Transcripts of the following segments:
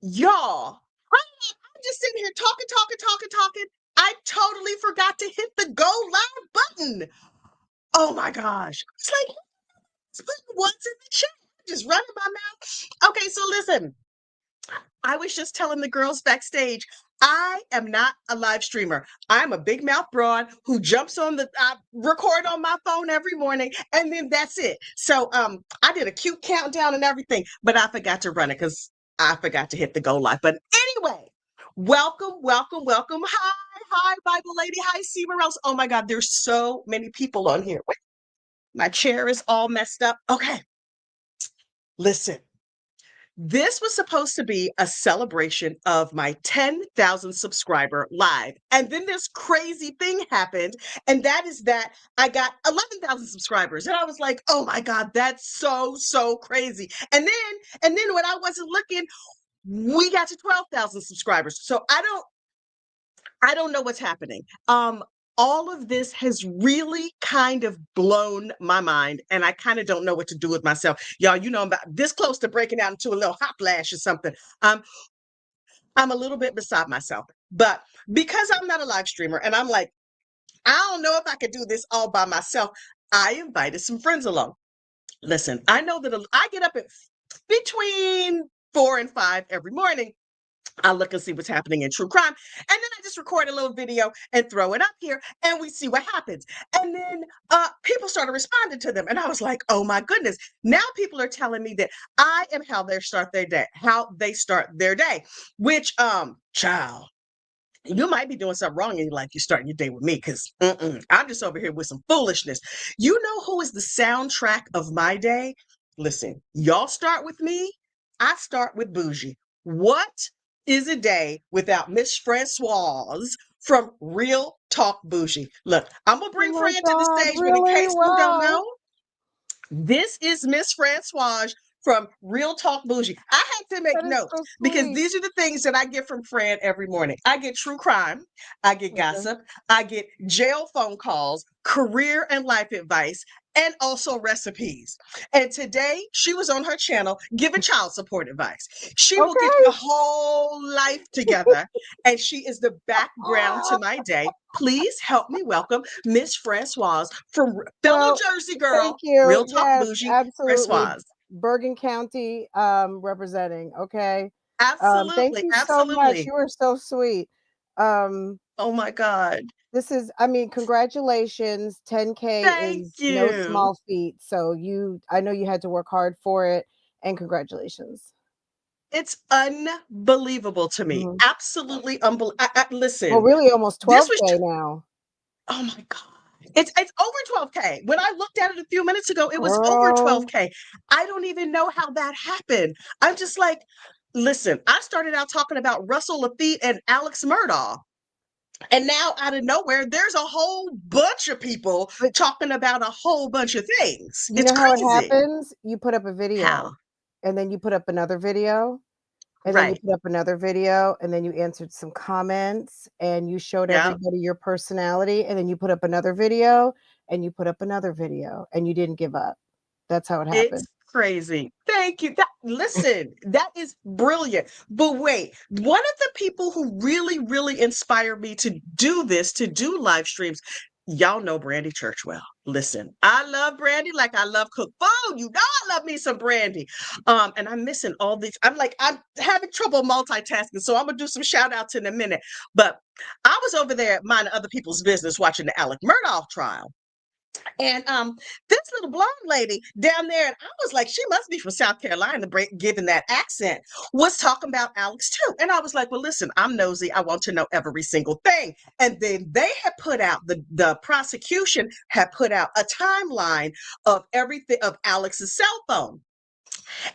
Y'all, I'm just sitting here talking. I totally forgot to hit the go live button. Oh my gosh. It's like, it's putting what's in the chat. Just running my mouth. Okay, so listen, I was just telling the girls backstage, I am not a live streamer. I'm a big mouth broad who jumps on I record on my phone every morning, and then that's it. So I did a cute countdown and everything, but I forgot to run it because I forgot to hit the go live. But anyway, welcome. Hi, Bible lady. Hi, Seamer Rose. Oh my God, there's so many people on here. Wait, my chair is all messed up. Okay, listen. This was supposed to be a celebration of my 10,000 subscriber live. And then this crazy thing happened. And that is that I got 11,000 subscribers. And I was like, oh my God, that's so crazy. And then when I wasn't looking, we got to 12,000 subscribers. So I don't know what's happening. All of this has really kind of blown my mind, and I kind of don't know what to do with myself. Y'all, you know, I'm about this close to breaking out into a little hot flash or something. I'm a little bit beside myself, but because I'm not a live streamer and I'm like, I don't know if I could do this all by myself, I invited some friends along. Listen, I know that I get up at between 4 and 5 every morning. I'll look and see what's happening in true crime. And then I just record a little video and throw it up here and we see what happens. And then people started responding to them. And I was like, oh my goodness. Now people are telling me that I am how they start their day, which child, you might be doing something wrong in your life. You're starting your day with me because I'm just over here with some foolishness. You know who is the soundtrack of my day? Listen, y'all start with me. I start with Bougie. What is a day without Miss Francoise from Real Talk Bougie? Look, I'm going to bring Oh my Fran to the God, stage, but in really? case you don't Wow. know, this is Miss Francoise from Real Talk Bougie. I had to make That is notes so because sweet. these are the things that I get from Fran every morning. I get true crime, I get Okay. gossip, I get jail phone calls, career and life advice, and also recipes. And today she was on her channel giving child support advice. She will get Okay. your whole life together, and she is the background to my day. Please help me welcome Miss Francoise from fellow Well, Jersey thank girl, you. Real Talk Yes, Bougie, absolutely. Francoise. Bergen County representing. Okay. Thank Absolutely, you so much. absolutely. You are so sweet. Um, Oh my God. this is, I mean, congratulations. 10K Thank is no you. small feat. So I know you had to work hard for it, and congratulations. It's unbelievable to me. Mhm. Absolutely unbelievable. Well, Listen, really almost this was, 12K now. oh my God. It's over 12K. When I looked at it a few minutes ago, it was over Girl. 12K. I don't even know how that happened. I'm just like, listen, I started out talking about Russell Lafitte and Alex Murdoch. And now out of nowhere, there's a whole bunch of people But talking about a whole bunch of things. you It's know how it crazy. happens? You put up a video, How? and then you put up another video, and then you Right. put up another video, and then you answered some comments, and you showed Yeah. everybody your personality, and then you put up another video, and you put up another video, and you didn't give up. That's how it happened. It's crazy. Thank you. Listen, that is brilliant. But wait, one of the people who really inspired me to do this, to do live streams, y'all know Brandy Churchwell. Listen, I love Brandy like I love cook food. You know I love me some Brandy. And I'm missing all these. I'm having trouble multitasking, so I'm gonna do some shout outs in a minute. But I was over there minding other people's business watching the Alec Murdoch trial. And this little blonde lady down there, and I was like, she must be from South Carolina, given that accent, was talking about Alex too. And I was like, well, listen, I'm nosy. I want to know every single thing. And then they had put out the prosecution had put out a timeline of everything of Alex's cell phone.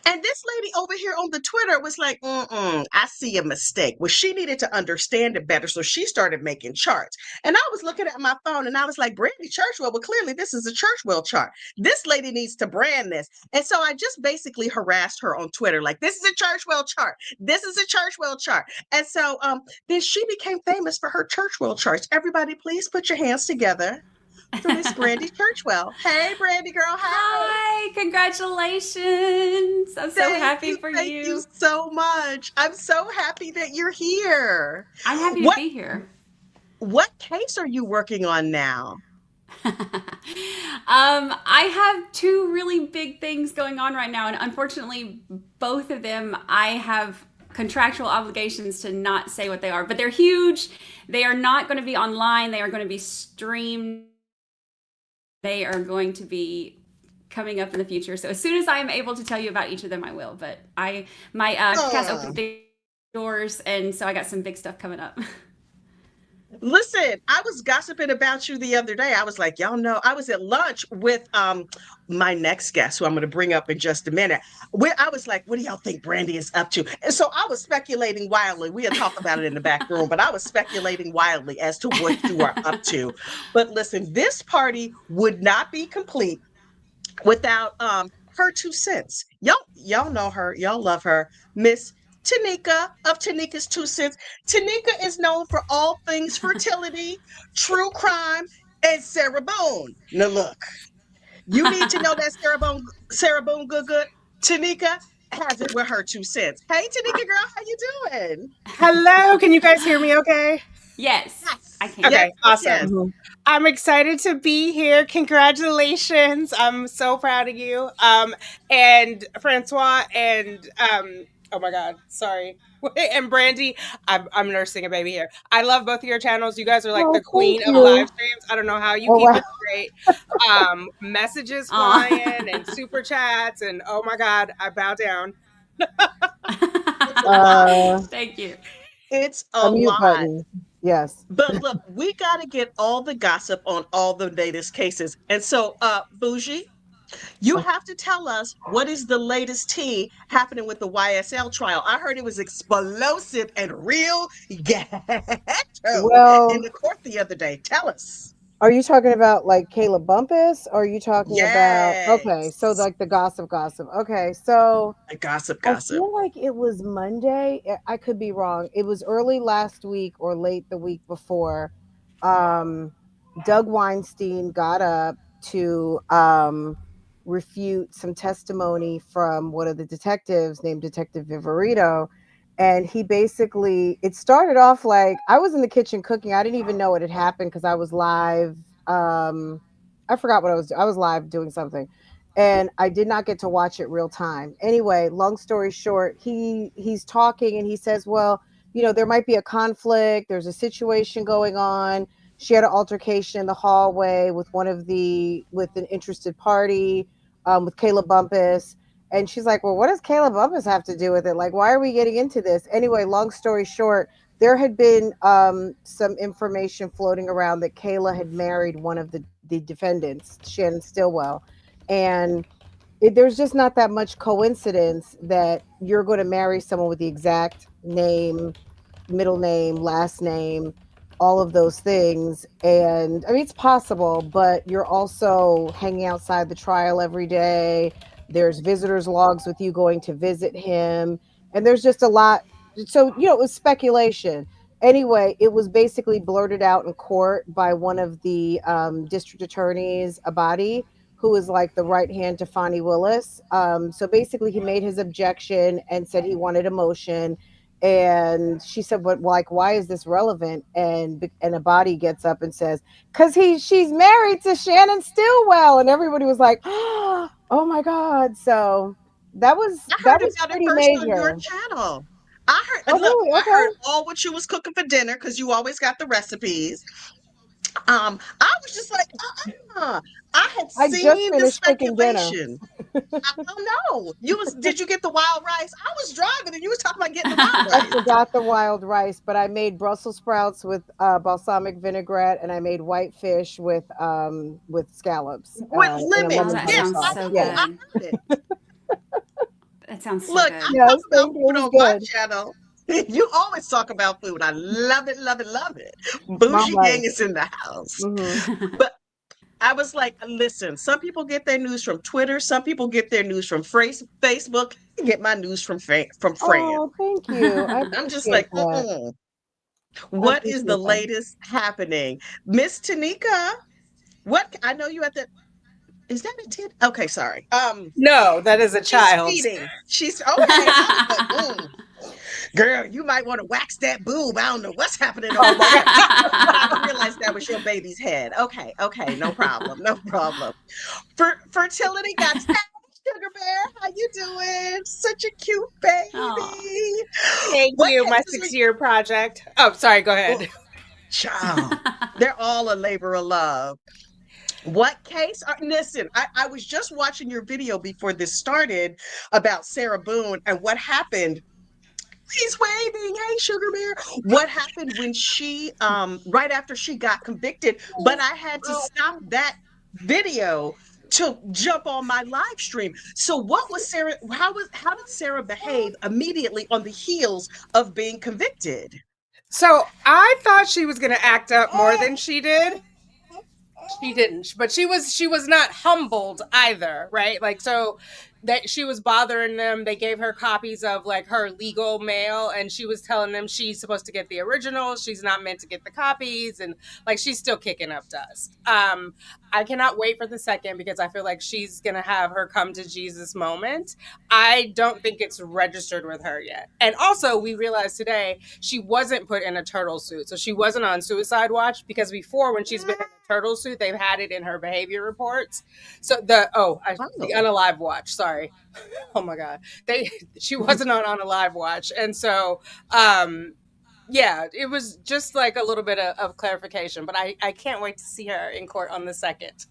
And this lady over here on the Twitter was like, I see a mistake. Well, she needed to understand it better. So she started making charts. And I was looking at my phone and I was like, Brandy Churchwell, well, clearly this is a Churchwell chart. This lady needs to brand this. And so I just basically harassed her on Twitter, like, this is a Churchwell chart. This is a Churchwell chart. And so then she became famous for her Churchwell charts. Everybody, please put your hands together for Miss Brandy Churchwell. Hey, Brandy girl. Hey. Hi, congratulations. I'm so happy for Thank you you. so much. I'm so happy that you're here. I'm happy to What be here. what case are you working on now? I have two really big things going on right now, and unfortunately, both of them I have contractual obligations to not say what they are, but they're huge. They are not going to be online, they are going to be streamed, they are going to be coming up in the future. So as soon as I am able to tell you about each of them, I will. But my cast opened the doors, and so I got some big stuff coming up. Listen, I was gossiping about you the other day. I was like, y'all know, I was at lunch with my next guest, who I'm going to bring up in just a minute. Where I was like, what do y'all think Brandy is up to? And so I was speculating wildly. We had talked about it in the back room, but I was speculating wildly as to what you are up to. But listen, this party would not be complete without her 2 cents. Y'all know her, y'all love her, Miss Tanika of Tanika's 2 cents. Tanika is known for all things fertility, true crime, and Sarah Boone. Now look, you need to know that Sarah Boone good. Tanika has it with her 2 cents. Hey Tanika girl, how you doing? Hello, can you guys hear me okay? Yes, I can. Okay, Yes, awesome. yes. I'm excited to be here. Congratulations. I'm so proud of you. And Francois and oh my God, sorry. And Brandy, I'm nursing a baby here. I love both of your channels. You guys are like the queen of live streams. I don't know how you keep it straight. Messages flying and super chats, and oh my God, I bow down. Thank you. It's a mute lot. button. Yes. But look, we got to get all the gossip on all the latest cases. And so, Bougie, you have to tell us what is the latest tea happening with the YSL trial. I heard it was explosive and real ghetto in the court the other day. Tell us. Are you talking about like Kayla Bumpus? Or are you talking about okay, so Yes. like the gossip. Okay, so The gossip. I feel like it was Monday. I could be wrong. It was early last week or late the week before. Doug Weinstein got up to refute some testimony from one of the detectives named Detective Viverito. And he basically, it started off like I was in the kitchen cooking. I didn't even know it had happened because I was live. I forgot what I was live doing something, and I did not get to watch it real time. Anyway, long story short, he's talking and he says, well, there might be a conflict. There's a situation going on. She had an altercation in the hallway with with an interested party, with Kayla Bumpus. And she's like, well, what does Kayla Bumpus have to do with it? Like, why are we getting into this? Anyway, long story short, there had been some information floating around that Kayla had married one of the defendants, Shannon Stillwell. And there's just not that much coincidence that you're going to marry someone with the exact name, middle name, last name, all of those things. And I mean, it's possible, but you're also hanging outside the trial every day. There's visitors logs with you going to visit him. And there's just a lot. So, it was speculation. Anyway, it was basically blurted out in court by one of the district attorneys, Abadi, who is like the right hand to Fonnie Willis. So basically, he made his objection and said he wanted a motion. And she said, "But like, why is this relevant?" And Abadi gets up and says, "Cause she's married to Shannon Stillwell," and everybody was like, "Oh my God!" So that was I heard about it pretty first on your major. channel. I heard, Oh, look, really? I heard Okay. all what you was cooking for dinner because you always got the recipes. I was just like, I had I just seen the finished cooking dinner. speculation. I don't know. Did you get the wild rice? I was driving and you was talking about getting the wild I rice. forgot the wild rice, but I made Brussels sprouts with balsamic vinaigrette, and I made whitefish with scallops With in a lemon. Oh, lemon that butter Yes, sounds I sauce. so know. Yes, I good. heard it. That sounds so Look, good. I yes, talk about thank you. food It was on my good. channel. You always talk about food. I love it, love it, love it. Mom Bougie gang loves. is in the house. Mm-hmm. But I was like, listen, some people get their news from Twitter. Some people get their news from Facebook. I get my news from Fran. Oh, thank you. I I'm just appreciate like, that. I what is the appreciate that. latest happening? Miss Tanika, What I know you at the is that a 10? Okay, sorry. No, that is a She's child. feeding. She's okay. I was like, girl, you might want to wax that boob. I don't know what's happening Oh over my there. god. But I didn't realize that was your baby's head. Okay, okay, no problem, no problem. Fertility got Sugar Bear. How you doing? Such a cute Aw. baby. Thank What you. My cases we 6-year project. Oh, sorry. Go oh, ahead. child. They're all a labor of love. What case? Listen, I was just watching your video before this started about Sarah Boone and what happened. He's waving. Hey, Sugar Bear. What happened when she, right after she got convicted, but I had to stop that video to jump on my live stream. So what was Sarah, how did Sarah behave immediately on the heels of being convicted? So I thought she was going to act up more than she did. She didn't, but she was not humbled either, right? Like, so that she was bothering them. They gave her copies of like her legal mail, and she was telling them she's supposed to get the original, she's not meant to get the copies, and like she's still kicking up dust. I cannot wait for the second, because I feel like she's gonna have her come to Jesus moment. I don't think it's registered with her yet. And also, we realized today she wasn't put in a turtle suit, so she wasn't on suicide watch, because before, when she's been in a turtle suit, they've had it in her behavior reports. So the Oh, unalive watch. Sorry. Oh my god, she wasn't on unalive watch, and so yeah, it was just like a little bit of clarification. But I can't wait to see her in court on the second.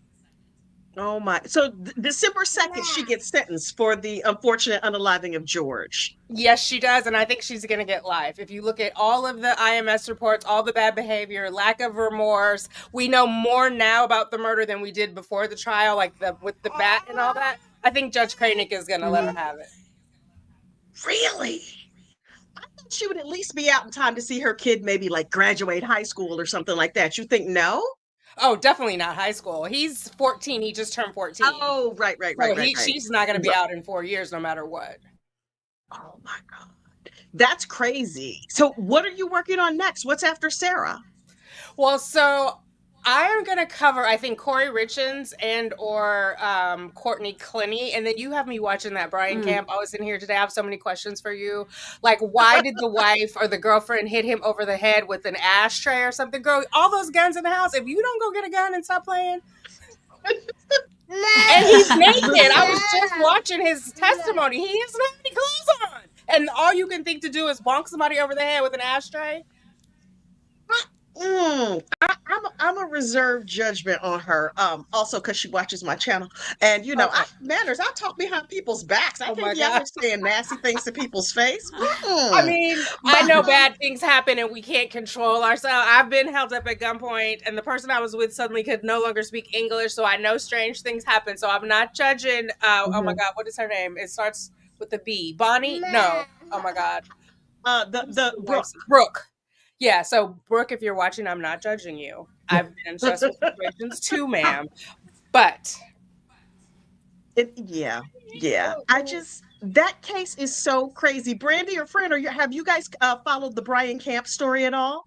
oh my. So December 2nd, she gets sentenced for the unfortunate unaliving of George. Yes, she does, and I think she's going to get life. If you look at all of the IMS reports, all the bad behavior, lack of remorse, we know more now about the murder than we did before the trial, like the with the bat and all that. I think Judge Koenig is going to let her have it. Really? I thought she would at least be out in time to see her kid maybe like graduate high school or something like that. You think no? Oh, definitely not high school. He's 14. He just turned 14. Oh, right, right, right, So right, right. she's not going to be Right. out in 4 years no matter what. Oh my God. That's crazy. So what are you working on next? What's after Sarah? Well, so I am going to cover, I think, Cory Richens and or Courtney Clinny, and then you have me watching that Brian Camp. I was in here today. I have so many questions for you. Like, why did the wife or the girlfriend hit him over the head with an ashtray or something? Girl, all those guns in the house. If you don't go get a gun and stop playing. And he's naked. I was just watching his testimony. He doesn't have any clothes on. And all you can think to do is bonk somebody over the head with an ashtray. I'm a reserved judgment on her. Also because she watches my channel, and you know, I have manners. I talk behind people's backs. I Oh can't my be out here God. saying nasty things to people's face. I mean, I But know bad things happen and we can't control ourselves. I've been held up at gunpoint, and the person I was with suddenly could no longer speak English, so I know strange things happen. So I'm not judging. Oh my God, what is her name? It starts with a B. Bonnie? No. Oh my God. the Brooke. Yeah, so Brooke, if you're watching, I'm not judging you. I've been in stressful situations too, ma'am. But yeah, yeah. I just that case is so crazy. Brandy or friend, have you guys followed the Brian Camp story at all?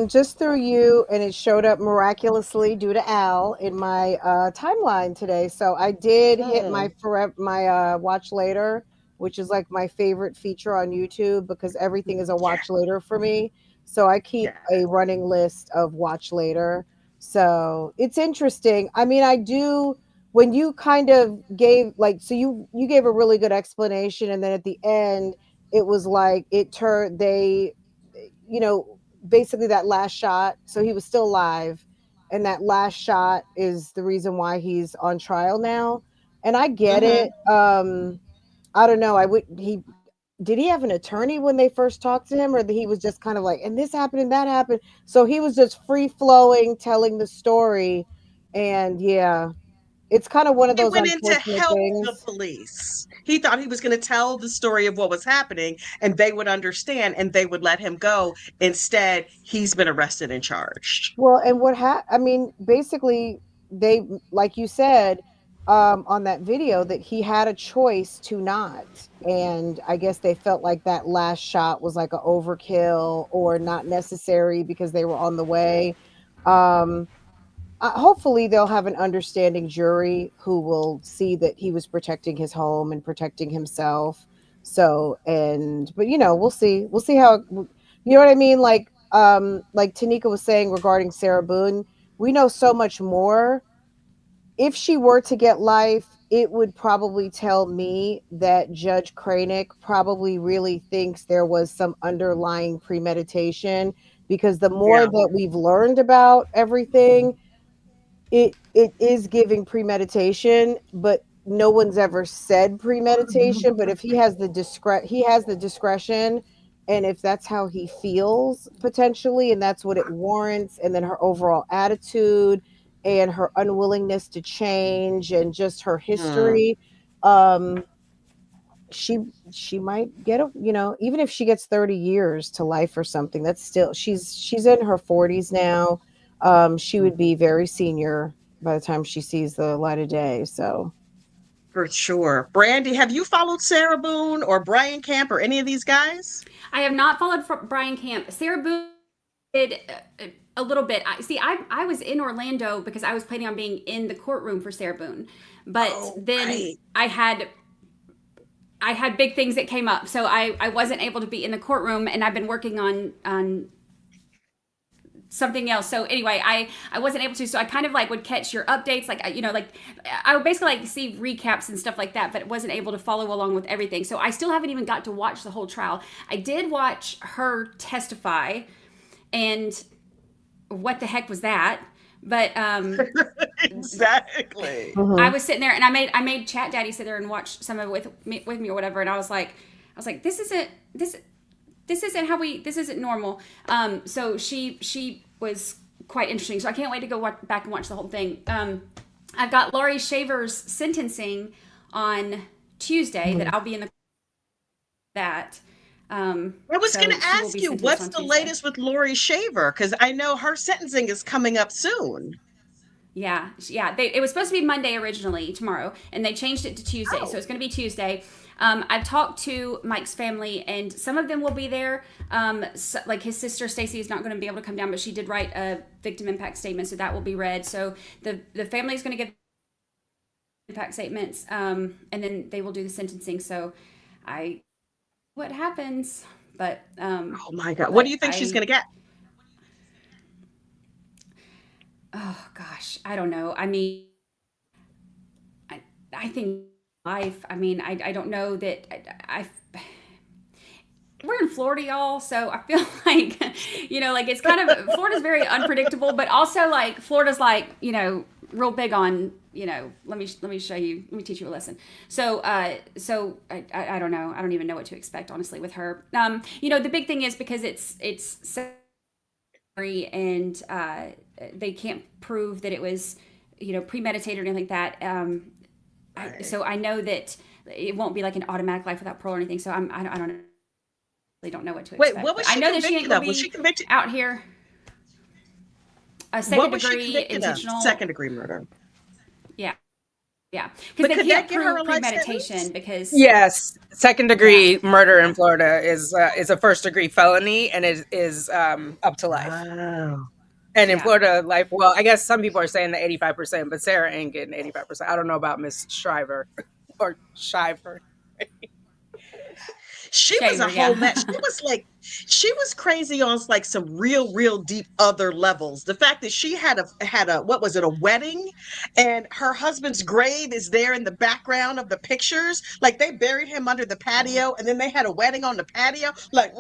Just through you, and it showed up miraculously due to Al in my timeline today. So I did hit my watch later, which is like my favorite feature on YouTube, because everything is a Yeah, watch later for me. So I keep yeah. a running list of watch later. So it's interesting. I mean, I do, when you kind of gave like, so you gave a really good explanation, and then at the end it was like it turned they, you know, basically that last shot, so he was still alive, and that last shot is the reason why he's on trial now. And I get Mm-hmm. it. I don't know, I would he did he have an attorney when they first talked to him, or that he was just kind of like, and this happened and that happened, so he was just free flowing telling the story. And yeah, it's kind of one of He those went in to unfortunate help the things. police. He thought he was going to tell the story of what was happening and they would understand and they would let him go. Instead, he's been arrested and charged. Well, and I mean, basically, they, like you said, on that video, that he had a choice to not. And I guess they felt like that last shot was like a overkill or not necessary because they were on the way. Um, hopefully they'll have an understanding jury who will see that he was protecting his home and protecting himself. So, but we'll see how, you know what I mean? Like Tanika was saying regarding Sarah Boone, we know so much more. If she were to get life, it would probably tell me that Judge Kranick probably really thinks there was some underlying premeditation, because the more Yeah. that we've learned about everything, it is giving premeditation, but no one's ever said premeditation. But if he has the discretion, and if that's how he feels potentially, and that's what it warrants, and then her overall attitude and her unwillingness to change and just her Hmm. history, she she might get even if she gets 30 years to life or something, that's still, she's in her 40s now. She would be very senior by the time she sees the light of day. So For sure. Brandy, have you followed Sarah Boone or Brian Kemp or any of these guys? I have not followed Brian Kemp. Sarah Boone did a little bit. I was in Orlando because I was planning on being in the courtroom for Sarah Boone, but Oh, then right. I had big things that came up, so I wasn't able to be in the courtroom, and I've been working on something else. So anyway, I wasn't able to. So I kind of like would catch your updates, like like I would basically like see recaps and stuff like that, but wasn't able to follow along with everything. So I still haven't even got to watch the whole trial. I did watch her testify, and what the heck was that? But Exactly. I was sitting there, and I made Chat Daddy sit there and watch some of it with me or whatever, and I was like this isn't how this isn't normal. So she was quite interesting. So I can't wait to go back and watch the whole thing. I've got Laurie Shaver's sentencing on Tuesday that I'll be in that. I was going to ask you, what's the latest with Laurie Shaver? Because I know her sentencing is coming up soon. Yeah. It was supposed to be Monday originally, tomorrow, and they changed it to Tuesday. So it's going to be Tuesday. I've talked to Mike's family, and some of them will be there. Like his sister Stacy is not going to be able to come down, but she did write a victim impact statement, so that will be read. So the family is going to give impact statements, and then they will do the sentencing. So what happens? But oh my God, what do you think she's going to get? Oh gosh, I don't know. I mean, I think life. I mean, I don't know that we're in Florida, y'all, so I feel like like it's kind of Florida's very unpredictable, but also like Florida's like real big on let me show you, let me teach you a lesson. So I don't know, I don't even know what to expect honestly with her. The big thing is because it's so and they can't prove that it was premeditated or anything like that. So I know that it won't be like an automatic life without parole or anything. So I don't know what to expect. Wait, what was she I know that she ain't gonna was she convicted out here. A second degree intentional second degree murder. Yeah. Because they can't prove premeditation because yes, second degree murder in Florida is a first degree felony, and it is up to life. Wow. And in Florida, life. Well, I guess some people are saying that 85%, but Sarah ain't getting 85%. I don't know about Miss Shriver or Shiver. She was a whole mess. She was crazy on like some real deep other levels. The fact that she had a what was it, a wedding, and her husband's grave is there in the background of the pictures. Like they buried him under the patio, and then they had a wedding on the patio. Like,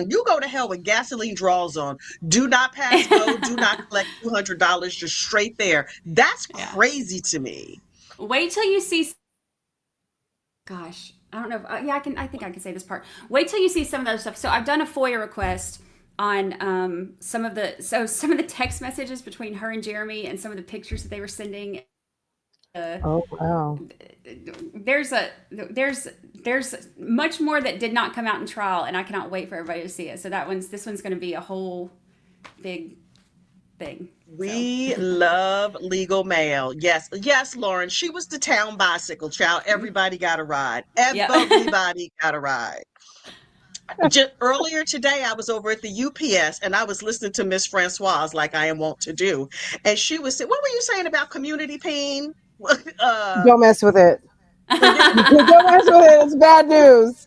you go to hell with gasoline draws on. Do not pass go. Do not collect $200. Just straight there. That's crazy to me. Wait till you see. Gosh. I don't know. I think I can say this part. Wait till you see some of the other stuff. So I've done a FOIA request on some of the text messages between her and Jeremy, and some of the pictures that they were sending. Oh wow! There's much more that did not come out in trial, and I cannot wait for everybody to see it. So this one's going to be a whole big thing. We love legal mail. Yes, Lauren. She was the town bicycle child. Everybody got a ride. Everybody got a ride. Just earlier today, I was over at the UPS and I was listening to Miss Francois, like I am wont to do, and she was saying, "What were you saying about community pain?" uh, Don't mess with it. yeah, Don't mess with it. It's bad news.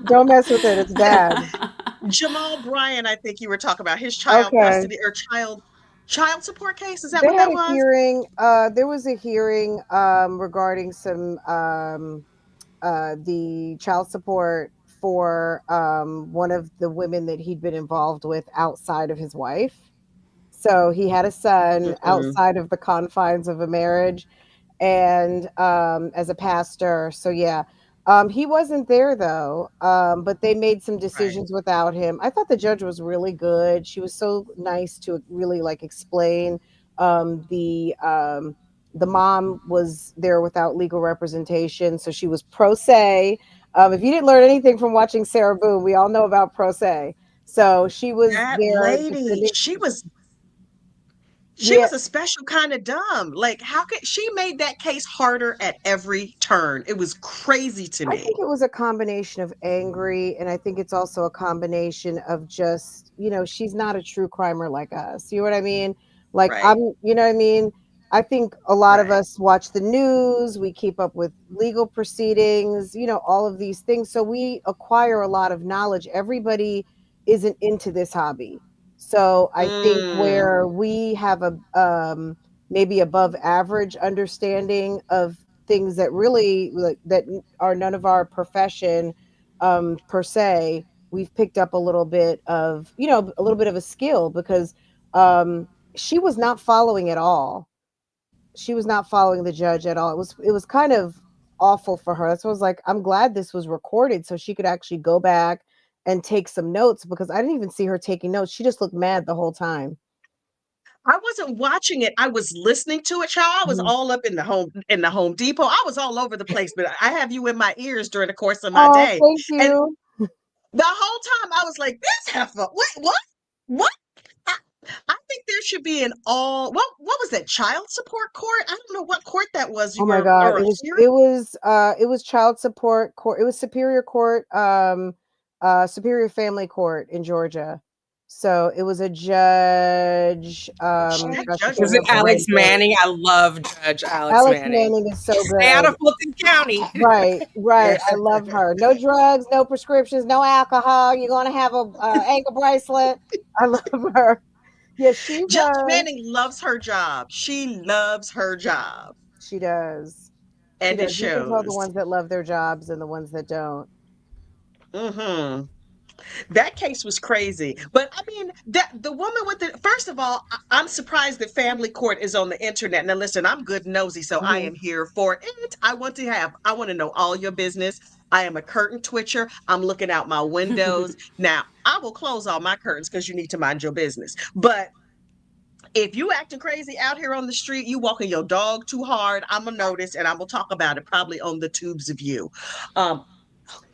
Don't mess with it. It's bad. Jamal Bryan, I think you were talking about his child Okay. custody or child support case. Is that They what had that a was? hearing. There was a hearing regarding some the child support for one of the women that he'd been involved with outside of his wife. So he had a son Mm-mm. outside of the confines of a marriage, and as a pastor. So yeah, he wasn't there though. But they made some Right. decisions without him. I thought the judge was really good. She was so nice to really like explain. The mom was there without legal representation, so she was pro se. If you didn't learn anything from watching Sarah Boone, we all know about pro se. So she was That there lady, defending. she Yeah, was a special kind of dumb. Like, how could she made that case harder at every turn? It was crazy to I me. think it was a combination of angry, and I think it's also a combination of just, she's not a true crimer like us. You know what I mean? Like, Right. you know what I mean? I think a lot of Right. us watch the news, we keep up with legal proceedings, all of these things. So we acquire a lot of knowledge. Everybody isn't into this hobby. So I think Mm, where we have a maybe above average understanding of things that really like that are none of our profession per se, we've picked up a little bit of a little bit of a skill because um she was not following at all. She was not following the judge at all. It was kind of awful for her. That's why I was like, I'm glad this was recorded so she could actually go back and take some notes, because I didn't even see her taking notes. She just looked mad the whole time. I wasn't watching it. I was listening to it, child. I was Mhm. all up in the Home Depot. I was all over the place, but I have you in my ears during the course of my Oh, day. thank And you. the whole time I was like, this heifer, what? What? I, I think there should be an all what was that, child support court? I don't know what court that was Oh you my were God. or a It was hearing. it was it was child support court. It was Superior Court, Superior Family Court in Georgia. So it was a judge. That Gosh, I judge can't Was was it remember her Alex name. crazy. Manning? I love Judge Alex Alex Manning. Manning is so Stay out of good. Fulton County. Right, right. Yeah. I love her. No drugs, no prescriptions, no alcohol. You're gonna have a ankle bracelet. I love her. Yeah, she's Judge Manning loves her job. She loves her job. she does. She And it does. You can tell the shows. ones that love their jobs and the ones that don't. Hmm. That case was crazy. But I mean, that the woman with the first of all, I'm surprised that family court is on the internet. Now listen, I'm good nosy, so I Mhm. am here for it. I want to know all your business. I am a curtain twitcher. I'm looking out my windows. Now, I will close all my curtains because you need to mind your business. But if you acting crazy out here on the street, you walking your dog too hard, I'm gonna notice and I'm gonna talk about it probably on the tubes of you. Um,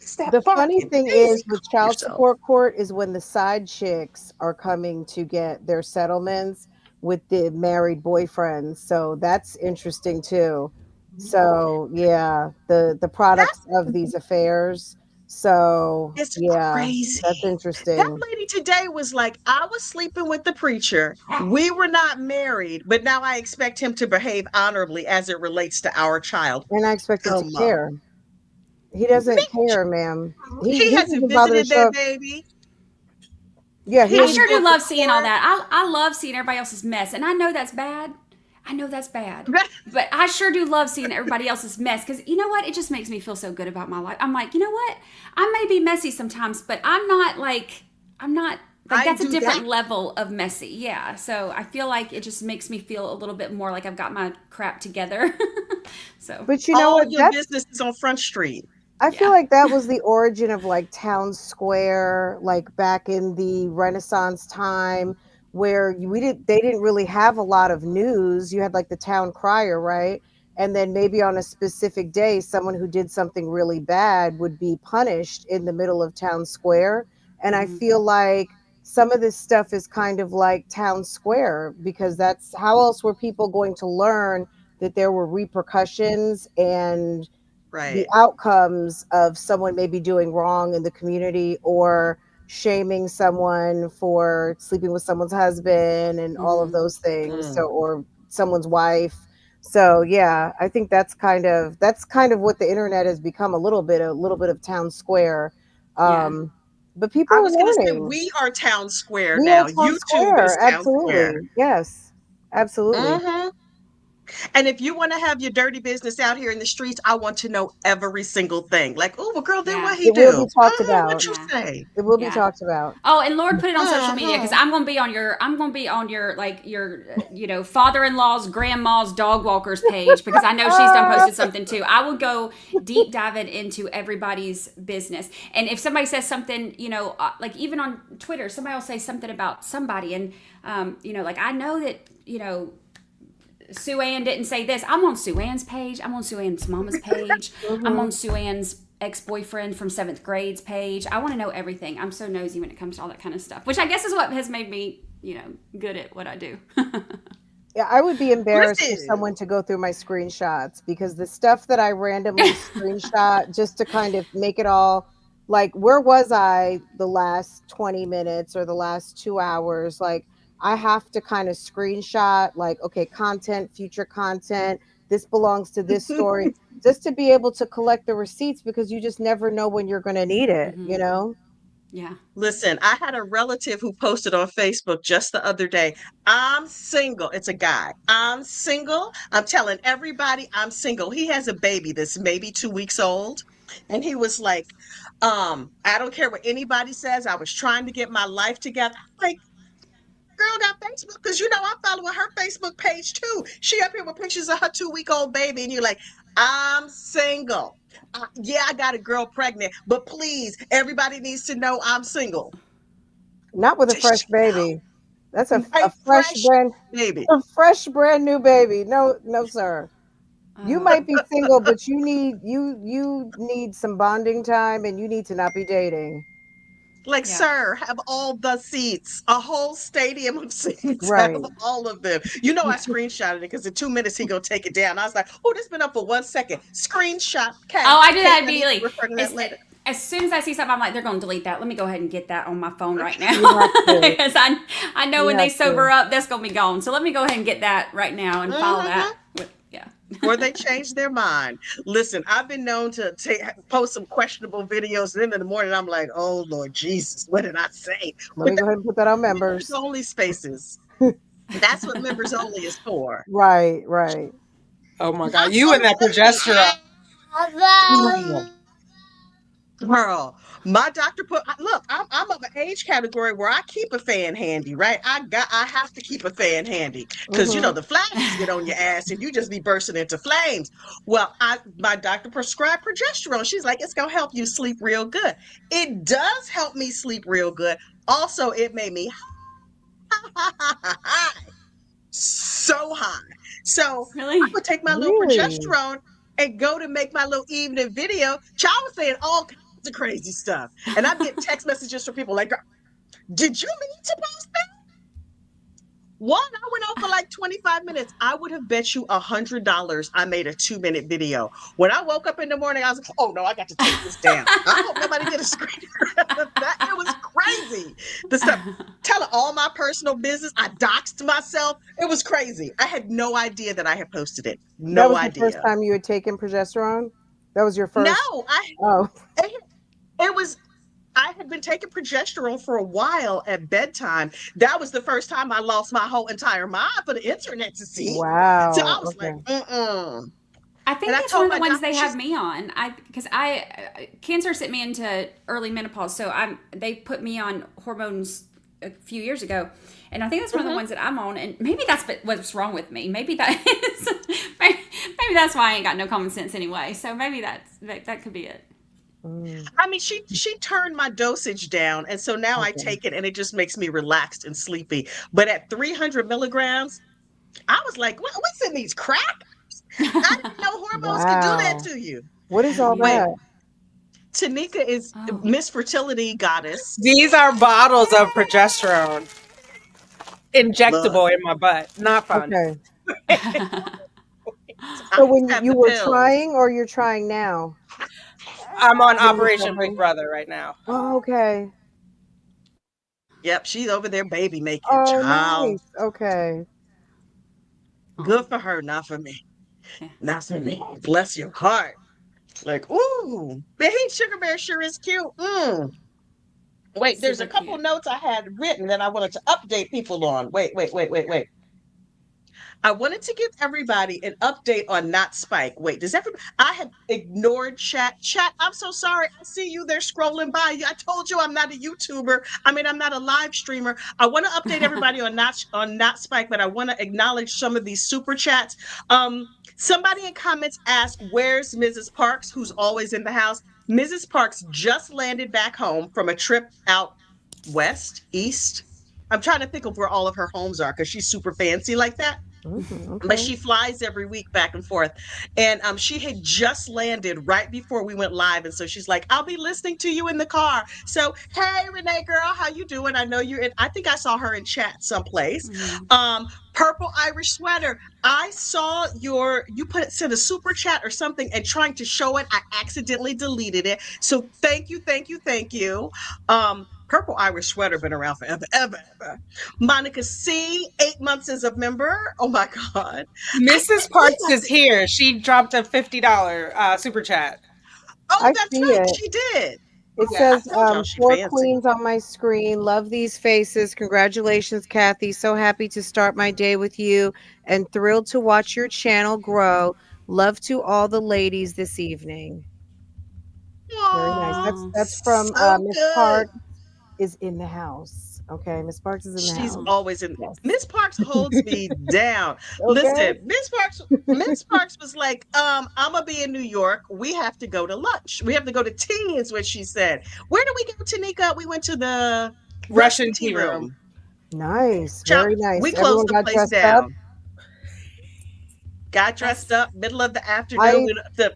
it's that The funny barking. thing is Daisy, with calm child yourself. support court is when the side chicks are coming to get their settlements with the married boyfriends. So that's interesting too. So yeah, the That products of these affairs. So is yeah, that's crazy. That interesting. lady today was like, I was sleeping with the preacher. We were not married, but now I expect him to behave honorably as it relates to our child. And I expect him to Come on. care. He doesn't care, ma'am. He He doesn't hasn't bother to visited show that up. baby. Yeah, he He I didn't doesn't. sure show do up to love seeing all court. that. I love seeing everybody else's mess, and I know that's bad. I know that's bad. That- But I sure do love seeing everybody else's mess because you know what? It just makes me feel so good about my life. I'm like, you know what? I may be messy sometimes, but I'm not like I that's a do that. different level of messy. Yeah. So I feel like it just makes me feel a little bit more like I've got my crap together. So But you know All what? your That's business is on Front Street. I feel yeah. like that was the origin of like town square, like back in the Renaissance time, where they didn't really have a lot of news. You had like the town crier, right? And then maybe on a specific day, someone who did something really bad would be punished in the middle of town square. And I Mhm. feel like some of this stuff is kind of like town square, because that's how else were people going to learn that there were repercussions and the Right. outcomes of someone maybe doing wrong in the community or shaming someone for sleeping with someone's husband and all of those things. So, Mm. or someone's wife. So yeah, I think that's kind of what the internet has become, a little bit of town square. Yeah. But people I are was going to say, learning. we are town square We are now. town YouTube is square. town square. Absolutely. Yes. Absolutely. Hmm. And if you want to have your dirty business out here in the streets, I want to know every single thing. Like, oh, well, girl, then Yeah. what he It will be do? talked What about. you Yeah. say? It will be Yeah. talked about. Oh, and Lord, put it on social media because Mhm. I'm gonna be on your like your father-in-law's grandma's dog walkers page because I know she's done posted something too. I will go deep diving into everybody's business, and if somebody says something, like even on Twitter, somebody will say something about somebody, and like I know that Sue Ann didn't say this. I'm on Sue Ann's page. I'm on Sue Ann's mama's page. I'm on Sue Ann's ex-boyfriend from 7th grade's page. I want to know everything. I'm so nosy when it comes to all that kind of stuff, which I guess is what has made me, good at what I do. Yeah, I would be embarrassed for Listen. someone to go through my screenshots, because the stuff that I randomly screenshot just to kind of make it all like, where was I the last 20 minutes or the last 2 hours? Like, I have to kind of screenshot, like, okay, content, future content, this belongs to this story, just to be able to collect the receipts, because you just never know when you're going to need it, you know? Yeah. Listen, I had a relative who posted on Facebook just the other day, I'm single. It's a guy. I'm single. I'm telling everybody I'm single. He has a baby that's maybe 2 weeks old. And he was like, I don't care what anybody says. I was trying to get my life together. Like, girl got Facebook, because I'm following her Facebook page too. She up here with pictures of her 2-week-old baby, and you're like, I'm single. Yeah, I got a girl pregnant, but please, everybody needs to know I'm single. Not with a fresh Just, baby. That's a a fresh fresh brand baby. a fresh brand new baby. No, no, sir. You Oh, might be single, but you need some bonding time, and you need to not be dating. Like, yeah. sir, have all the seats, a whole stadium of seats, have Right. all of them. I screenshotted it because in 2 minutes he gonna take it down. I was like, oh, this been up for 1 second. Screenshot. Okay, Oh, I do okay, that I need to immediately. refer to that later. As soon as I see something, I'm like, they're going to delete that. Let me go ahead and get that on my phone right now. You have to. Because I know You when they have sober to. up, that's going to be gone. So let me go ahead and get that right now and follow that. Yeah. Or they change their mind. Listen, I've been known to post some questionable videos, and then in the morning I'm like, oh Lord Jesus, what did I say? Let But me go ahead and put that on that's members members. only spaces. That's what members only is for. Right, right. Oh my God. Not You and that progesterone. Girl, my doctor look, I'm of an age category where I keep a fan handy, right? I have to keep a fan handy because Mm-hmm. the flashes get on your ass and you just be bursting into flames. Well, my doctor prescribed progesterone. She's like, it's gonna help you sleep real good. It does help me sleep real good. Also, it made me high, so high. So I Really? would take my little Really? progesterone and go to make my little evening video. Child was saying all kinds of crazy stuff. And I'd get text messages from people like, did you mean to post that? One, I went on for like 25 minutes. I would have bet you $100 I made a 2-minute video. When I woke up in the morning, I was like, oh no, I got to take this down. I hope nobody did a screen grab of that. It was crazy. The stuff, telling all my personal business. I doxed myself. It was crazy. I had no idea that I had posted it. That No was the first idea. time you had taken progesterone? That was your No, first? Oh, it was, I had been taking progesterone for a while at bedtime. That was the first time I lost my whole entire mind for the internet to see. So wow. I was like, Okay. I think And I that's one told of the my ones doctor, they have me on. Because cancer sent me into early menopause, so they put me on hormones a few years ago, and I think that's one of the ones that I'm on. And maybe that's what's wrong with me. Maybe that is, maybe that's why I ain't got no common sense anyway. So maybe that could be it. I mean, she turned my dosage down, and so now I Okay. take it, and it just makes me relaxed and sleepy. But at 300 milligrams, I was like, what's in these crack? I didn't know hormones could do that Wow. to you. What is all Wait, that? Tanika is Oh. Miss Fertility Goddess. These are bottles of progesterone Look, injectable in my butt. Not fun. Okay. I So used when to have you the were pills. trying, or you're trying now? I'm on What are you Operation Big suffering? Brother right now. Oh, okay. Yep, she's over there baby making. Oh, Child. nice. Okay. Good Oh, for her, not for me. yeah. Not for me. Bless your heart. Like, ooh, baby sugar bear sure is cute. Wait, there's a Super couple cute. notes I had written that I wanted to update people on. Wait. I wanted to give everybody an update on Not Spike. Wait, does everybody? I have ignored chat. Chat, I'm so sorry. I see you there scrolling by. I told you I'm not a YouTuber. I mean, I'm not a live streamer. I want to update everybody on Not Spike, but I want to acknowledge some of these super chats. Somebody in comments asked, "Where's Mrs. Parks, who's always in the house?" Mrs. Parks just landed back home from a trip out west, east. I'm trying to think of where all of her homes are because she's super fancy like that, but Okay. she flies every week back and forth. And she had just landed right before we went live, and so she's like, "I'll be listening to you in the car." So, hey, Renee, girl, how you doing? I know you're in. I think I saw her in chat someplace. Purple Irish sweater. I saw you sent a super chat or something, and trying to show it, I accidentally deleted it. So thank you. Purple Irish sweater been around forever, ever. Monica C, 8 months as a member. Oh my God. I Mrs. can't believe Parks is here. She dropped a $50 super chat. Oh, I that's see right. it. She did. It Yeah. I says told y'all she four fancy. queens on my screen. Love these faces. Congratulations, Kathy. So happy to start my day with you and thrilled to watch your channel grow. Love to all the ladies this evening. Very nice. Oh, That's Oh, that's from so Miss good. Parks is in the house. Okay, Miss Parks is in the She's house. oh. always in. Yes. Miss Parks holds me down. Okay. Listen, Miss Parks was like, I'm gonna be in New York. We have to go to lunch. We have to go to tea, is what she said. Where did we go, Tanika? We went to the Russian Russian tea tea room. room. Nice. Child, Very we nice. closed Everyone the got place dressed up. down. Got dressed That's up, middle of the afternoon. I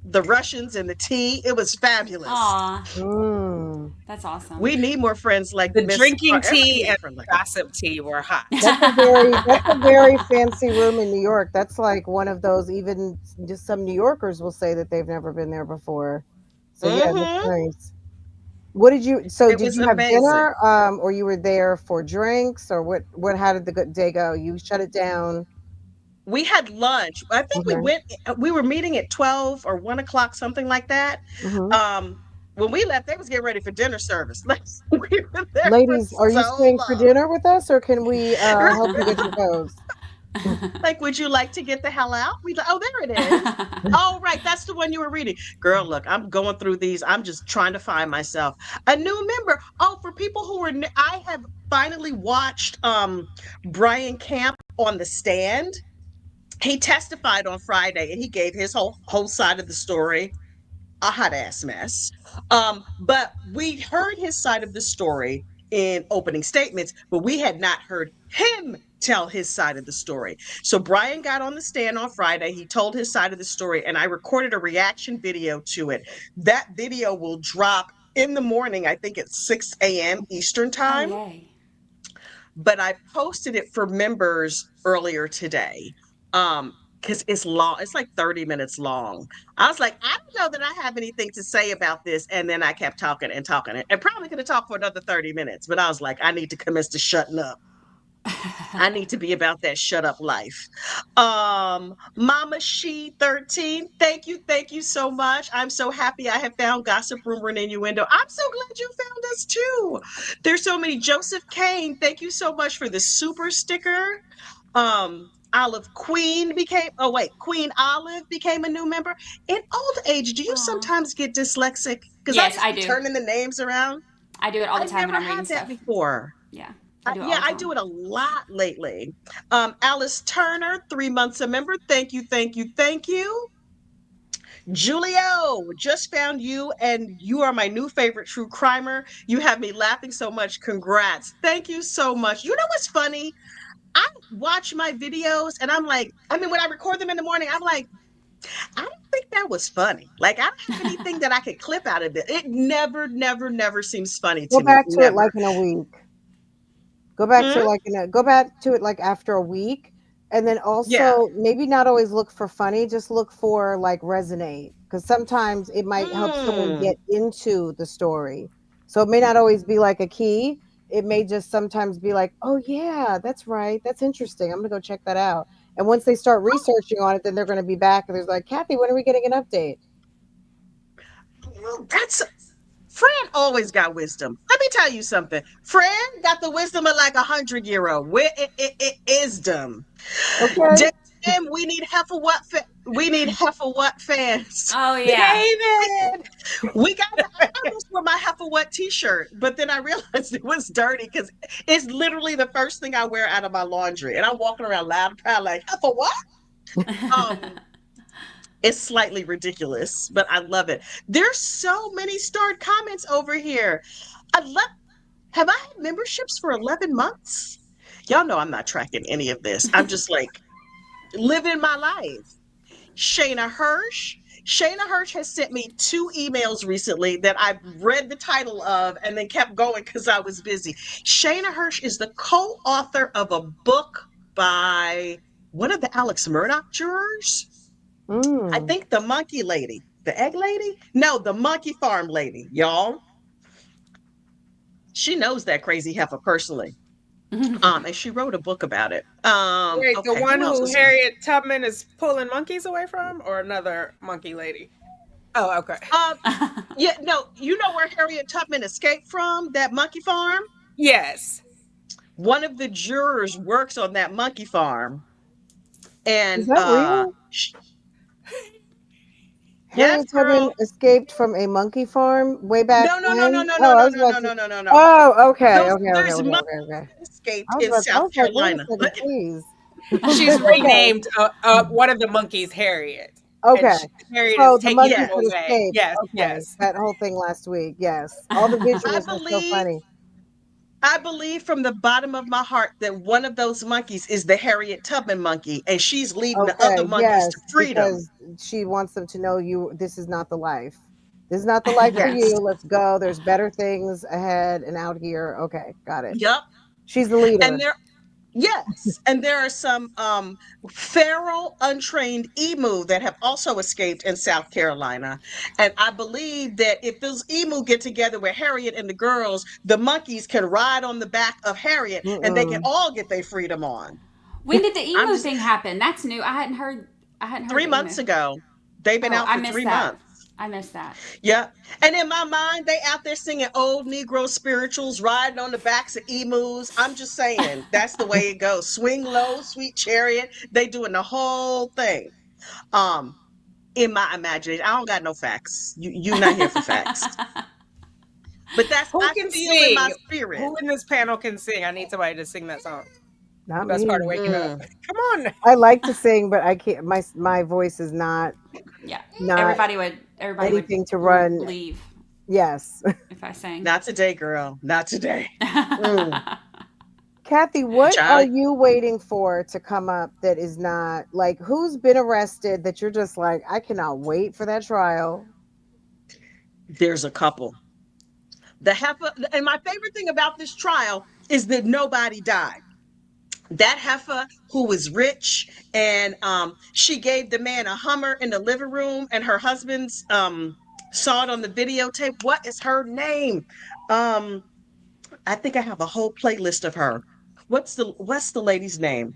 The Russians and the tea. It was fabulous. aw. mm, That's awesome. We need more friends like The Miss. drinking Everybody tea needs and a friend like her. gossip tea were hot. that's a very fancy room in New York. That's like one of those, even just some New Yorkers will say that they've never been there before. So yeah, that's Mm-hmm. nice. What did you so It did was you have amazing. dinner or you were there for drinks, or what how did the day go? You shut it down. We had lunch. I think Okay. we were meeting at 12 or 1 o'clock, something like that. Hmm. When we left, they was getting ready for dinner service. Like, we were there for Ladies, are you so staying for long. dinner with us, or can we help you get your pose? Like, would you like to get the hell out? We like, oh, there it is. Oh, right. That's the one you were reading. Girl, look, I'm going through these. I'm just trying to find myself a new member. Oh, for people who are, I have finally watched Brian Kemp on the stand. He testified on Friday and he gave his whole side of the story. A hot ass mess. But we heard his side of the story in opening statements, but we had not heard him tell his side of the story. So Brian got on the stand on Friday. He told his side of the story, and I recorded a reaction video to it. That video will drop in the morning, I think at 6 a.m. Eastern Oh, time. yay. But I posted it for members earlier today. Because it's long, it's like 30 minutes long. I was like, I don't know that I have anything to say about this. And then I kept talking and talking and probably could have talked for another 30 minutes, but I was like, I need to commence to shutting up. I need to be about that shut up life. Mama She 13, thank you so much. I'm so happy I have found Gossip Rumor and Innuendo. I'm so glad you found us too. There's so many. Joseph Kane, thank you so much for the super sticker. Olive Queen Queen Olive became a new member. In old age, do you Aw. sometimes get dyslexic? Because I Yes, just I be do. turning the names around. I do it all the I've time when never I'm reading had that stuff. before. Yeah, I do it Yeah, all the I time. do it a lot lately. Alice Turner, 3 months a member. Thank you. Julio, just found you, and you are my new favorite true crimer. You have me laughing so much. Congrats. Thank you so much. You know what's funny? I watch my videos and I'm like, I mean, when I record them in the morning, I'm like, I don't think that was funny. Like, I don't have anything that I could clip out of it. It never seems funny Go to me. back to it like Never. in a week. Go back to Hmm? it like go back to it like after a week And then also maybe not always look for funny, just look for like resonate, because sometimes it might help someone Mm. get into the story. So it may not always be like a key. It may just sometimes be like, oh yeah, that's right. That's interesting. I'm gonna go check that out. And once they start researching on it, then they're gonna be back and there's like, Kathy, when are we getting an update? That's Fran always got wisdom. Let me tell you something. Fran got the wisdom of like 100-year-old. Where it wisdom. Okay. Damn, we need we need heifer what fans. Oh yeah. David. We got I almost wore my heifer what t-shirt, but then I realized it was dirty because it's literally the first thing I wear out of my laundry. And I'm walking around loud and proud like heifer what? It's slightly ridiculous, but I love it. There's so many starred comments over here. I love Have I had memberships for 11 months? Y'all know I'm not tracking any of this. I'm just like living my life. Shayna Hirsch. Shayna Hirsch has sent me 2 emails recently that I read the title of and then kept going because I was busy. Shayna Hirsch is the co-author of a book by one of the Alex Murdoch jurors. I think the monkey lady. The egg lady? No, the monkey farm lady, y'all. She knows that crazy heifer personally. And she wrote a book about it. Wait, Okay, the one who else who is Harriet Tubman is pulling monkeys away from, or another monkey lady? Oh, okay. Yeah, no, you know where Harriet Tubman escaped from? That monkey farm? Yes. One of the jurors works on that monkey farm. And Is that real? Yes, Harriet Tubman girl. escaped from a monkey farm way back No, no, no, no, when? no, Oh, no, I no, was no, about no, to. no, no, no, no. Oh, okay, Those okay, okay, there's okay, monkeys okay, okay. escaped I in South was like, wait a Carolina. second, please. She's Okay, renamed one of the monkeys Harriet. And okay. Harriet is So the taking monkeys them Yes. had away. escaped. Yes, Okay, yes. that whole thing last week. Yes, all the I visuals were so believe funny. I believe from the bottom of my heart that one of those monkeys is the Harriet Tubman monkey, and she's leading the other Okay, monkeys to yes, freedom. because she wants them to know you. This is not the life. This is not the life for Yes. you. Let's go. There's better things ahead and out here. Okay, got it. Yep. She's the leader. And there are some feral untrained emu that have also escaped in South Carolina. And I believe that if those emu get together with Harriet and the girls, the monkeys can ride on the back of Harriet and they can Mm-mm. all get their freedom on. When did the I'm emu just thing happen? That's new. I hadn't heard. I hadn't heard 3 the emu. months ago. They've been Oh, out I for missed 3 that. months. I missed that. Yeah. And in my mind, they out there singing old Negro spirituals, riding on the backs of emus. I'm just saying, that's the way it goes. Swing low, sweet chariot. They doing the whole thing. Um, in my imagination, I don't got no facts. You not here for facts. But Who I can feel in my sing? spirit. Who in this panel can sing? I need somebody to sing that song. Not Best part of me. waking up. Mm. Come on. I like to sing, but I can't. My voice is not Yeah. not Everybody would anything to run. leave Yes. if I sang. Not today, girl. Not today. Mm. Kathy, what are Child, you waiting for to come up that is not like who's been arrested that you're just like, I cannot wait for that trial? there's a couple. The heifer, and my favorite thing about this trial is that nobody died. That heifer who was rich and she gave the man a Hummer in the living room and her husband's saw it on the videotape. What is her name? Um, I think I have a whole playlist of her. What's the lady's name?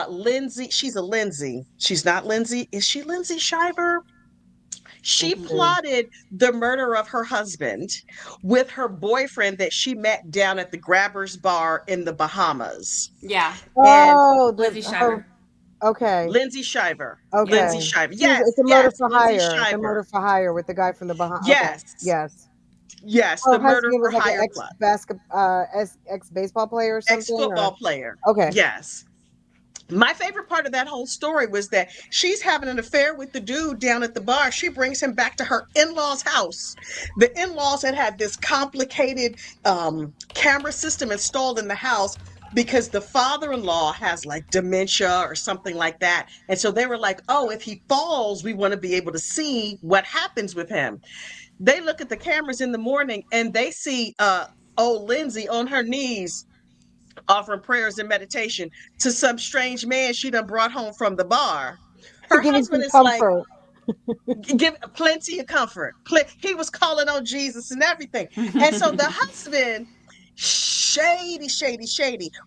Lindsey. She's a Lindsey. She's not Lindsey. Is she Lindsey Shiver? She Okay. plotted the murder of her husband with her boyfriend that she met down at the Grabbers Bar in the Bahamas. Yeah. And Oh, Lindsey the her. Shiver. Okay. Lindsey Shiver. Okay. Lindsey Shiver. It's Yes, a murder yes, for Lindsey hire. The Shiver. murder for hire with the guy from the Bahamas. Okay. Yes, Yes. yes, Her the murder husband for was like an hire ex plot. ex baseball player or Ex something, or football player. okay. Yes. My favorite part of that whole story was that she's having an affair with the dude down at the bar. She brings him back to her in-laws' house. The in-laws had this complicated camera system installed in the house because the father-in-law has like dementia or something like that. And so they were like, oh, if he falls, we want to be able to see what happens with him. They look at the cameras in the morning and they see old Lindsay on her knees offering prayers and meditation to some strange man she done brought home from the bar. Her Giving husband some is like, comfort. give plenty of comfort. He was calling on Jesus and everything. And so the husband, shady,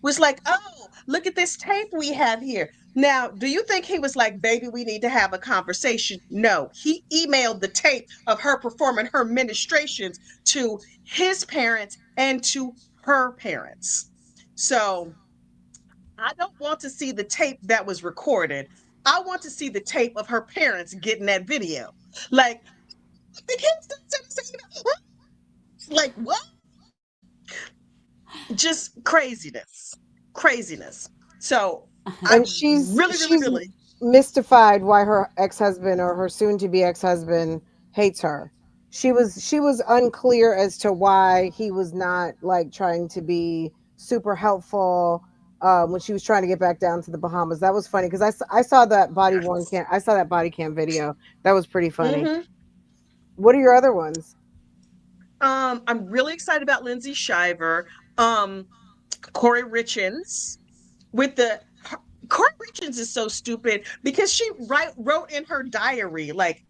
was like, oh, look at this tape we have here. Now, do you think he was like, baby, we need to have a conversation? No, he emailed the tape of her performing her ministrations to his parents and to her parents. So I don't want to see the tape that was recorded. I want to see the tape of her parents getting that video. Like, the kids like what? Just craziness. So I And she's really mystified why her ex-husband or her soon-to-be ex-husband hates her. She was unclear as to why he was not like trying to be super helpful when she was trying to get back down to the Bahamas. That was funny because I saw that I saw that body cam video. That was pretty funny. Mm-hmm. What are your other ones? I'm really excited about Lindsey Shiver. Cory Richens with the Cory Richens is so stupid because she wrote in her diary like,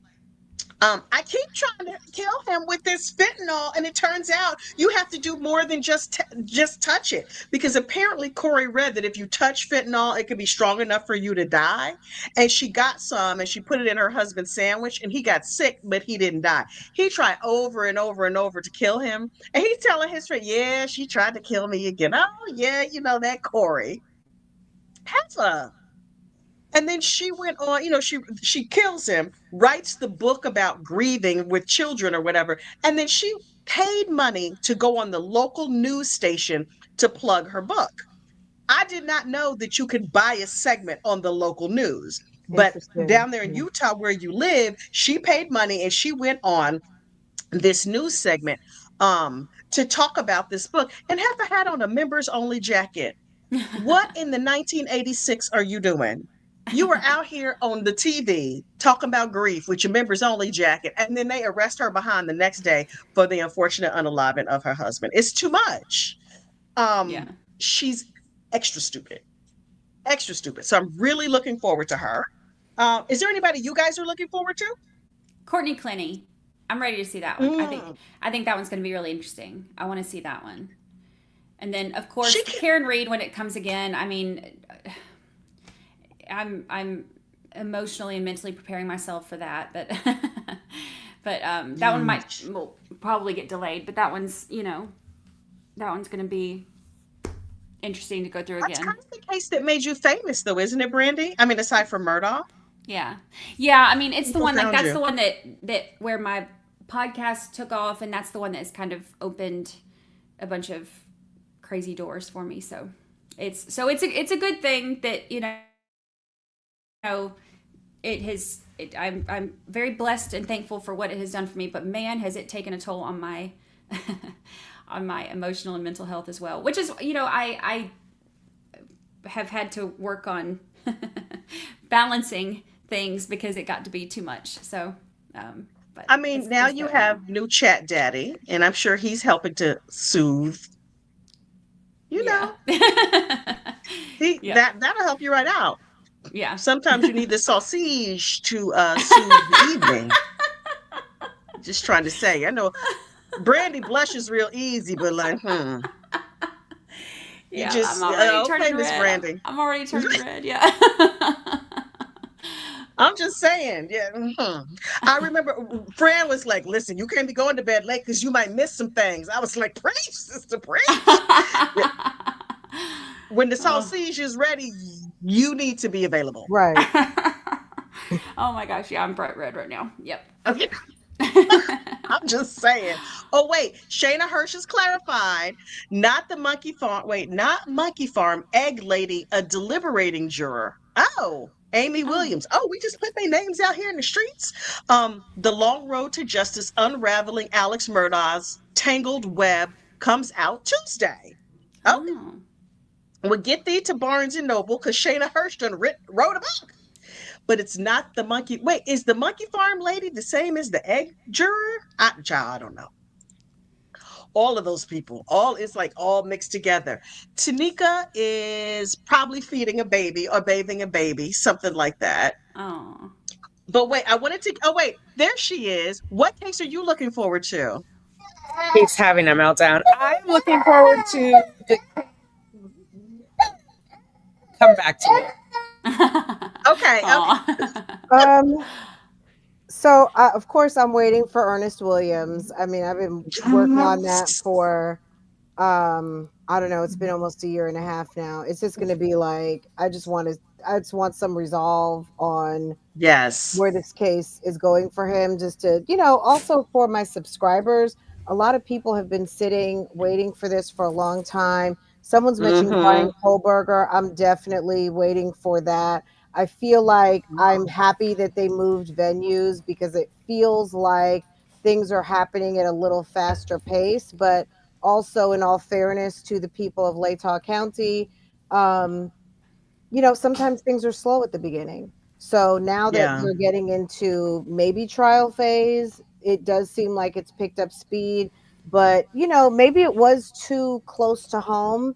I keep trying to kill him with this fentanyl, and it turns out you have to do more than just touch it, because apparently Cory read that if you touch fentanyl, it could be strong enough for you to die. And she got some, and she put it in her husband's sandwich, and he got sick, but he didn't die. He tried over and over and over to kill him, and he's telling his friend, "Yeah, she tried to kill me again. Oh yeah, you know that Cory. Have a." And then she went on, she kills him, writes the book about grieving with children or whatever, and then she paid money to go on the local news station to plug her book. I did not know that you could buy a segment on the local news, but down there in Utah where you live, she paid money and she went on this news segment to talk about this book and had on a members only jacket. What in the 1986 are you doing? You were out here on the TV talking about grief with your members only jacket, and then they arrest her behind the next day for the unfortunate unaliving of her husband. It's too much. She's extra stupid. So I'm really looking forward to her. Is there anybody you guys are looking forward to? Courtney Clenny. I'm ready to see that one. I think that one's going to be really interesting. I want to see that one. And then, of course, Karen Reed when it comes again. I mean, I'm emotionally and mentally preparing myself for that, but that one will probably get delayed. But that one's that one's going to be interesting to go through again. That's kind of the case that made you famous, though, isn't it, Brandy? I mean, aside from Murdoch. Yeah. I mean, it's the one that's the one that where my podcast took off, and that's the one that's kind of opened a bunch of crazy doors for me. So it's a good thing that I'm very blessed and thankful for what it has done for me, but man, has it taken a toll on my on my emotional and mental health as well, which is I have had to work on balancing things because it got to be too much. So but I mean, now you have new Chat Daddy, and I'm sure he's helping to soothe. That'll help you right out. Yeah. Sometimes you need the sausage to soothe the evening. Just trying to say. I know Brandy blushes real easy, but like, Yeah, I'm already turning red. Brandy. I'm already turning red, yeah. I'm just saying, yeah. I remember Fran was like, listen, you can't be going to bed late because you might miss some things. I was like, preach, sister, preach. When the sausage is ready, you need to be available. Right. Oh my gosh, yeah, I'm bright red right now. Yep. Okay. I'm just saying. Oh, wait. Shayna Hirsch has clarified, not Monkey Farm, Egg Lady, a deliberating juror. Oh. Amy Williams. Oh, we just put their names out here in the streets. The Long Road to Justice, Unraveling Alex Murdaugh's Tangled Web comes out Tuesday. Okay. We'll get thee to Barnes & Noble because Shayna Hirsch wrote a book. But it's not the monkey. Wait, is the Monkey Farm lady the same as the egg juror? I don't know. all of those people. It's like all mixed together. Tanika is probably feeding a baby or bathing a baby, something like that. Oh. But wait, there she is. What case are you looking forward to? He's having a meltdown. I'm looking forward to the come back to me. Okay. Um, so of course I'm waiting for Ernest Williams. I mean, I've been working on that for I don't know, it's been almost a year and a half now. It's just going to be like I just want some resolve on Yes. where this case is going for him, just to, also for my subscribers. A lot of people have been sitting waiting for this for a long time. Someone's mentioned Brian Kohlberger. I'm definitely waiting for that. I feel like I'm happy that they moved venues because it feels like things are happening at a little faster pace. But also, in all fairness to the people of Latah County, sometimes things are slow at the beginning. So now that Yeah. we're getting into maybe trial phase, it does seem like it's picked up speed. But, maybe it was too close to home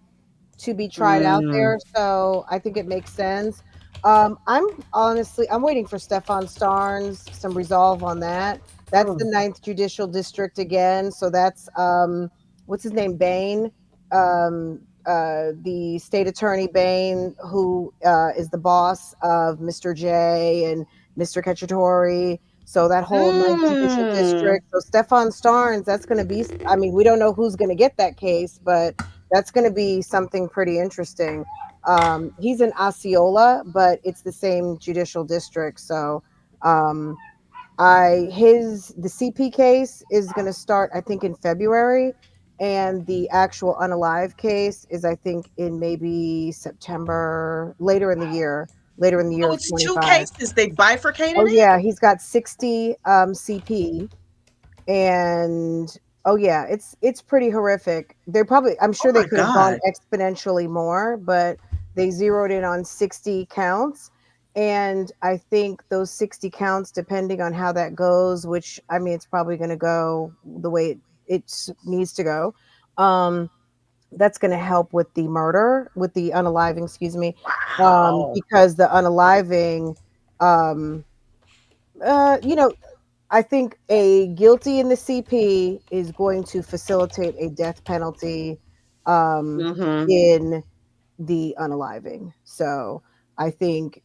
to be tried out Mm. there. So I think it makes sense. I'm waiting for Stefan Starnes, some resolve on that. That's the Ninth Judicial District again. So that's what's his name? Bain. The state attorney Bain, who is the boss of Mr. J and Mr. Cacciatore. So that whole Ninth Judicial Mm. District. So Stefan Starnes, that's going to be, I mean, we don't know who's going to get that case, but that's going to be something pretty interesting. He's in Osceola, but it's the same judicial district. So the CP case is going to start, I think, in February, and the actual unalive case is, I think, in maybe September, later in the year Oh, of it's two 25. cases. They bifurcated Oh it? yeah, he's got 60 CP, and oh yeah, it's pretty horrific. I'm Oh sure they my could have gone God. exponentially more, but they zeroed in on 60 counts. And I think those 60 counts, depending on how that goes, which I mean, it's probably going to go the way it needs to go. That's going to help with the murder, with the unaliving, excuse me, Wow. because the unaliving, um, you know, I think a guilty in the CP is going to facilitate a death penalty Mm-hmm. in the unaliving. So I think,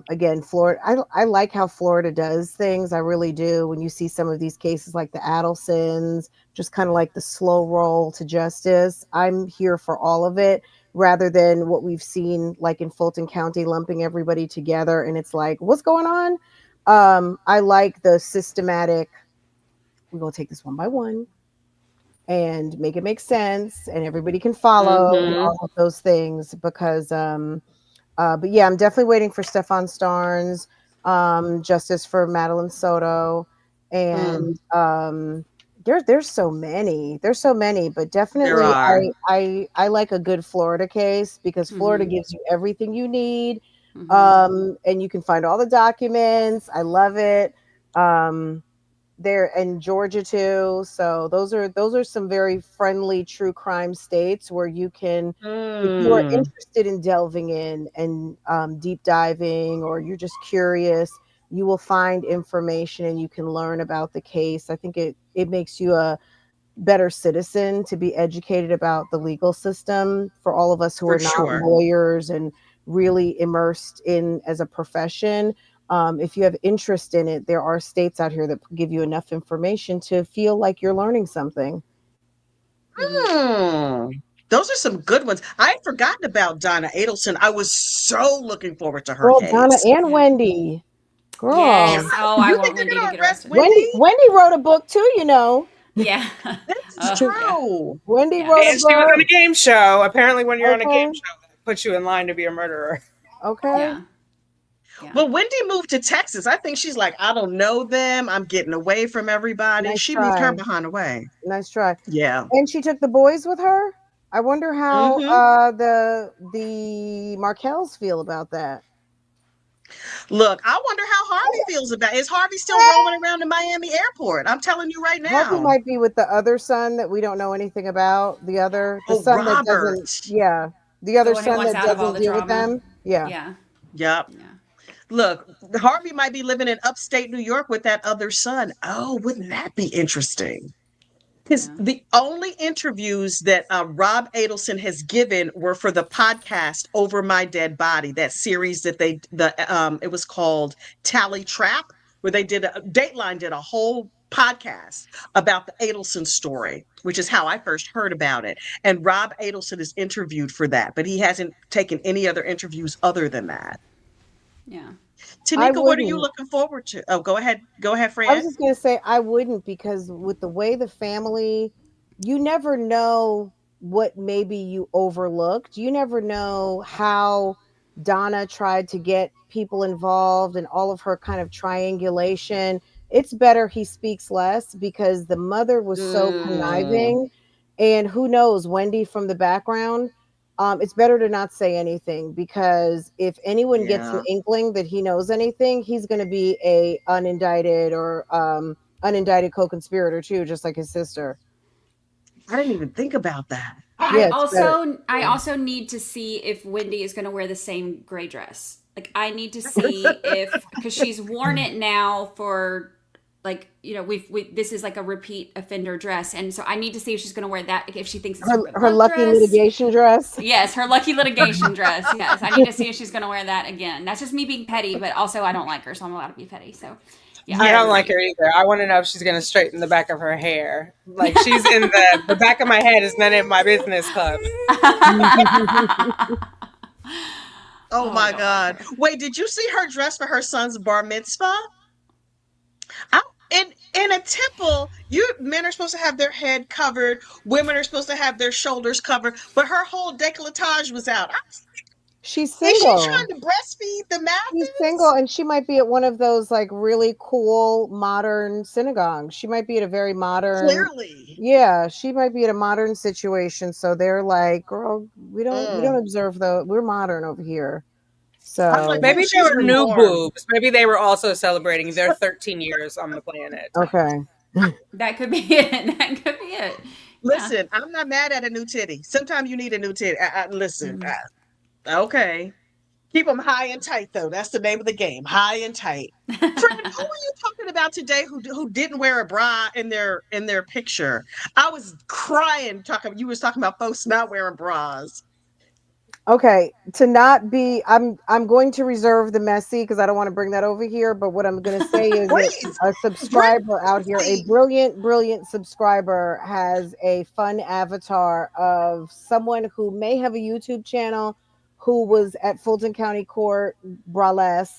again, Florida, I like how Florida does things. I really do. When you see some of these cases like the Adelsons, just kind of like the slow roll to justice, I'm here for all of it rather than what we've seen like in Fulton County, lumping everybody together. And it's like, what's going on? I like the systematic, we're going to take this one by one and make it make sense and everybody can follow and Mm-hmm. all of those things because but yeah, I'm definitely waiting for Stefan Starnes, justice for Madeline Soto, Mm. and there's so many, but There definitely are. I like a good Florida case because Florida Mm-hmm. gives you everything you need, Mm-hmm. and you can find all the documents. I love it. Um, they're in Georgia too. So those are some very friendly true crime states where you can, if you are Mm. interested in delving in and deep diving, or you're just curious, you will find information and you can learn about the case. I think it makes you a better citizen to be educated about the legal system for all of us who For are not sure. lawyers and really immersed in as a profession. If you have interest in it, there are states out here that give you enough information to feel like you're learning something. Mm-hmm. Hmm. Those are some good ones. I had forgotten about Donna Adelson. I was so looking forward to her Girl, Donna case. and Yeah. Wendy. Yeah. Yes. Girl. Oh, I You want think they're Wendy to gonna get arrest arrested. Wendy? Wendy wrote a book too. Yeah. This is Oh, yeah. true. Wendy Yeah. wrote a And she was on book. a game show. Apparently, when you're on a game Okay. show, that puts you in line to be a murderer. Okay. Yeah. Yeah. Well, Wendy moved to Texas. I think she's like, I don't know them. I'm getting away from everybody. Nice She moved her try. behind away. Nice try. Yeah. And she took the boys with her. I wonder how Mm-hmm. the Markells feel about that. Look, I wonder how Harvey feels about it. Is Harvey still roaming around the Miami airport? I'm telling you right Harvey now. might be with the other son that we don't know anything about. The Oh, son that Robert. doesn't, yeah, the The other one who son wants that out of all doesn't the deal with drama. them. Yeah. Yeah. Yep. Yeah. Look, Harvey might be living in upstate New York with that other son. Oh, wouldn't that be interesting? Because Yeah. the only interviews that Rob Adelson has given were for the podcast Over My Dead Body, that series that it was called Tally Trap, where Dateline did a whole podcast about the Adelson story, which is how I first heard about it. And Rob Adelson is interviewed for that, but he hasn't taken any other interviews other than that. Yeah. I Tanika, what are you wouldn't. looking forward to? Oh, go ahead. Go ahead, I was Fran. just going to say I wouldn't, because with the way the family, you never know what maybe you overlooked. You never know how Donna tried to get people involved and all of her kind of triangulation. It's better he speaks less, because the mother was so Mm, conniving, and who knows, Wendy from the background. It's better to not say anything, because if anyone gets an yeah. inkling that he knows anything, he's going to be a unindicted or unindicted co-conspirator too, just like his sister. I didn't even think about that. Yeah, I it's better. also I Yeah. also need to see if Wendy is going to wear the same gray dress. Like I need to see if, because she's worn it now for, like, we this is like a repeat offender dress, and so I need to see if she's going to wear that, if she thinks it's her good Her luck lucky dress. litigation dress. Yes, her lucky litigation dress. Yes, I need to see if she's going to wear that again. That's just me being petty, but also I don't like her, so I'm allowed to be petty. So yeah, I don't Yes. like her either. I want to know if she's going to straighten the back of her hair. Like she's in the back of my head is none of my business club. Oh Oh, I my don't like God. her. Wait, did you see her dress for her son's bar mitzvah? I, in a temple, men are supposed to have their head covered, women are supposed to have their shoulders covered, but her whole décolletage was out. She's Is she single. trying to breastfeed the She's single, masses? and she might be at one of those like really cool modern synagogues. She might be at a very modern. Clearly. Yeah, she might be at a modern situation. So they're like, "Girl, we don't Mm. observe the. We're modern over here." I'm like, So oh, Maybe they she's were new reformed. boobs. Maybe they were also celebrating their 13 years on the planet. okay, That could be it. That could be it. Yeah. Listen, I'm not mad at a new titty. Sometimes you need a new titty. Listen, Mhm. okay. Keep them high and tight, though. That's the name of the game. High and tight. Friend, who are you talking about today who didn't wear a bra in their picture? I was crying talking. You was talking about folks not wearing bras. okay. To not be, I'm going to reserve the messy because I don't want to bring that over here. But what I'm going to say is that Please, a bring subscriber out here, a please. brilliant subscriber, has a fun avatar of someone who may have a YouTube channel, who was at Fulton County Court braless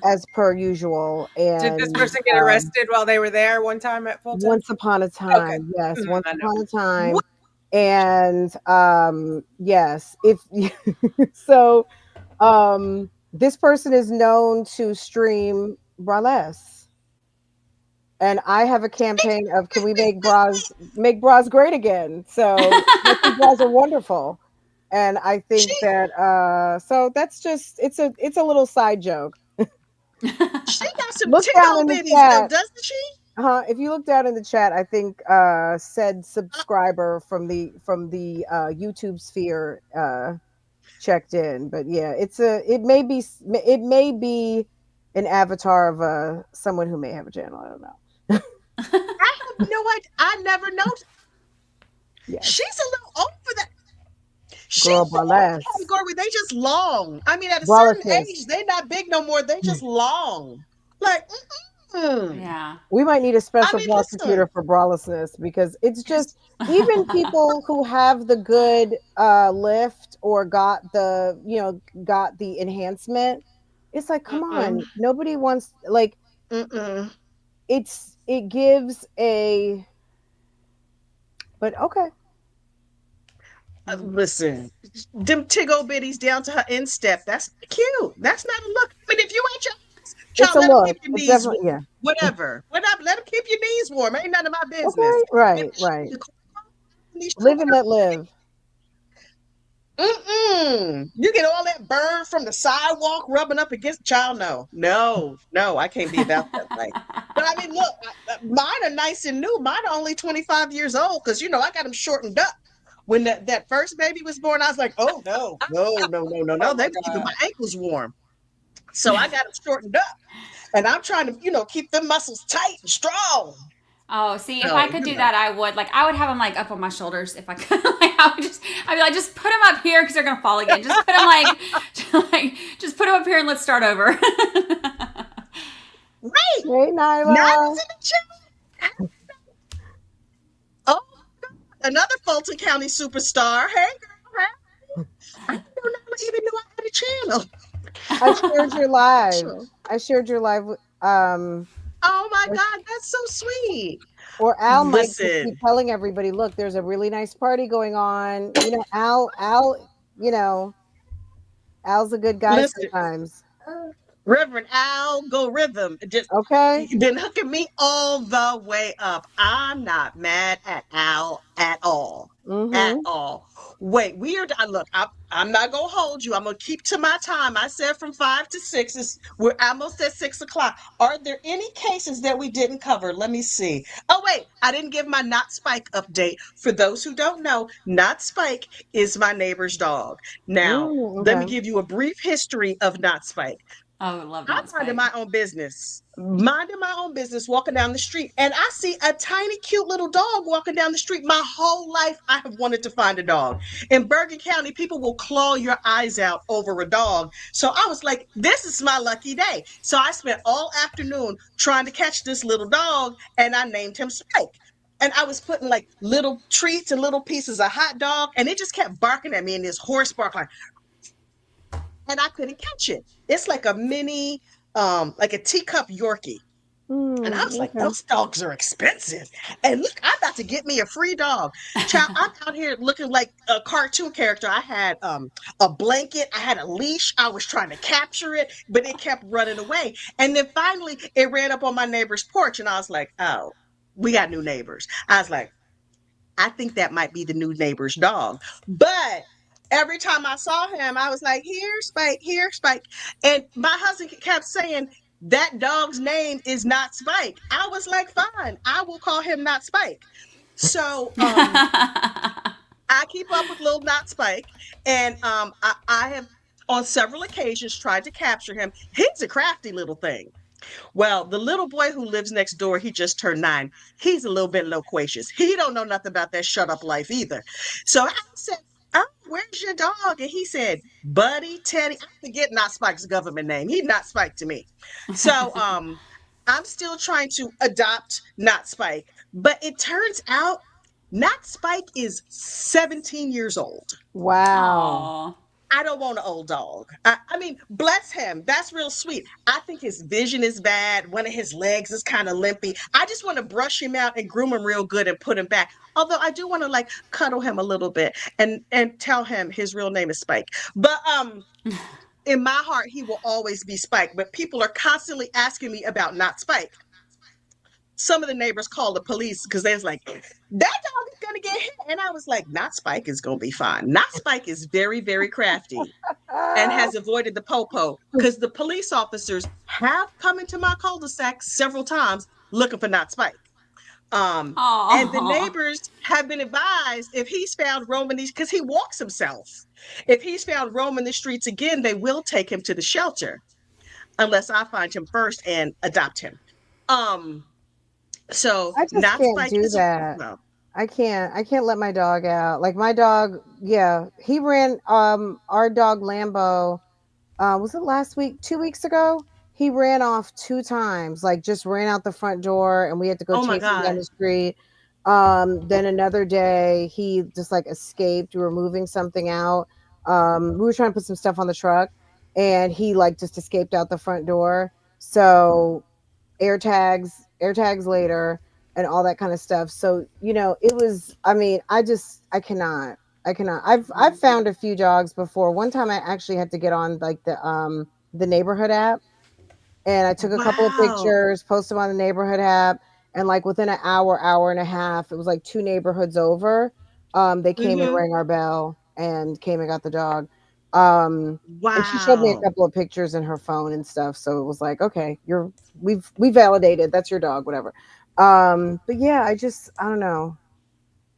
as per usual, Did this and person get arrested while they were there one time at Fulton? once upon a Okay. time, yes, once I know. upon a time, and yes, if so, this person is known to stream braless, and I have a campaign of, can we make bras great again? So I think bras are wonderful, and I She think that so that's just, it's a little side joke. she got some Look down tickle in the bitties though, chat. doesn't she? If you look down in the chat, I think said subscriber from the YouTube sphere checked in. But yeah, it may be an avatar of someone who may have a channel. I don't know. I have no idea. I never noticed. Yes, She's a little old for that. She girl, fall in the burlesque, category where they just long. I mean, at a certain bralessness. age, they're not big no more. They just long. Like, Yeah. We might need a I special mean, listen. prosecutor for bralessness, because it's just, even people who have the good lift, or got the enhancement, it's like, come Mm-mm, on, nobody wants, like, mm-mm. it gives a, but okay. Listen, them tiggle bitties down to her instep. That's not cute. That's not a look. I mean, if you ain't your It's child, a let them look. keep your It's knees definitely, warm. yeah. Whatever. Whatever. Let them keep your knees warm. Ain't none of my business. Okay, And right. the Live and let short live. You get all that burn from the sidewalk rubbing up against child. No, no, no, I can't be about that life. But I mean, look, mine are nice and new. Mine are only 25 years old because, I got them shortened up. When that first baby was born, I was like, oh, no, no, no, no, no, no. Oh They my were keeping my God. ankles warm. So I got them shortened up. And I'm trying to, keep them muscles tight and strong. Oh, see, if I So, could do that, I would. Like, I would have them like up on my shoulders if I could. Like, I'd be like, just put them up here because they're gonna fall again. Just put them just put them up here and let's start over. right. Hey, Nana's Nyla. in the chat. Oh, another Fulton County superstar. Hey, girl. Hey. I didn't know Nana even knew I had a channel. I shared your live. Sure. I shared your live. Oh my Or, God, that's so sweet. or Al might just be Listen, telling everybody, look, there's a really nice party going on. Al, you know, Al's a good guy listen. sometimes. Reverend Al, go rhythm. Just Okay. been hooking me all the way up. I'm not mad at Al at all. At Mm-hmm. all. Wait, look, I'm not gonna hold you. I'm gonna keep to my time. I said from 5 to 6. We're almost at 6 o'clock. Are there any cases that we didn't cover? Let me see. Oh wait, I didn't give my Not Spike update. For those who don't know, Not Spike is my neighbor's dog. Now, let me Okay. give you a brief history of Not Spike. Oh, I love I'm not spike. minding my own business, walking down the street, and I see a tiny, cute little dog walking down the street. My whole life, I have wanted to find a dog. In Bergen County, people will claw your eyes out over a dog. So I was like, this is my lucky day. So I spent all afternoon trying to catch this little dog, and I named him Spike. And I was putting like little treats and little pieces of hot dog, and it just kept barking at me in this hoarse bark, like, and I couldn't catch it. It's like a mini, like a teacup Yorkie. And I was like, Okay. those dogs are expensive. And look, I'm about to get me a free dog. Child, I'm out here looking like a cartoon character. I had a blanket, I had a leash, I was trying to capture it, but it kept running away. And then finally it ran up on my neighbor's porch, and I was like, oh, we got new neighbors. I was like, I think that might be the new neighbor's dog. But every time I saw him, I was like, here, Spike, here, Spike. And my husband kept saying, that dog's name is not Spike. I was like, fine, I will call him not Spike. So I keep up with little not Spike. And I have on several occasions tried to capture him. He's a crafty little thing. Well, the little boy who lives next door, he just turned 9. He's a little bit loquacious. He don't know nothing about that shut up life either. So I said, oh, where's your dog? And he said, Buddy Teddy. I forget Not Spike's government name. He's Not Spike to me. So I'm still trying to adopt Not Spike. But it turns out Not Spike is 17 years old. Wow. Oh. I don't want an old dog. I mean, bless him. That's real sweet. I think his vision is bad. One of his legs is kind of limpy. I just want to brush him out and groom him real good and put him back. Although I do want to like cuddle him a little bit and tell him his real name is Spike. But in my heart, he will always be Spike. But people are constantly asking me about Not Spike. Some of the neighbors called the police because they was like, that dog is gonna get hit. And I was like, Not Spike is gonna be fine. Not Spike is very, very crafty and has avoided the popo because the police officers have come into my cul-de-sac several times looking for Not Spike. And the Oh. neighbors have been advised if he's found roaming these, because he walks himself. If he's found roaming the streets again, they will take him to the shelter unless I find him first and adopt him. Um, so I just Not can't Spike do is that. well, I can't let my dog out. Like my dog, yeah, he ran our dog Lambo, was it last week, 2 weeks ago? He ran off 2 times, like just ran out the front door and we had to go oh my chase him down God. the street. Then another day he just like escaped. We were moving something out. We were trying to put some stuff on the truck and he like just escaped out the front door. So air tags later and all that kind of stuff. So, it was, I mean, I've found a few dogs before. One time I actually had to get on like the neighborhood app and I took a couple of Wow. pictures, posted them on the neighborhood app, and like within an hour and a half, it was like two neighborhoods over. They came and Hmm. rang our bell. and came and got the dog. And she showed me a Wow. couple of pictures in her phone and stuff. So it was like, okay, we validated that's your dog, whatever. But yeah, I don't know.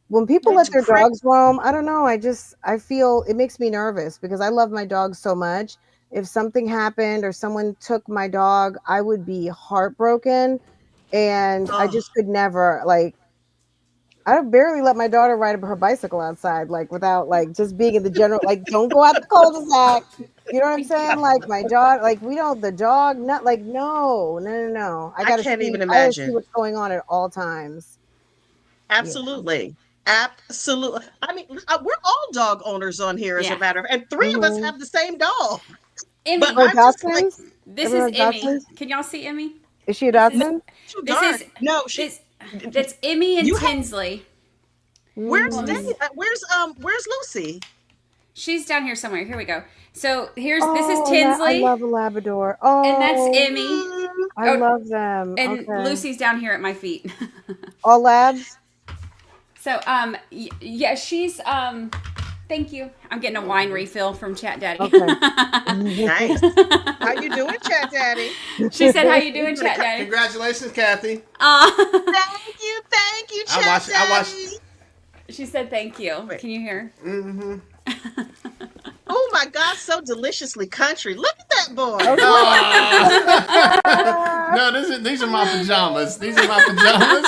When people let That's their crazy. dogs roam, I don't know. I feel it makes me nervous because I love my dog so much. If something happened or someone took my dog, I would be heartbroken, and I Oh, just could never like. I barely let my daughter ride her bicycle outside, like without like just being in the general, like don't go out the cul-de-sac. You know what I'm saying? Like my dog, like we don't the dog, not like no, no, no, no. I can't even I gotta see imagine. what's going on at all times. Yeah. Absolutely. Absolutely. I mean, we're all dog owners on here, as a Yeah. matter of, and three of us Mm-hmm. have the same dog. But Emmy. Oh, I'm just like, Dachshunds? This is Everyone has Emmy. Dachshunds? Can y'all see Emmy? Is she a This is Dachshund? too this dark. is No, this that's Emmy and you have, Tinsley. where's Hold on, Mm. this where's Lucy? she's down here somewhere. Here we go. So this is Oh, I Tinsley, love a Labrador. and that's Oh, Emmy. Mm, I Oh, love them. and Okay. Lucy's down here at my feet. All labs? So yeah, she's thank you. I'm getting a wine refill from Chat Daddy. Okay. nice. How you doing, Chat Daddy? She said, "How you doing, Chat Daddy?" Congratulations, Kathy. Thank you, I Chat watched. I watched. Daddy. She said, "Thank you." Wait. Can you hear? Mm-hmm. Oh my God, so deliciously country. Look at that boy. No, these are my pajamas. These are my pajamas.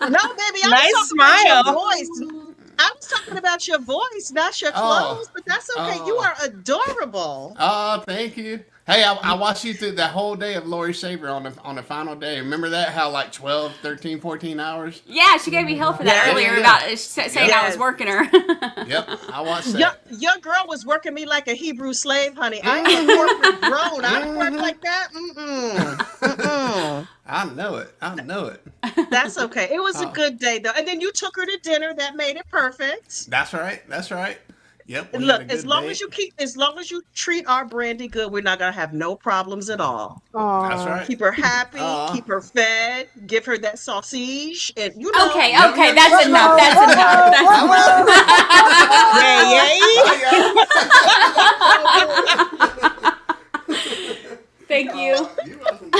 No, baby, I was Nice talking about smile. your voice. I was talking about your voice, not your Oh. clothes, but that's okay. You are adorable. Oh, thank you. Hey, I watched you through the whole day of Lori Shaver on the final day. Remember that? How like 12, 13, 14 hours? Yeah, she gave me hell for that Yes. earlier Yeah. about saying I was Yes. working her. Yep, I watched Your, that. your girl was working me like a Hebrew slave, honey. I am a corporate drone. I don't work like that. Mm-mm. I know it. I know it. That's okay. It was a Oh. good day, though. And then you took her to dinner. That made it perfect. That's right. That's right. Yep. We had a Look, good as long day. as long as you treat our Brandy good, we're not gonna have no problems at all. That's Aw. right. Keep her happy, Aw. keep her fed, give her that sausage, and you know. Okay, Yep, okay, yep, that's yep. enough. That's enough. That's Yay, yay. Thank you. You're welcome.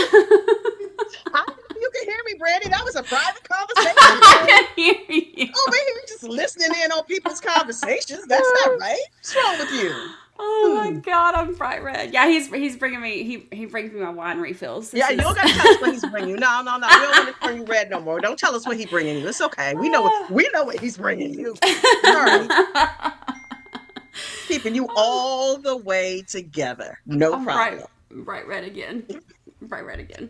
I know you can hear me, Brandy. That was a private conversation. I can hear you. Over here just listening in on people's conversations. That's not right. What's wrong with you? Oh my God, I'm bright red. Yeah, he's bringing me. He brings me my wine refills. This Yeah, you is- don't gotta tell us what he's bringing you. No. We don't want to turn you red no more. Don't tell us what he's bringing you. It's okay. We know what he's bringing you. All right. Keeping you all the way together. No I'm problem. bright red again. Bright red again.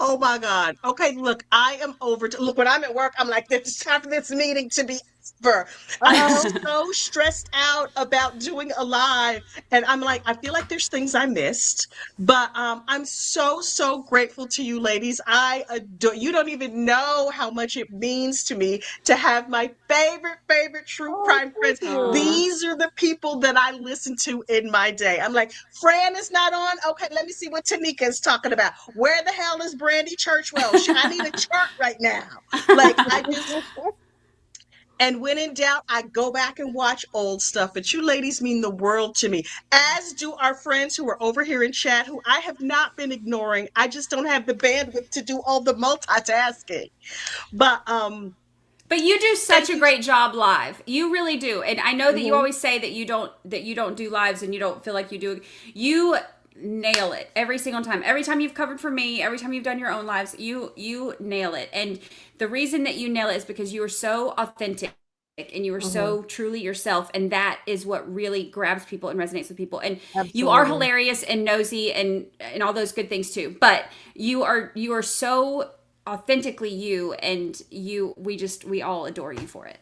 Oh my God. Okay, look, I am over to look when I'm at work, I'm like, it's time for this meeting to be over. I'm so stressed out about doing a live. And I'm like, I feel like there's things I missed. But I'm so grateful to you ladies. I adore you don't even know how much it means to me to have my favorite true crime friends. you. These are the people that I listen to in my day. I'm like, Fran is not on. Okay, let me see what Tanika is talking about. Where the hell is Brandy Churchwell? I need a chart right now. Like I just and when in doubt, I go back and watch old stuff. But you ladies mean the world to me, as do our friends who are over here in chat, who I have not been ignoring. I just don't have the bandwidth to do all the multitasking. But you do such Thank a you. great job live. You really do. And I know that you always say that you don't do lives and you don't feel like you do. You nail it every single time. Every time you've covered for me, every time you've done your own lives, you nail it. And the reason that you nail it is because you are so authentic and you are so truly yourself, and that is what really grabs people and resonates with people. And you are Absolutely. hilarious and nosy and all those good things too. But you are so authentically you, and we all adore you for it.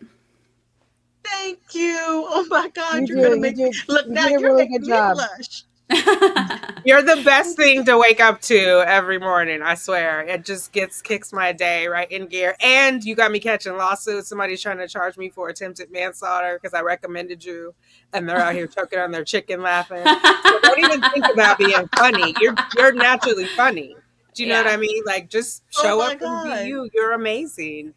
thank you. Oh my God, You you're gonna do. make You me did. look You now. did a You're really making good me job. blush. You're the best thing to wake up to every morning. I swear. It just kicks my day right in gear. And you got me catching lawsuits. Somebody's trying to charge me for attempted manslaughter because I recommended you, and they're out here choking on their chicken laughing. So don't even think about being funny. You're naturally funny. Do you know what I mean? Like, just Oh show my up and God. be you. You're amazing.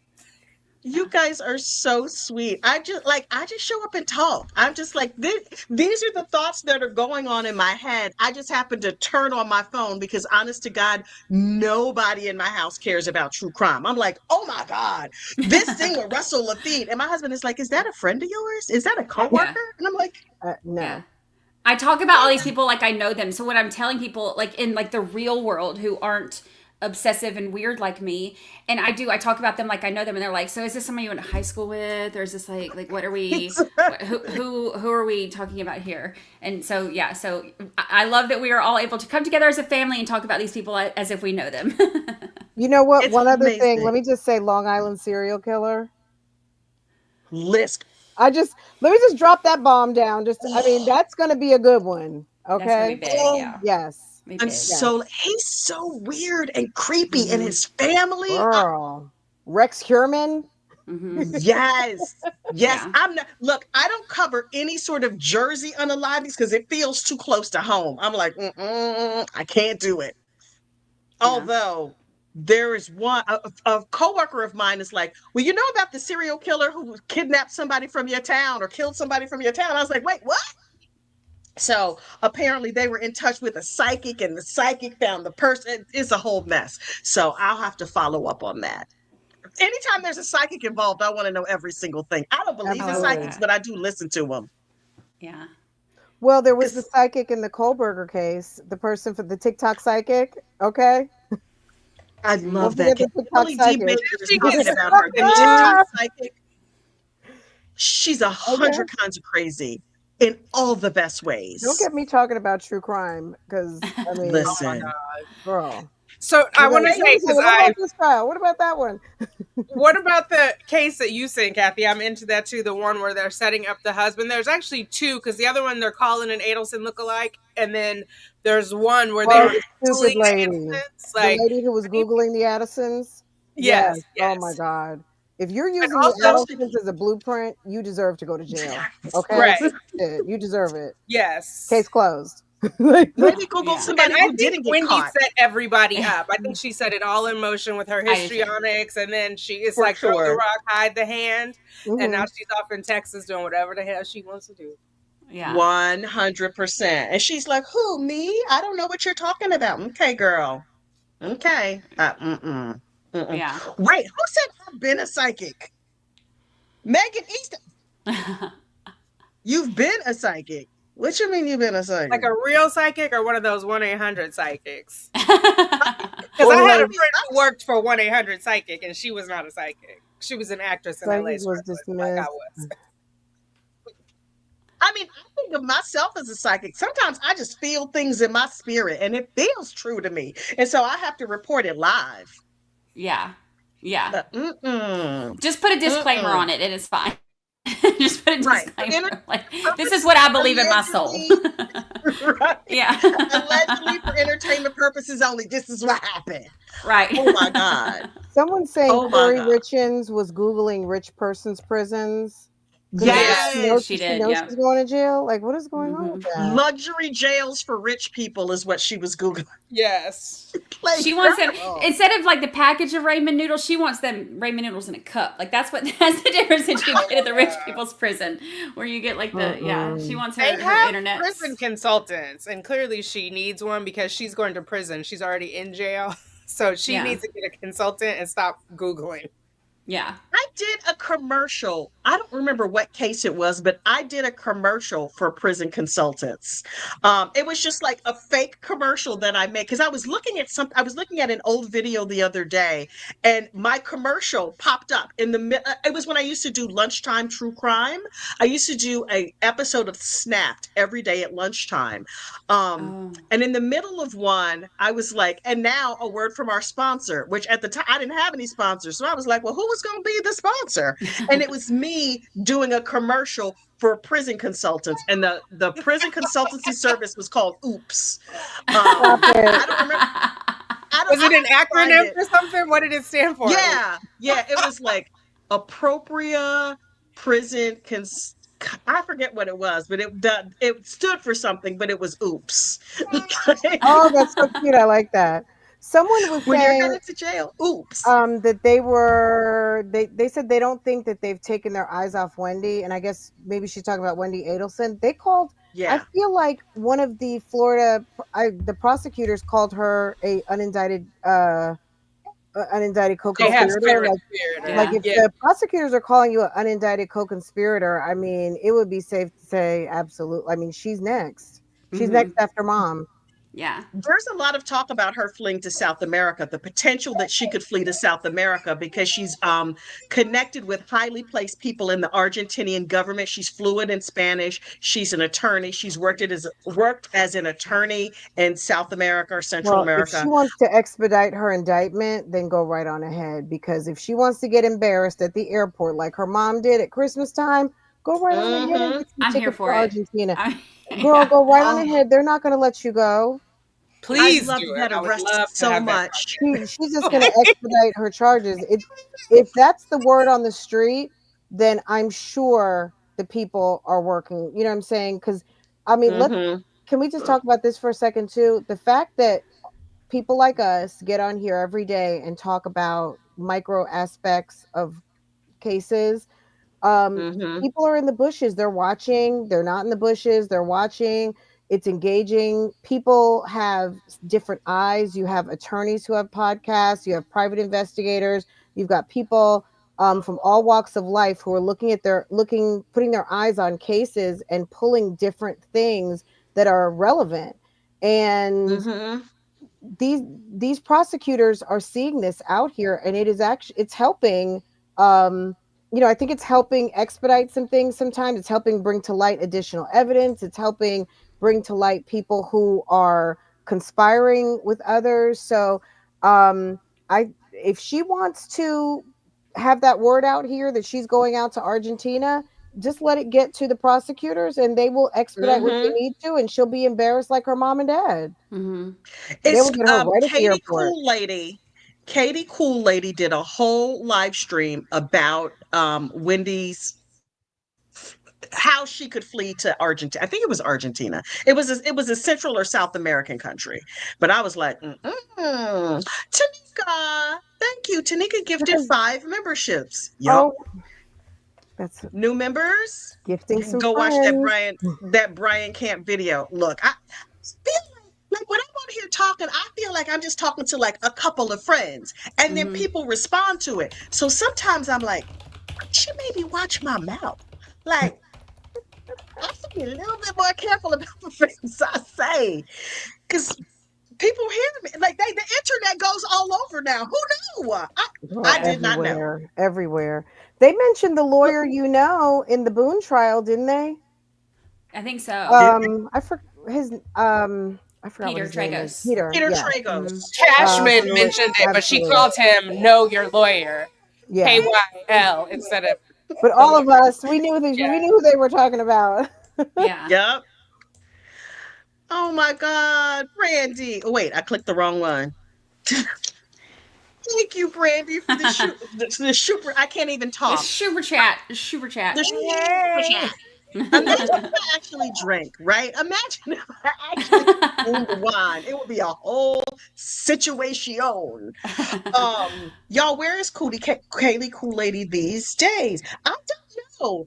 You guys are so sweet. I just show up and talk. I'm just like these are the thoughts that are going on in my head. I just happen to turn on my phone because honest to God, nobody in my house cares about true crime. I'm like, oh my God, this thing with Russell Laffitte. And my husband is like, is that a friend of yours? Is that a coworker? Yeah. And I'm like, No. Yeah. I talk about all these people like I know them. So when I'm telling people like in like the real world who aren't obsessive and weird like me, and I talk about them like I know them, and they're like, so is this somebody you went to high school with, or is this like what are we who are we talking about here? And so yeah, so I love that we are all able to come together as a family and talk about these people as if we know them. You know what? it's One other thing. amazing. Let me just say, Long Island serial killer. List. Let me just drop that bomb down. I mean, that's going to be a good one. Okay. That's gonna be big, yeah. Yes. He's so weird and creepy, and his family. Girl. Rex Heuermann. Yes. Yeah. I'm not. Look, I don't cover any sort of Jersey unalivenings because it feels too close to home. I'm like, I can't do it. Yeah. Although there is one, a coworker of mine is like, well, you know about the serial killer who kidnapped somebody from your town or killed somebody from your town? I was like, wait, what? So apparently they were in touch with a psychic, and the psychic found the person. It's a whole mess. So I'll have to follow up on that. Anytime there's a psychic involved, I want to know every single thing. I don't believe in psychics, but I do listen to them. Yeah. Well, there was the psychic in the Kohlberger case, the person for the TikTok psychic. Okay. I love that. Kelly D. Baker is talking about her. The TikTok psychic. She's 100 kinds of crazy in all the best ways. Don't get me talking about true crime, because I mean, listen, girl. So I want to say, what about this trial? What about that one? What about the case that you sent, Kathy? I'm into that too. The one where they're setting up the husband. There's actually two, because the other one they're calling an Adelson lookalike, and then there's one where they were stupid lady, like the lady who was googling the Addisons. Yes. Oh my God! If you're using the Addisons as a blueprint, you deserve to go to jail. Okay, right. You deserve it. Yes. Case closed. Maybe Google somebody who didn't get Wendy caught. set everybody up. I think she set it all in motion with her histrionics, and then she is like, throw the rock, hide the hand, and now she's off in Texas doing whatever the hell she wants to do. Yeah, 100%. And she's like, "Who, me? I don't know what you're talking about." Okay, girl. Okay. Yeah. Wait, who said I've been a psychic? Megan Easton. You've been a psychic. What you mean you've been a psychic? Like a real psychic or one of those 1-800 psychics? Because I had a friend who worked for 1-800 psychic, and she was not a psychic. She was an actress in LA. Was dismissed. Like I was. I mean, I think of myself as a psychic. Sometimes I just feel things in my spirit, and it feels true to me, and so I have to report it live. Yeah. But, just put a disclaimer on it, and it's fine. Just put a disclaimer. Like, this is what I believe in my soul. Right. Yeah. Allegedly for entertainment purposes only. This is what happened. Right. Oh my God. Someone's saying Cory Richens was Googling rich person's prisons. Yes, she did. She's going to jail. Like, what is going on with that? Luxury jails for rich people is what she was Googling. Yes. Like, she wants them instead of like the package of ramen noodles. She wants them ramen noodles in a cup. Like that's the difference that you get at the rich people's prison, where you get like the She wants her internet. Prison consultants, and clearly she needs one because she's going to prison. She's already in jail, so she needs to get a consultant and stop Googling. Yeah. I did a commercial. I don't remember what case it was, but I did a commercial for prison consultants. It was just like a fake commercial that I made because I was looking at an old video the other day, and my commercial popped up in the it was when I used to do lunchtime true crime. I used to do a episode of Snapped every day at lunchtime. And in the middle of one, I was like, and now a word from our sponsor, which at the time I didn't have any sponsors. So I was like, well, who was going to be the sponsor? And it was me doing a commercial for prison consultants, and the prison consultancy service was called Oops. I don't remember. Was it an acronym or something? What did it stand for? Yeah, it was like Appropriate Prison I forget what it was, but it stood for something, but it was Oops. Oh, that's so cute. I like that. Someone was When you're saying headed to jail, oops. that they said they don't think that they've taken their eyes off Wendy, and I guess maybe she's talking about Wendy Adelson. They called. I Yeah. feel like one of the the prosecutors called her a unindicted They have co-conspirator. spirit, Like Yeah. if the prosecutors are calling you an unindicted co-conspirator, I mean, it would be safe to say absolutely. I mean, she's next. She's next after mom. Yeah. There's a lot of talk about her fleeing to South America, the potential that she could flee to South America because she's connected with highly placed people in the Argentinian government. She's fluent in Spanish. She's an attorney. She's worked as an attorney in South America or Central Well, if she America. wants to expedite her indictment, then go right on ahead. Because if she wants to get embarrassed at the airport like her mom did at Christmas time, go right on ahead and Mm-hmm. get some I'm here tickets for to it. Argentina. Girl, Yeah. go right on Oh, ahead. They're not going to let you go. I'd Please love do to it. get I would arrested love to so have that much. She's just going Yeah. to expedite her charges. If that's the word on the street, then I'm sure the people are working. You know what I'm saying? Because I mean, Mm-hmm. can we just talk about this for a second too? The fact that people like us get on here every day and talk about micro aspects of cases. um Mm-hmm. People are in the bushes, they're watching, they're not in the bushes, they're watching. It's engaging. People have different eyes. You have attorneys who have podcasts, you have private investigators, you've got people from all walks of life who are putting their eyes on cases and pulling different things that are relevant. And Mm-hmm. these prosecutors are seeing this out here, and it's helping. I think it's helping expedite some things. Sometimes it's helping bring to light additional evidence. It's helping bring to light people who are conspiring with others. So um I if she wants to have that word out here that she's going out to Argentina, just let it get to the prosecutors and they will expedite what they Mm-hmm. need to, and she'll be embarrassed like her mom and dad. They It's will get her right at the Katie airport. Cool Lady. Katie Cool Lady did a whole live stream about Wendy's how she could flee to Argentina. I think it was Argentina. It was a Central or South American country. But I was like, Tanika, thank you. Tanika gifted Because 5 memberships. Yup. oh, that's New members, gifting some go watch that friends. Brian Camp video. Look, I feel like when I'm on here talking, I feel like I'm just talking to like a couple of friends, and then people respond to it. So sometimes I'm like, I should maybe watch my mouth. Like I should be a little bit more careful about the things I say, because people hear me. Like the internet goes all over now. Who knew? Girl, I did not know. everywhere. They mentioned the lawyer in the Boone trial, didn't they? I think so. I forgot I forgot what Peter his name is. Tragos. Peter, Peter yeah. Tragos. So Cashman mentioned it, but she absolutely. called him "Know Your Lawyer," Yeah. KYL instead of But the all lawyer. of us, we Yeah. knew who they were talking about. Yeah. Yep. Oh my God, Brandy. Oh, wait, I clicked the wrong one. Thank you, Brandy, for the super. I can't even The talk. super chat. The super chat. The super Yay! chat. Imagine if I actually drank, right? Imagine if I actually consumed wine. It would be a whole situation. Y'all, where is Kaylee Cool Lady these days? I don't know.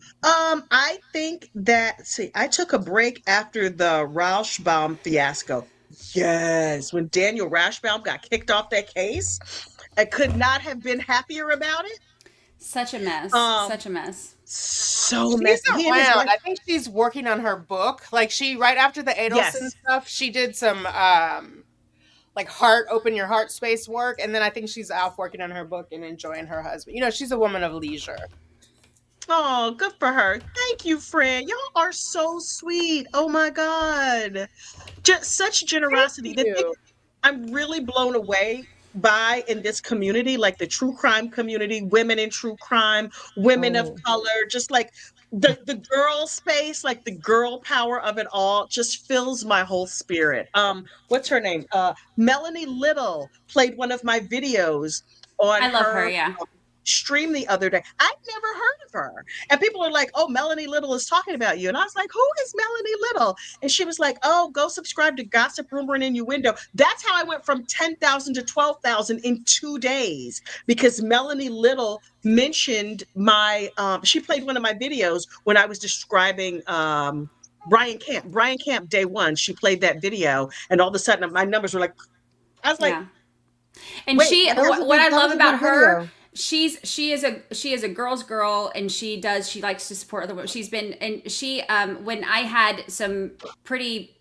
I think that see, I took a break after the Rauschbaum fiasco. Yes, when Daniel Rauschbaum got kicked off that case, I could not have been happier about it. Such a mess. Um, Such a mess. so She's messy. He and his around. wife. I think she's working on her book. Like she right after the Adelson Yes. stuff, she did some like open your heart space work, and then I think she's off working on her book and enjoying her husband. She's a woman of leisure. Oh, good for her. Thank you, friend. Y'all are so sweet. Oh my God. Just such generosity. The thing You. I'm really blown away by in this community, like the true crime community, women in true crime, women of Oh, color, just like the girl space, like the girl power of it all just fills my whole spirit. What's her name? Melanie Little played one of my videos on I love her, her yeah. stream the other day. I'd never heard of her. And people are like, oh, Melanie Little is talking about you. And I was like, who is Melanie Little? And she was like, oh, go subscribe to Gossip, Rumor, and Innuendo. That's how I went from 10,000 to 12,000 in 2 days, because Melanie Little mentioned my, she played one of my videos when I was describing Brian Camp day one. She played that video, and all of a sudden my numbers were like, I was like, Yeah. And wait, she, that was what I that love was a about good her, video. she is a girl's girl, and she likes to support other women. She's been, and she, when I had some pretty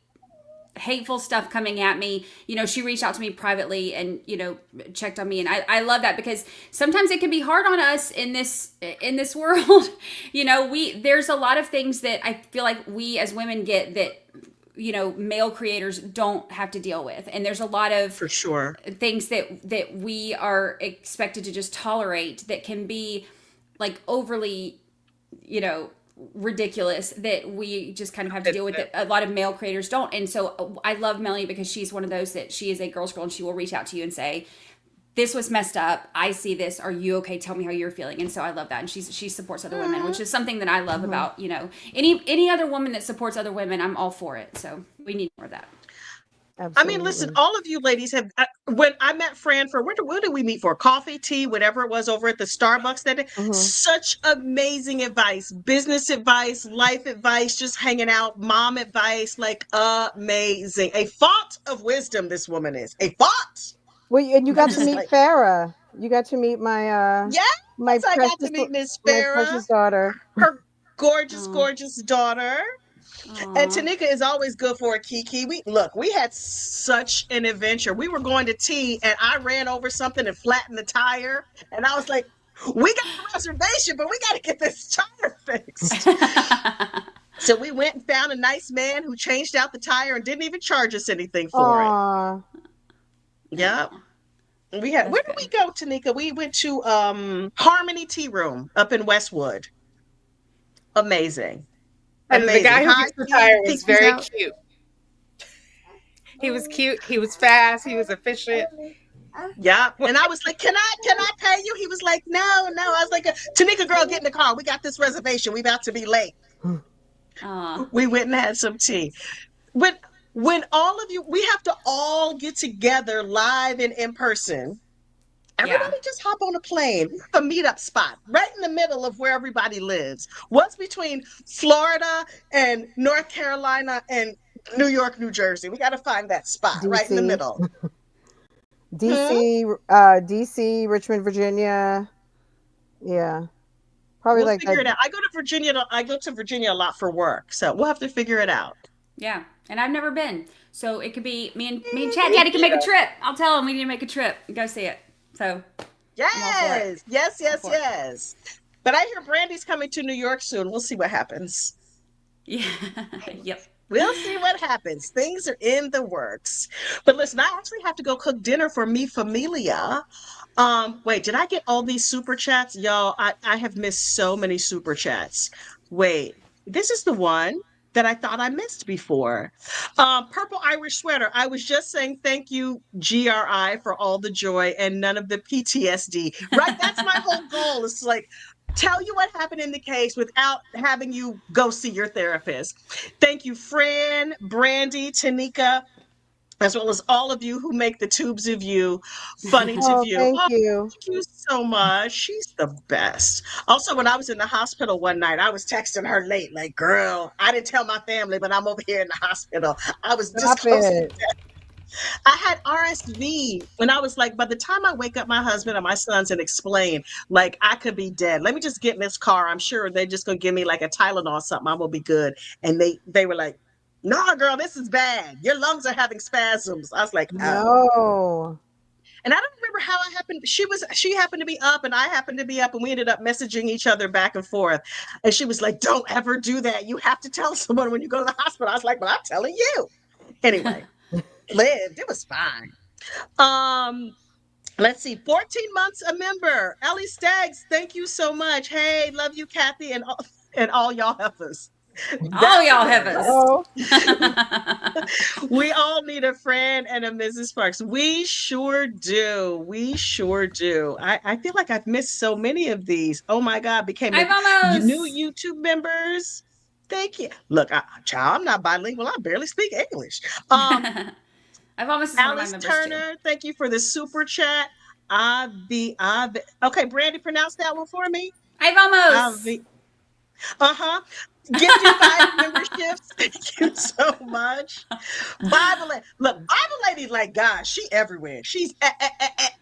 hateful stuff coming at me, you know, she reached out to me privately and, you know, checked on me. And I love that, because sometimes it can be hard on us in this world. You know, there's a lot of things that I feel like we as women get that, you know, male creators don't have to deal with. And there's a lot of for sure things that we are expected to just tolerate that can be like overly, you know, ridiculous, that we just kind of have to deal with, that a lot of male creators don't. And so I love Melanie, because she's one of those that she is a girl's girl, and she will reach out to you and say, this was messed up, I see this, are you okay, tell me how you're feeling. And so I love that. And she supports other women, which is something that I love about, you know, any other woman that supports other women, I'm all for it. So we need more of that. Absolutely. I mean, listen, all of you ladies have, when I met Fran for, what did we meet for? Coffee, tea, whatever it was, over at the Starbucks that day. Such amazing advice, business advice, life advice, just hanging out, mom advice, like amazing. A font of wisdom, this woman is. A font. Well, and you got to meet Farrah. You got to meet my my I got to meet Miss Farrah, my precious daughter. Her gorgeous daughter. And Tanika is always good for a kiki. We had such an adventure. We were going to tea, and I ran over something and flattened the tire. And I was like, we got a reservation, but we got to get this tire fixed. So we went and found a nice man who changed out the tire and didn't even charge us anything for it. Yeah. We had, where did we go, Tanika? We went to Harmony Tea Room up in Westwood. Amazing. And amazing. the guy who fixed the tire was very out. cute. He was cute. He was fast. He was efficient. Yeah. And I was like, can I pay you? He was like, no. I was like, Tanika, girl, get in the car. We got this reservation. We about to be late. We went and had some tea. When all of you, we have to all get together live and in person. Everybody just hop on a plane, a meetup spot right in the middle of where everybody lives. What's between Florida and North Carolina and New York, New Jersey? We got to find that spot DC. Right in the middle. DC, Richmond, Virginia. Yeah. Probably we'll like figure that. it out. I go to Virginia a lot for work, so we'll have to figure it out. Yeah, and I've never been, so it could be me and Chad Daddy can make a trip. I'll tell him we need to make a trip and go see it. So yes. But I hear Brandy's coming to New York soon. We'll see what happens. Yeah. Yep. We'll see what happens. Things are in the works. But listen, I actually have to go cook dinner for mi familia. Wait, did I get all these super chats? Y'all, I have missed so many super chats. Wait, this is the one that I thought I missed before. Purple Irish Sweater. I was just saying thank you, GRI, for all the joy and none of the PTSD. Right? That's my whole goal. It's like, tell you what happened in the case without having you go see your therapist. Thank you, Fran, Brandy, Tanika, as well as all of you who make the tubes of you funny to view. Thank you. Thank you so much. She's the best. Also, when I was in the hospital one night, I was texting her late, like, girl, I didn't tell my family, but I'm over here in the hospital. I was disclosing that. I had RSV, and I was like, by the time I wake up my husband and my sons and explain, like, I could be dead. Let me just get in this car. I'm sure they're just going to give me like a Tylenol or something. I'm going to be good. And they were like, no, girl, this is bad. Your lungs are having spasms. I was like, oh. No. And I don't remember how it happened. She happened to be up and I happened to be up, and we ended up messaging each other back and forth. And she was like, don't ever do that. You have to tell someone when you go to the hospital. I was like, well, I'm telling you. Anyway, lived. It was fine. Let's see. 14 months a member. Ellie Staggs, thank you so much. Hey, love you, Kathy, and all y'all heifers. All That's y'all have us. hilarious. Oh, We all need a friend and a Mrs. Sparks. We sure do. We sure do. I feel like I've missed so many of these. Oh my God, became a I've almost. new YouTube members. Thank you. Look, child, I'm not bilingual. I barely speak English. I've almost is one of my Alice members too. Turner, thank you for the super chat. Okay, Brandy, pronounce that one for me. I've almost. Avi, uh-huh. Gifted 5 memberships. Thank you so much. Look, Bible lady, like God, she everywhere. She's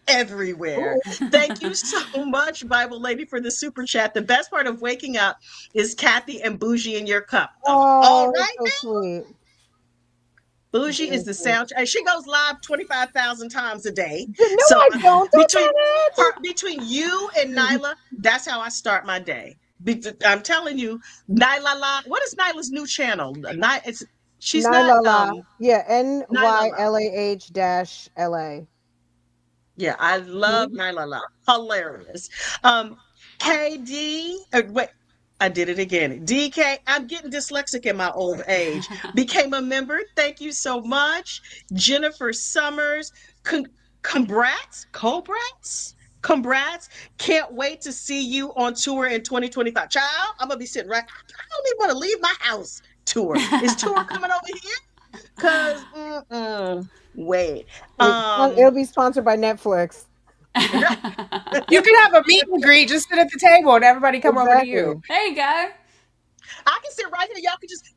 everywhere. Thank you so much, Bible lady, for the super chat. The best part of waking up is Kathy and Bougie in your cup. All oh, right. that's so sweet. Bougie is the sound. She goes live 25,000 times a day. No, So I don't. Don't say between that. between you and Nyla, that's how I start my day. I'm telling you, Nyla. What is Nyla's new channel? She's not Nylala. Yeah, Nyla. NYLAH-LA. Yeah, I love Nyla. Hilarious. KD. Wait, I did it again. DK. I'm getting dyslexic in my old age. Became a member. Thank you so much. Jennifer Summers. Congrats. Congrats. Can't wait to see you on tour in 2025. Child, I'm gonna be sitting right. I don't even want to leave my house. Tour. Is tour coming over here? Cause wait. It'll be sponsored by Netflix. You can have a meet and greet. Just sit at the table and everybody come over to you. There you go. I can sit right here.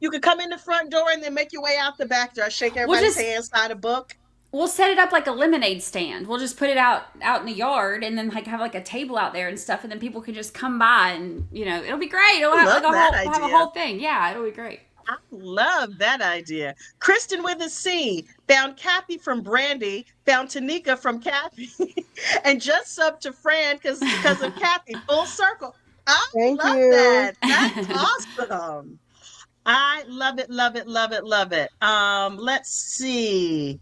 You can come in the front door and then make your way out the back door. Shake everybody's hand, sign a book. We'll set it up like a lemonade stand. We'll just put it out in the yard and then like have like a table out there and stuff, and then people can just come by and it'll be great. It'll have have a whole thing. Yeah, it'll be great. I love that idea. Kristen with a C found Kathy from Brandy, found Tanika from Kathy, and just subbed to Fran because of Kathy. Full circle. I Thank love you. that. That's awesome. I love it, love it, love it, love it. Let's see.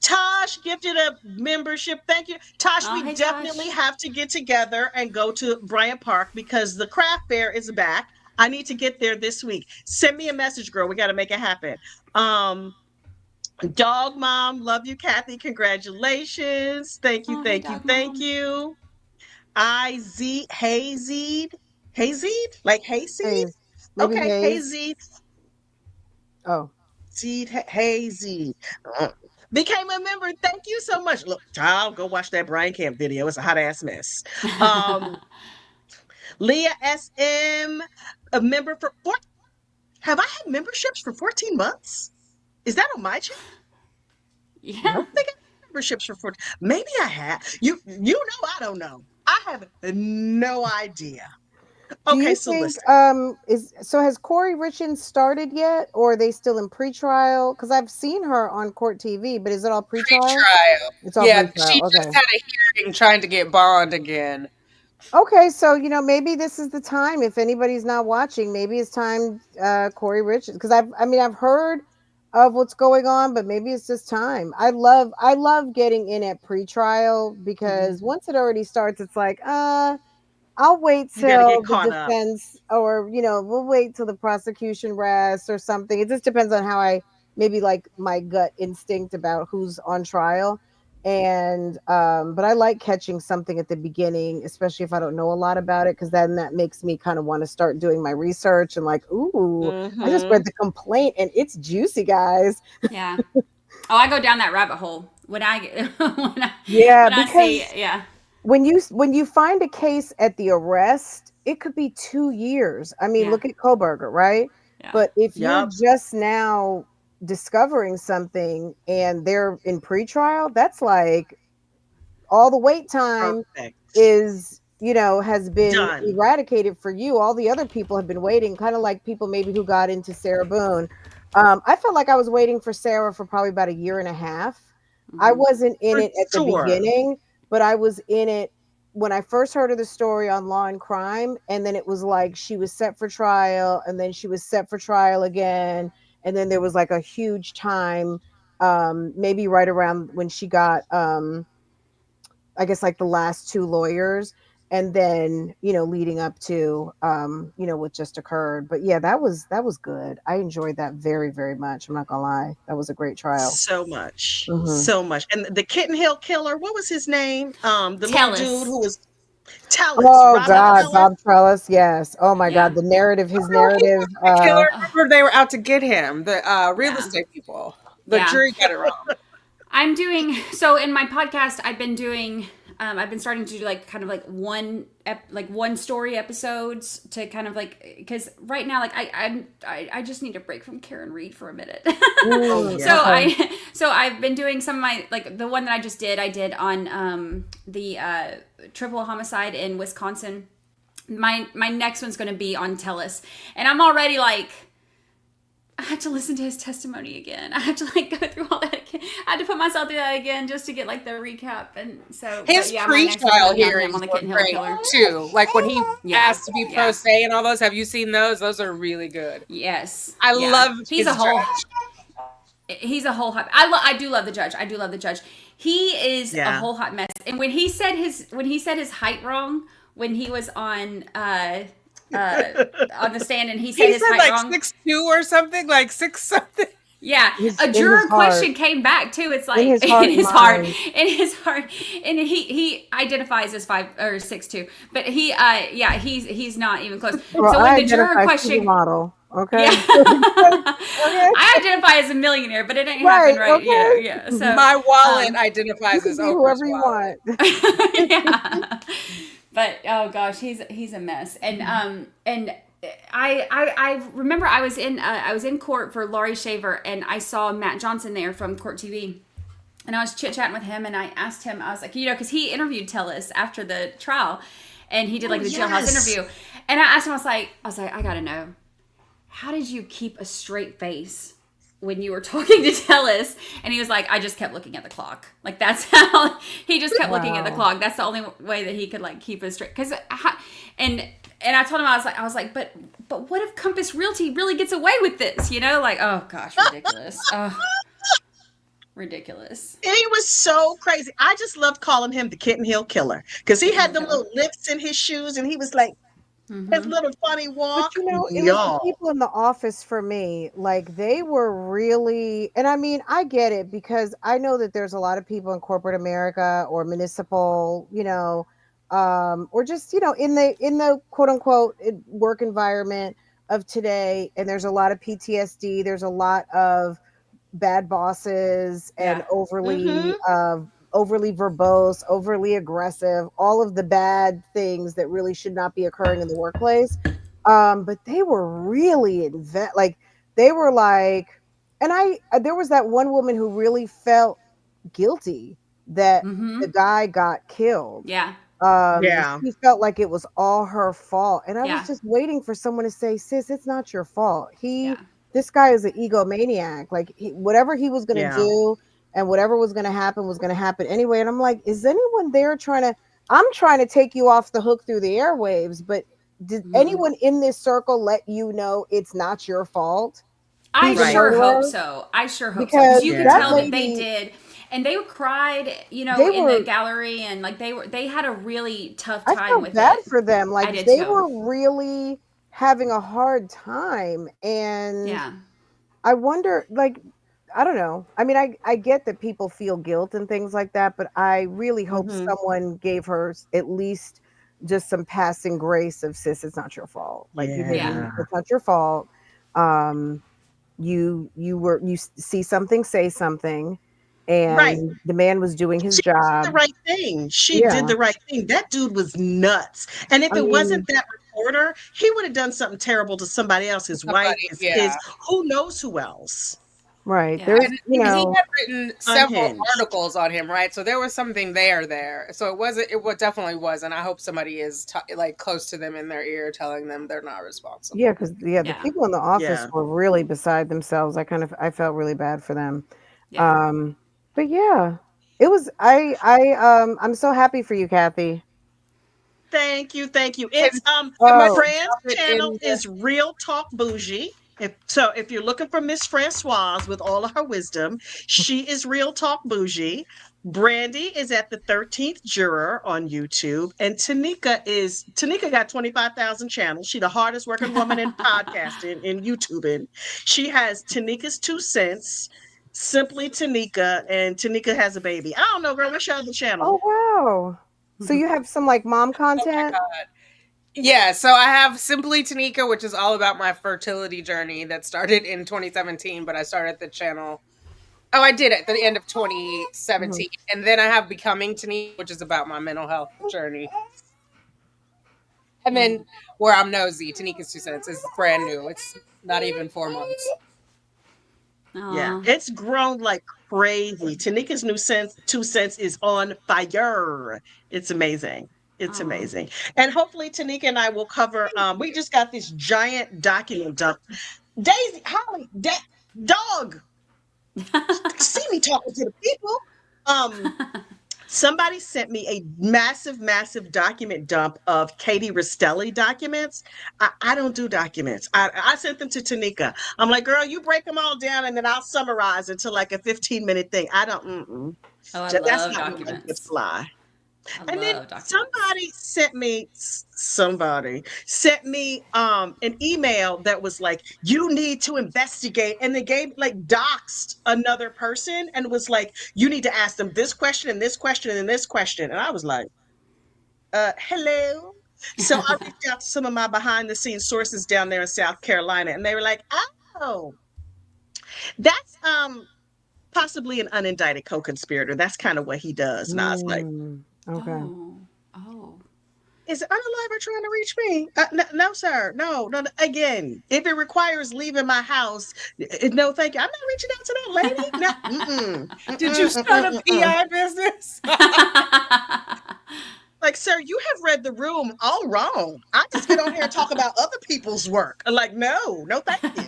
Tosh gifted a membership. Thank you. Tosh, we definitely have to get together and go to Bryant Park because the craft fair is back. I need to get there this week. Send me a message, girl. We got to make it happen. Dog Mom, love you, Kathy. Congratulations. Thank you, thank you, thank you. Hayseed? Like hayseed? Okay, hayseed. Oh. Seed, hayseed. Became a member. Thank you so much. Look, child, go watch that Brian Kemp video. It's a hot ass mess. Leah SM, a member for have I had memberships for 14 months? Is that on my channel? Yeah. I don't think I had memberships for 14. Maybe I have. You know I don't know. I have no idea. Okay, so listen. Has Cory Richens started yet, or are they still in pretrial? Because I've seen her on Court TV, but is it all pretrial? It's all pretrial. She just had a hearing trying to get bond again. Okay, so maybe this is the time. If anybody's not watching, maybe it's time Cory Richens, because I've heard of what's going on, but maybe it's just time. I love getting in at pretrial because once it already starts, it's like I'll wait till the defense or we'll wait till the prosecution rests or something. It just depends on how I maybe like my gut instinct about who's on trial. And but I like catching something at the beginning, especially if I don't know a lot about it, because then that makes me kind of want to start doing my research and like, ooh, I just read the complaint and it's juicy, guys. Yeah. Oh, I go down that rabbit hole when I when you find a case at the arrest, it could be 2 years. I mean, look at Kohberger, right? Yeah. But if you're just now discovering something and they're in pretrial, that's like all the wait time is has been eradicated for you. All the other people have been waiting, kind of like people maybe who got into Sarah Boone. I felt like I was waiting for Sarah for probably about 1.5 years. I wasn't in it at the beginning, but I was in it when I first heard of the story on Law and Crime, and then it was like she was set for trial, and then she was set for trial again. And then there was like a huge time, maybe right around when she got, I guess like the last 2 lawyers. and then, you know, leading up to, you know, what just occurred. But yeah, that was good. I enjoyed that very, very much. I'm not gonna lie. That was a great trial. So much. Mhm. So much. And the Kitten Hill killer, what was his name? The little Tellis. dude who was Tellis. Oh Robert God, Tellis. Bob Trellis, yes. Oh my Yeah. God, the narrative, his Oh, he narrative. wasn't the killer. Remember, they were out to get him. The real Yeah. estate people. The Yeah. jury got it wrong. I'm doing so in my podcast. I've been doing. I've been starting to do like kind of like one story episodes to kind of like, because right now like I just need a break from Karen Reed for a minute. Mm, yeah. So I've been doing some of my, like the one that I did on the triple homicide in Wisconsin. My next one's going to be on Tellis, and I'm already like, I had to listen to his testimony again. I had to like go through all that again. I had to put myself through that again just to get like the recap. And so His but, yeah, my next pre-trial one's gonna be on hearings him on the were Kitten Hill great killer. too. Like when he Yeah. asked to be pro Yeah. se and all those. Have you seen those? Those are really good. Yes, I yeah. love He's his a whole. judge. He's a whole hot. I do love the judge. I do love the judge. He is a Yeah. whole hot mess. And when he said his height wrong when he was on the stand, and he said He his said height like wrong. 6'2" or something, like 6 something. Yeah, His- a in juror his heart. question came back too. It's like In his heart mind. in his heart, and he identifies as 5 or 6'2", but he's not even close. Well, so I when the juror identify question, model. Okay. yeah, Okay. I identify as a millionaire, but it ain't Right, happen, right? okay. Yeah. So My wallet um, identifies You as can be Oprah's whoever you wallet. want. yeah. But oh gosh, he's a mess, and I remember I was in court for Laurie Shaver, and I saw Matt Johnson there from Court TV, and I was chit chatting with him, and I asked him, I was like, you know, because he interviewed Tellis after the trial, and he did like the jailhouse yes. interview, and I asked him, I was like, I gotta know, how did you keep a straight face when you were talking to Tellis? And he was like, I just kept looking at the clock. Like that's how he just kept looking at the Wow. clock. That's the only way that he could like keep it straight. And I told him, I was like, but what if Compass Realty really gets away with this? You know, like, oh gosh, ridiculous. Oh, ridiculous. And he was so crazy. I just loved calling him the Kitten Hill killer because he had them little lifts in his shoes, and he was like his little funny walk. But you know, it was the Y'all. people in the office for me, like they were really, and I mean, I get it because I know that there's a lot of people in corporate America or municipal, you know, or just, you know, in the quote unquote work environment of today, and there's a lot of PTSD, there's a lot of bad bosses and Yeah. overly verbose, overly aggressive, all of the bad things that really should not be occurring in the workplace. But they were really they were like, and there was that one woman who really felt guilty that the guy got killed. Yeah. Yeah. She felt like it was all her fault. And I Yeah. was just waiting for someone to say, sis, it's not your fault. Yeah. This guy is an egomaniac. Like whatever he was going to Yeah. do and whatever was going to happen anyway. And I'm like, is anyone there I'm trying to take you off the hook through the airwaves, but did anyone in this circle let you know it's not your fault? I He's a sure murderer? hope so. I sure hope so. Because Because you could that tell that they lady- did. And they cried, you know, They in were- the gallery, and like they had a really tough I time felt with bad it. for them. I Like did they too. were really having a hard time. And Yeah. I wonder, like, I don't know. I mean, I get that people feel guilt and things like that, but I really hope someone gave her at least just some passing grace of, sis, it's not your fault. Like you didn't, Yeah. it's not your fault. You see something, say something, and Right. the man was doing his She job. did the right thing. She Yeah. did the right thing. That dude was nuts. And if I it wasn't mean- that reporter, he would have done something terrible to somebody else, his wife, his kids, who knows who else. Right. Yeah. There's, And you he know, had written several Unhinged. articles on him, right? So there was something there. So it definitely was. And I hope somebody is like close to them in their ear telling them they're not responsible. yeah, because the Yeah. people in the office Yeah. were really beside themselves. I felt really bad for them. Yeah. But yeah, it was. I'm so happy for you, Kathy. Thank you. It's Oh. Fran's Drop it channel in the- is Real Talk Bougie. If you're looking for Miss Francois with all of her wisdom, she is Real Talk Bougie. Brandy is at the 13th Juror on YouTube, and Tanika got 25,000 channels. She the hardest working woman in podcasting and YouTubing. She has Tanika's 2 cents, Simply Tanika, and Tanika has a baby. I don't know, girl. What's your other channel? Oh wow. So you have some like mom content? Yeah, so I have Simply Tanika, which is all about my fertility journey that started in 2017, but I started the channel. Oh, I did it at the end of 2017. And then I have Becoming Tanika, which is about my mental health journey. And then where I'm nosy, Tanika's 2 cents is brand new. It's not even 4 months. Yeah, it's grown like crazy. Tanika's 2 cents is on fire. It's amazing. It's amazing. And hopefully Tanika and I will cover we just got this giant document dump. Daisy, Holly, dog. See me talking to the people. Somebody sent me a massive document dump of Katie Rastelli documents. I don't do documents. I sent them to Tanika. I'm like, girl, you break them all down and then I'll summarize into like a 15-minute thing. I don't. Oh, I That's love not documents. where my gifts lie. And then somebody sent me an email that was like, you need to investigate, and they gave like doxed another person and was like, you need to ask them this question and this question and this question. And I was like, hello. So I reached out to some of my behind the scenes sources down there in South Carolina, and they were like, oh, that's possibly an unindicted co-conspirator. That's kind of what he does. And I was like, okay. Oh. Is Unaliver trying to reach me? No, sir. No. Again, if it requires leaving my house, no, thank you. I'm not reaching out to that lady. No. Did you start a PI business? Like, sir, you have read the room all wrong. I just get on here and talk about other people's work. Like, no, thank you.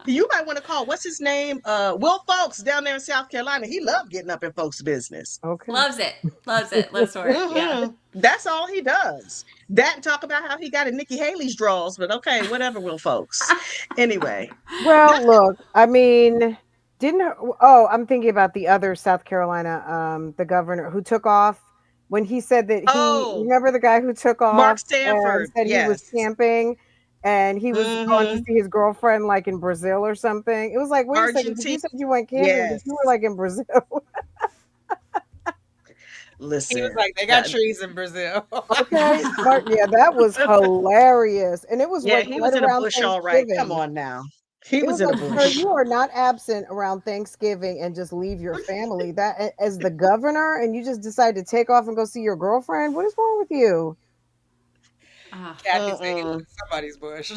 You might want to call, what's his name? Will Folks down there in South Carolina. He loved getting up in folks' business. Okay. Loves it. Loves for it. Yeah. That's all he does. That and talk about how he got in Nikki Haley's draws, but okay, whatever, Will Folks. Anyway. Well, look, I mean, I'm thinking about the other South Carolina, the governor who took off when he said that remember the guy who took off? Mark Stanford. And said he was camping and he was going to see his girlfriend like in Brazil or something. It was like, wait a second, you said you went camping, but you were like in Brazil. Listen. He was like, they got trees in Brazil. Okay. Yeah, that was hilarious. And it was he was in a bush, all right. Come on now. He was in a bush. You are not absent around Thanksgiving and just leave your family. That as the governor, and you just decide to take off and go see your girlfriend. What is wrong with you? Kathy's saying somebody's bush.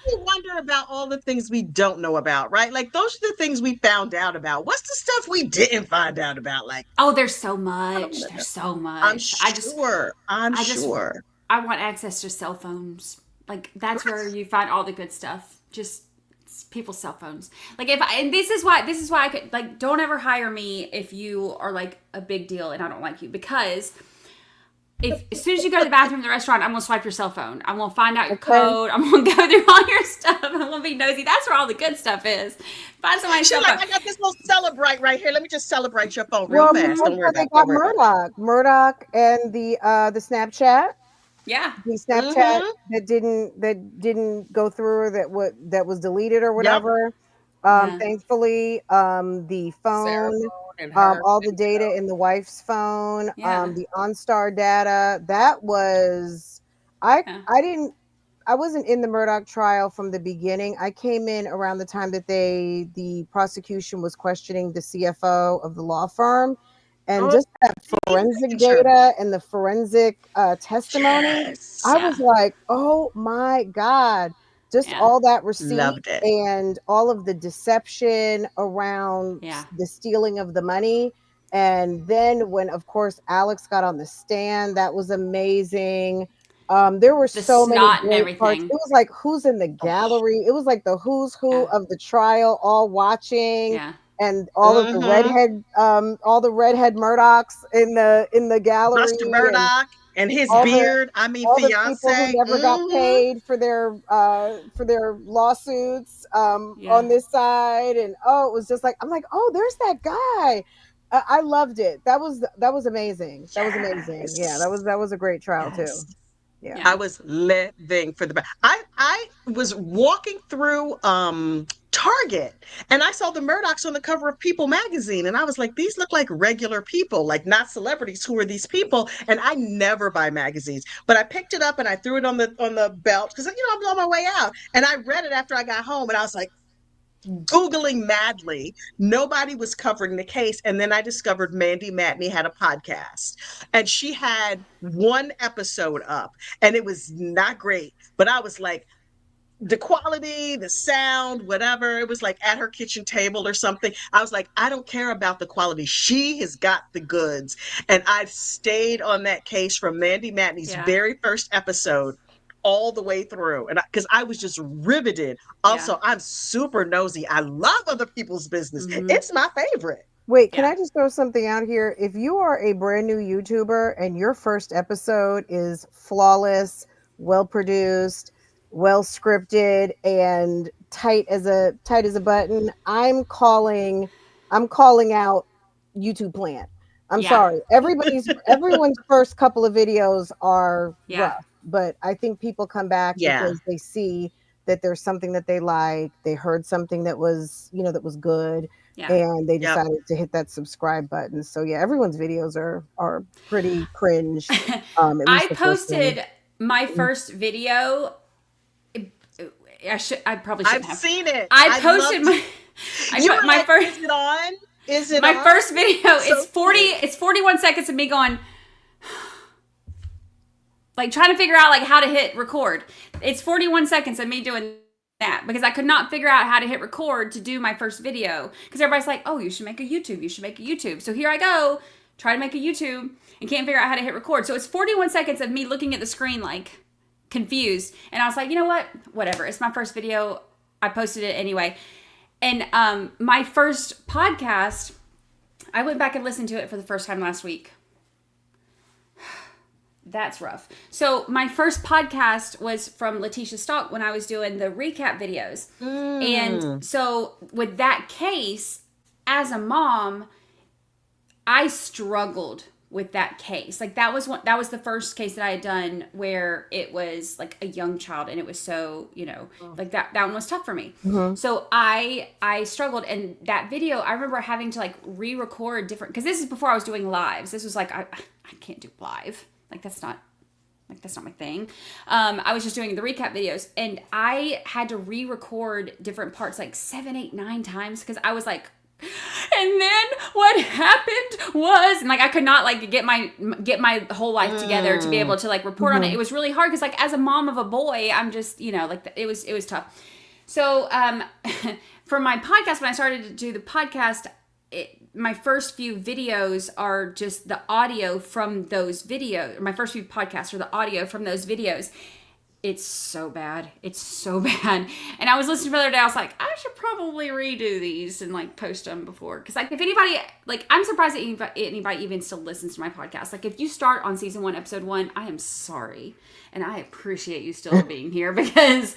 We wonder about all the things we don't know about, right? Like those are the things we found out about. What's the stuff we didn't find out about? Like, there's so much. There's so much. I'm sure. I want access to cell phones. Like that's where you find all the good stuff. Just people's cell phones. Like this is why I could like don't ever hire me if you are like a big deal and I don't like you, because as soon as you go to the bathroom in the restaurant, I'm gonna swipe your cell phone. I'm gonna find out your code. I'm gonna go through all your stuff. I'm gonna be nosy. That's where all the good stuff is. Find somebody's cell phone. I got this little Celebrite right here. Let me just celebrate your phone real fast. Don't worry about it. Murdoch and the Snapchat. Yeah, the Snapchat that didn't go through, or that was deleted or whatever. Thankfully, the phone, all the data in the wife's phone, the OnStar data. That was I wasn't in the Murdoch trial from the beginning. I came in around the time that the prosecution was questioning the CFO of the law firm. And just that forensic data and the forensic testimony, I was like, oh my God, just all that receipt and all of the deception around the stealing of the money. And then when, of course, Alex got on the stand, that was amazing. There were so many great parts. It was like who's in the gallery. It was like the who's who of the trial all watching. Yeah. And all of the redhead, all the redhead Murdochs in the gallery. Mr. Murdoch. And his all the beard, I mean, all the people who fiance. never got paid for their lawsuits on this side, and it was just like, I'm like, oh, there's that guy. I loved it. That was amazing. That was amazing. Yeah, that was a great trial too. Yes. Yeah. I was living for the best. I was walking through Target and I saw the Murdochs on the cover of People magazine, and I was like, these look like regular people, like not celebrities. Who are these people? And I never buy magazines, but I picked it up and I threw it on the belt because I'm on my way out, and I read it after I got home, and I was like, Googling madly. Nobody was covering the case. And then I discovered Mandy Matney had a podcast, and she had one episode up, and it was not great. But I was like, the quality, the sound, whatever, it was like at her kitchen table or something. I was like, I don't care about the quality. She has got the goods. And I stayed on that case from Mandy Matney's very first episode all the way through, and because I was just riveted. Also, I'm super nosy. I love other people's business. It's my favorite. Wait, can I just throw something out here? If you are a brand new YouTuber and your first episode is flawless, well produced, well scripted, and tight as a button, I'm calling out YouTube Plant. I'm sorry. Everyone's first couple of videos are rough, but I think people come back because they see that there's something that they like. They heard something that was, that was good, and they decided to hit that subscribe button. So everyone's videos are pretty cringe. I posted my first video. I probably shouldn't have. I've seen it. I posted my first. Is it on? Is it my on? first video? So it's 40. It's 41 seconds of me going, like trying to figure out like how to hit record. It's 41 seconds of me doing that because I could not figure out how to hit record to do my first video, because everybody's like, oh, you should make a YouTube. You should make a YouTube. So here I go, try to make a YouTube and can't figure out how to hit record. So it's 41 seconds of me looking at the screen like confused. And I was like, you know what? Whatever. It's my first video. I posted it anyway. And my first podcast, I went back and listened to it for the first time last week. That's rough. So my first podcast was from Letitia Stock when I was doing the recap videos. And so with that case, as a mom, I struggled with that case. Like that was the first case that I had done where it was like a young child, and it was so, like that one was tough for me. So I struggled, and that video, I remember having to like re-record different, because this is before I was doing lives. This was like, I can't do live. Like that's not my thing. I was just doing the recap videos, and I had to re-record different parts like 7, 8, 9 times, because I was like, and then what happened was, and like I could not like get my whole life together to be able to like report on it. It was really hard because like as a mom of a boy, I'm just like it was tough. So for my podcast, when I started to do the podcast, my first few videos are just the audio from those videos. My first few podcasts are the audio from those videos. It's so bad. It's so bad. And I was listening the other day. I was like, I should probably redo these and like post them before. Because like if anybody, like I'm surprised that anybody even still listens to my podcast. Like if you start on season 1, episode 1, I am sorry. And I appreciate you still being here, because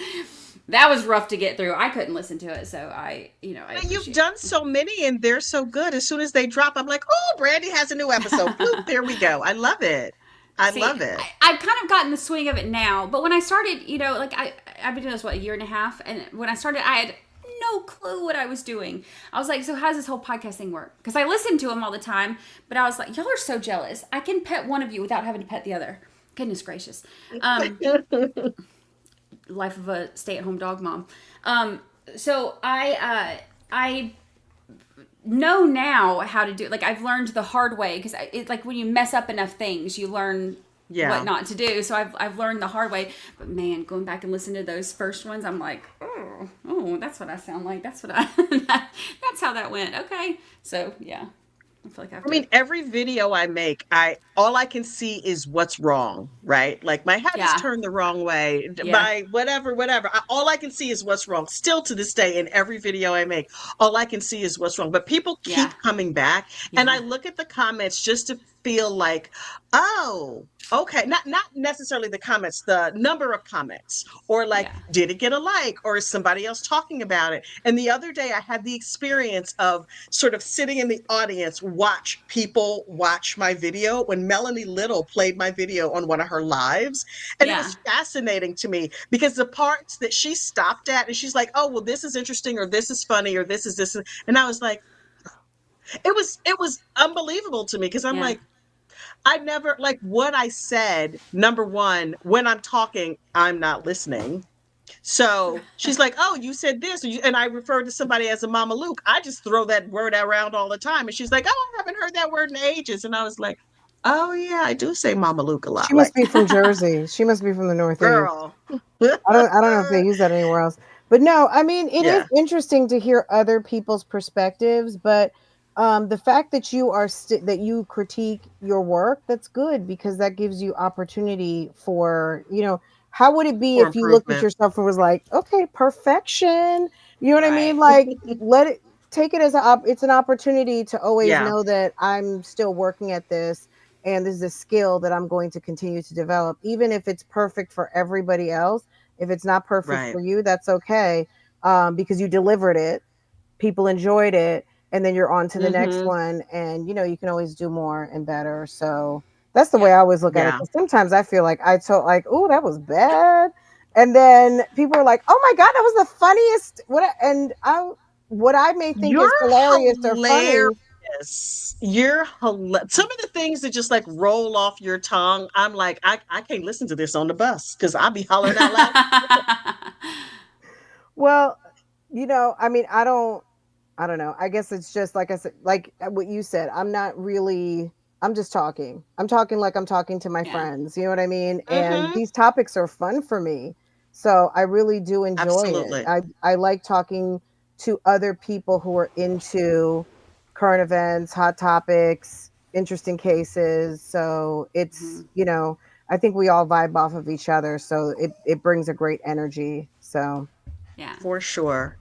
that was rough to get through. I couldn't listen to it. So I you've done so many and they're so good. As soon as they drop, I'm like, oh, Brandy has a new episode. Boop, there we go. I love it. Love it. I've kind of gotten the swing of it now. But when I started, like I've been doing this, a year and a half. And when I started, I had no clue what I was doing. I was like, so how does this whole podcast thing work? Because I listen to them all the time. But I was like, y'all are so jealous. I can pet one of you without having to pet the other. Goodness gracious. Life of a stay-at-home dog mom. So I know now how to do it. Like I've learned the hard way, because it's like when you mess up enough things, you learn what not to do. So I've learned the hard way. But man, going back and listening to those first ones, I'm like, oh, that's what I sound like. That's what that's how that went. Okay, so yeah. I feel like I mean, every video I make, all I can see is what's wrong, right? Like my head is turned the wrong way, my whatever. All I can see is what's wrong. Still to this day, in every video I make, all I can see is what's wrong. But people keep coming back, and I look at the comments just to feel like, oh, Okay, not necessarily the comments, the number of comments, or like, did it get a like, or is somebody else talking about it? And the other day I had the experience of sort of sitting in the audience, watch people watch my video when Melanie Little played my video on one of her lives. And it was fascinating to me because the parts that she stopped at and she's like, oh, well, this is interesting, or this is funny, or this is this. And I was like, it was unbelievable to me because I'm like, I never, like what I said, number one, when I'm talking, I'm not listening. So she's like, oh, you said this. And I referred to somebody as a Mama Luke. I just throw that word around all the time. And she's like, oh, I haven't heard that word in ages. And I was like, oh, yeah, I do say Mama Luke a lot. She must be from Jersey. She must be from the Northeast. Girl. I don't know if they use that anywhere else. But no, I mean, it is interesting to hear other people's perspectives, but the fact that you are that you critique your work, that's good, because that gives you opportunity for, how would it be if you looked at yourself and was like, okay, perfection, you know what I mean? Like, take it as it's an opportunity to always know that I'm still working at this, and this is a skill that I'm going to continue to develop, even if it's perfect for everybody else. If it's not perfect for you, that's okay, because you delivered it, people enjoyed it, and then you're on to the next one, and you can always do more and better. So that's the way I always look at it. Sometimes I feel like oh, that was bad, and then people are like, oh my God, that was the funniest. What I may think is hilarious or funny. You're hilarious. Some of the things that just like roll off your tongue, I'm like, I can't listen to this on the bus because I'll be hollering out loud. Well, I mean, I don't know. I guess it's just like I said, like what you said. I'm just talking. I'm talking like I'm talking to my friends. You know what I mean? And these topics are fun for me. So I really do enjoy it. I like talking to other people who are into current events, hot topics, interesting cases. So it's, I think we all vibe off of each other. So it brings a great energy. So for sure.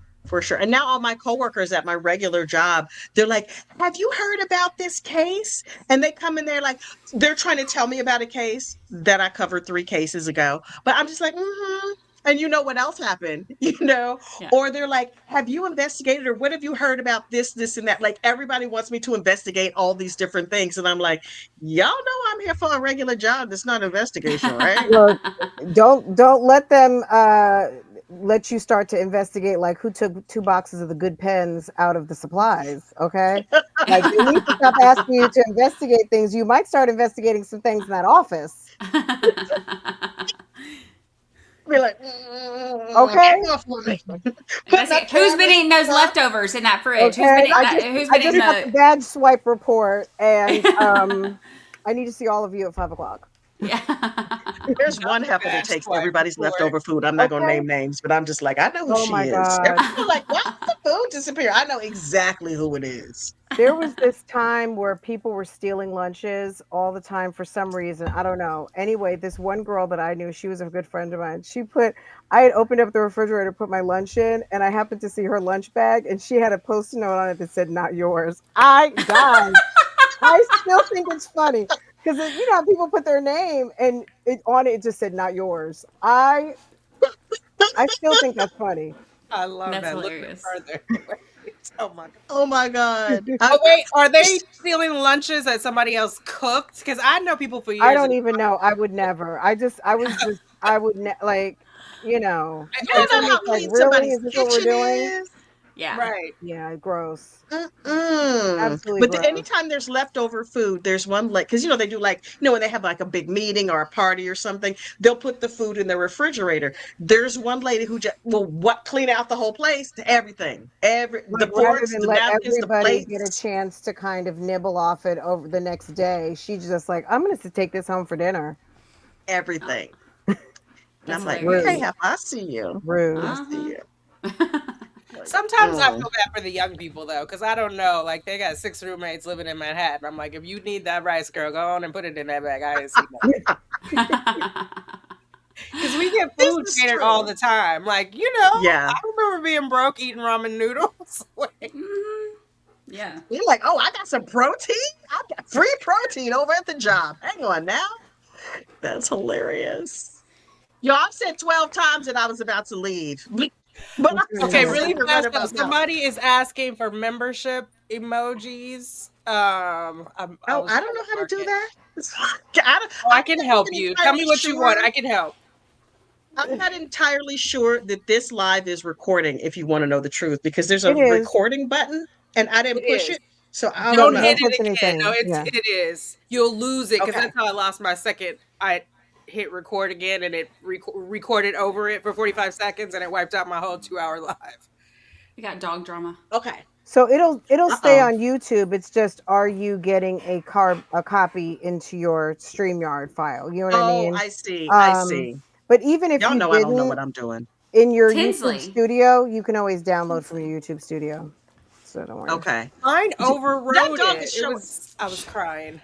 And now all my coworkers at my regular job, they're like, have you heard about this case? And they come in there like, they're trying to tell me about a case that I covered 3 cases ago. But I'm just like, and you know what else happened, Or they're like, have you investigated, or what have you heard about this, and that? Like, everybody wants me to investigate all these different things. And I'm like, y'all know I'm here for a regular job. That's not investigation, right? Look, don't let them let you start to investigate, like, who took 2 boxes of the good pens out of the supplies. Okay. Like, you need to stop asking you to investigate things. You might start investigating some things in that office. Be like, okay. Who's been eating those leftovers in that fridge? Okay. Who's been eating the badge swipe report, and I need to see all of you at 5:00. Yeah. There's one heifer that takes everybody's leftover food. I'm not going to name names, but I'm just like, I know who she is. Everybody's like, why did the food disappear? I know exactly who it is. There was this time where people were stealing lunches all the time for some reason. I don't know. Anyway, this one girl that I knew, she was a good friend of mine. I had opened up the refrigerator, put my lunch in, and I happened to see her lunch bag, and she had a Post-it note on it that said, not yours. I died. I still think it's funny. Because how people put their name and on it just said not yours. I still think that's funny. I love that's that. Hilarious. Oh my god. Oh wait, are they stealing lunches that somebody else cooked? Because I know people for years. I don't even know. I would never. I would like. I don't know how clean somebody's kitchen is. Yeah. Right. Yeah. Gross. Absolutely. But anytime there's leftover food, there's one, like, because they do, like, when they have like a big meeting or a party or something, they'll put the food in the refrigerator. There's one lady who just will clean out the whole place, everything, the forks, the napkins, the plates. Get a chance to kind of nibble off it over the next day. She's just like, I'm going to take this home for dinner. Everything. I'm like, hilarious. hey, I see you. Rude. I see you. Sometimes I feel bad for the young people though, because I don't know, like, they got 6 roommates living in Manhattan. I'm like, if you need that rice, girl, go on and put it in that bag. I ain't see that. Because we get food catered all the time. Like, I remember being broke eating ramen noodles. Yeah. You're like, oh, I got some protein? I got free protein over at the job. Hang on now. That's hilarious. Yo, I've said 12 times that I was about to leave. But I'm Okay, still really sitting here fast running though. my mouth. Somebody is asking for membership emojis. I Oh, I don't know how to do that. I can help even you. Tell me entirely what you want. sure. I can help. I'm not entirely sure that this live is recording, if you want to know the truth, because there's a It is. recording button and I didn't It push is. it. So I Don't don't hit know. push it again. anything. No, Yeah. it is. You'll lose it because Okay. that's how I lost my second. I hit record again and it recorded over it for 45 seconds and it wiped out my whole 2-hour live. We got dog drama. Okay. So it'll stay Uh-oh. on YouTube. It's just, are you getting a copy into your StreamYard file? You know what I Oh, mean? I see. I see. But even if Y'all you know I don't know what didn't, I'm doing. in your Tinsley. YouTube studio, you can always download from your YouTube studio. So don't worry. Okay. Mine That overrode dog it. is It showing. was. I was crying.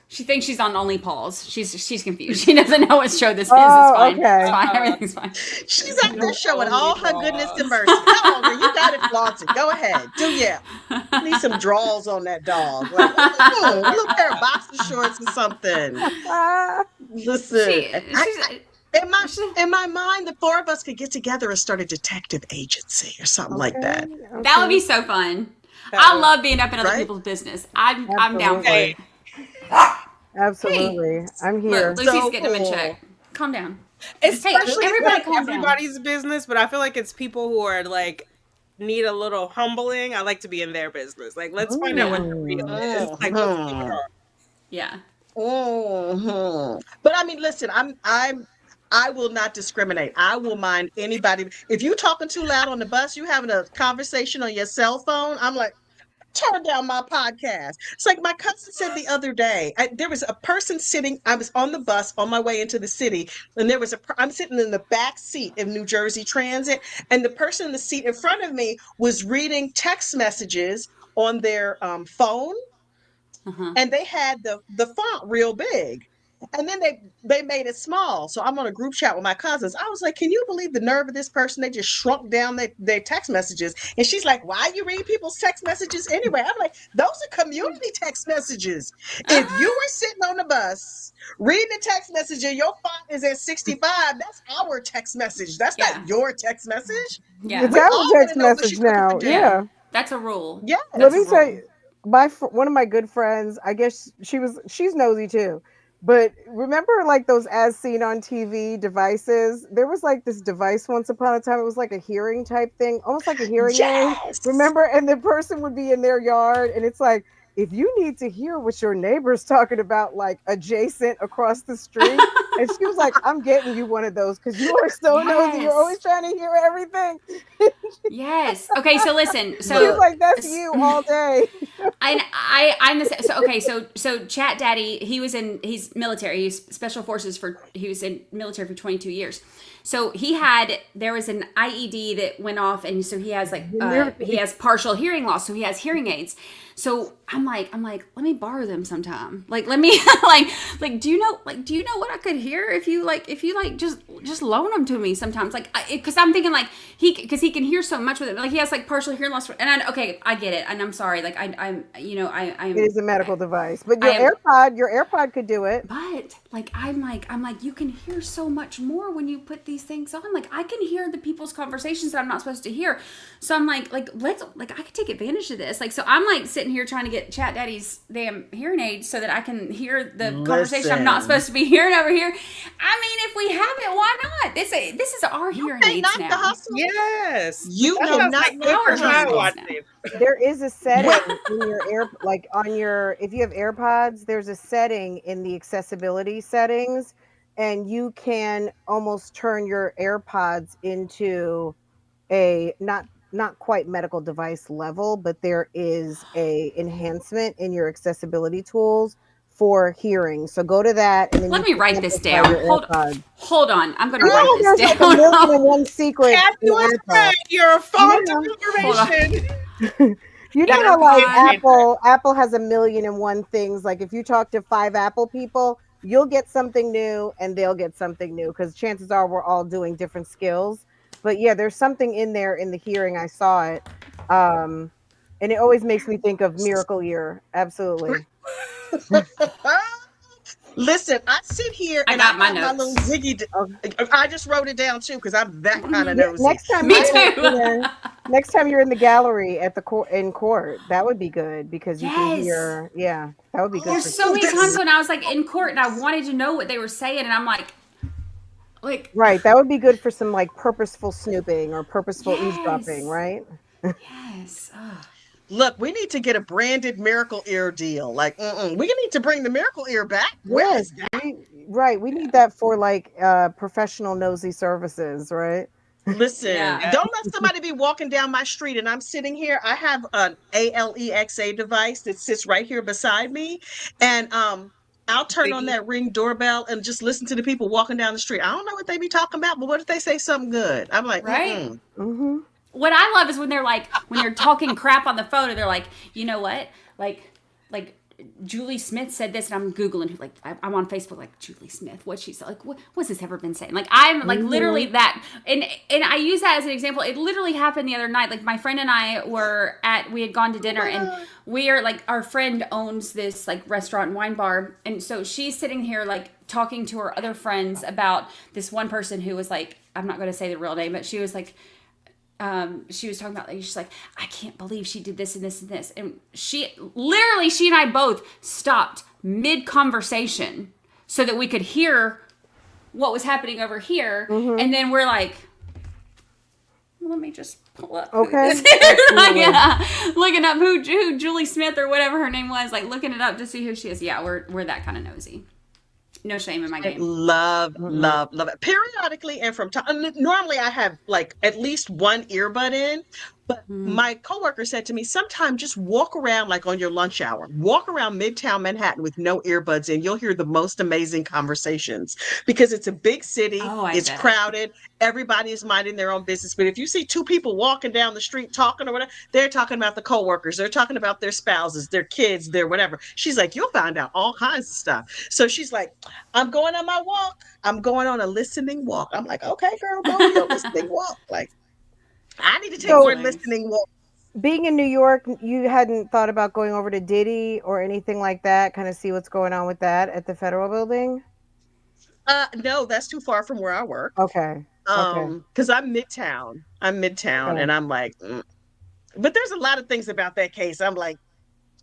She thinks she's on Only Pause. She's confused. She doesn't know what show this is. Oh, It's fine. okay. It's fine. Everything's fine. She's out there showing Only all her goodness pause. and mercy. Come on, girl. You got it flaunted. Go ahead. Do ya. Need some draws on that dog. Like, a little pair of boxer shorts or something. Listen, in my mind, the four of us could get together and start a detective agency or something like that. That would be so fun. I love being up in other people's business. I'm down for it. Absolutely. Hey, I'm here. Lucy's So getting them in cool. check. Calm down. Especially everybody like calm down. everybody's business, but I feel like it's people who are like need a little humbling. I like to be in their business. Like, let's find out what the real is. Like, what's going on? Yeah. But I mean, listen, I will not discriminate. I will mind anybody. If you talking too loud on the bus, you having a conversation on your cell phone, I'm like, turn down my podcast. It's like my cousin said the other day, there was a person sitting, I was on the bus on my way into the city, and I'm sitting in the back seat of New Jersey Transit, and the person in the seat in front of me was reading text messages on their phone, and they had the font real big. And then they made it small. So I'm on a group chat with my cousins. I was like, can you believe the nerve of this person? They just shrunk down their text messages. And she's like, why you read people's text messages anyway? I'm like, those are community text messages. If you were sitting on the bus reading the text message and your font is at 65, that's our text message. That's not your text message. Yeah. It's our text message now. Yeah. That's a rule. Yeah. Let me say, one of my good friends, I guess she's nosy too. But remember, like, those as seen on TV devices? There was like this device once upon a time. It was like a hearing type thing, almost like a hearing aid. Remember? And the person would be in their yard, and it's like, if you need to hear what your neighbor's talking about, like adjacent across the street, and she was like, I'm getting you one of those because you are so nosy. You're always trying to hear everything. Yes. Okay. So listen. So she was like, that's you all day. I'm the so okay. So Chat Daddy, he's military. He's special forces he was in military for 22 years. So there was an IED that went off, and so he has he has partial hearing loss, so he has hearing aids. So I'm like, let me borrow them sometime. Like, let me do you know what I could hear if you just loan them to me sometimes? Like, because I'm thinking like he can hear so much with it. Like, he has like partial hearing loss, and I get it, and I'm sorry. Like, I'm it is a medical device, but your AirPod could do it. But like, I'm like, you can hear so much more when you put these things on. Like, I can hear the people's conversations that I'm not supposed to hear. So I'm like I could take advantage of this. Like, so I'm like sitting here trying to get Chat Daddy's damn hearing aids so that I can hear the conversation I'm not supposed to be hearing over here. I mean, if we have it, why not? This is our hearing aids now. Yes, you know, not There is a setting in your if you have AirPods, there's a setting in the accessibility settings, and you can almost turn your AirPods into a not quite medical device level, but there is a enhancement in your accessibility tools for hearing. So go to that, and then let me write this down. Hold on, I'm going to write this down. Like a million and one secrets. You're a font of information. You know how like Apple has a million and one things. Like, if you talk to 5 Apple people, you'll get something new and they'll get something new, because chances are we're all doing different skills. But yeah, there's something in there in the hearing. I saw it. And it always makes me think of Miracle Year. Absolutely. Listen, I sit here I and got I my have my little notes. Ziggy. Okay. I just wrote it down too because I'm that kind of Yeah, nosy. next time Me you're in, too. next time you're in the gallery at the in court, that would be good because you can Yes. hear. Yeah, that would be good There's for so Oh, many snooping. times this. when I was like in court and I wanted to know what they were saying, and I'm like, Right, that would be good for some like purposeful snooping or purposeful eavesdropping, yes, right? yes. Ugh. Look, we need to get a branded miracle ear deal. Like, we need to bring the miracle ear back. Where Yes, is that? we need that for like professional nosy services, right? Listen, Yeah. don't let somebody be walking down my street and I'm sitting here. I have an Alexa device that sits right here beside me, and I'll turn on Ziggy. that Ring doorbell and just listen to the people walking down the street. I don't know what they be talking about, but what if they say something good? I'm like, Right? Mm-hmm. What I love is when they're like, when they're talking crap on the phone, and they're like, you know what? Like Julie Smith said this, and I'm Googling, like, I'm on Facebook, like, Julie Smith, what she said, like, what's this ever been saying? Like, I'm like literally that. And I use that as an example. It literally happened the other night. Like, my friend and I we had gone to dinner, and we are like, our friend owns this like restaurant and wine bar. And so she's sitting here, like, talking to her other friends about this one person who was like, I'm not going to say the real name, but she was like, she was talking about, like, she's like, I can't believe she did this and this and this, and she and I both stopped mid conversation so that we could hear what was happening over here, and then we're like, let me just pull up Okay. like, yeah, looking up who Julie Smith or whatever her name was, like looking it up to see who she is. Yeah, we're that kind of nosy. No shame in my game. love it. Periodically and from time, normally I have like at least one earbud in, but my coworker said to me, sometime just walk around like on your lunch hour, walk around Midtown Manhattan with no earbuds in. You'll hear the most amazing conversations because it's a big city. Oh, I It's bet. crowded. Everybody is minding their own business. But if you see two people walking down the street talking or whatever, they're talking about the coworkers. They're talking about their spouses, their kids, their whatever. She's like, you'll find out all kinds of stuff. So she's like, I'm going on my walk. I'm going on a listening walk. I'm like, okay, girl, go on your listening walk. Like, I need to take So- more listening walks. Being in New York, you hadn't thought about going over to Diddy or anything like that, kind of see what's going on with that at the federal building? No, that's too far from where I work. Okay. Because I'm midtown. Okay. And I'm like, but there's a lot of things about that case. I'm like,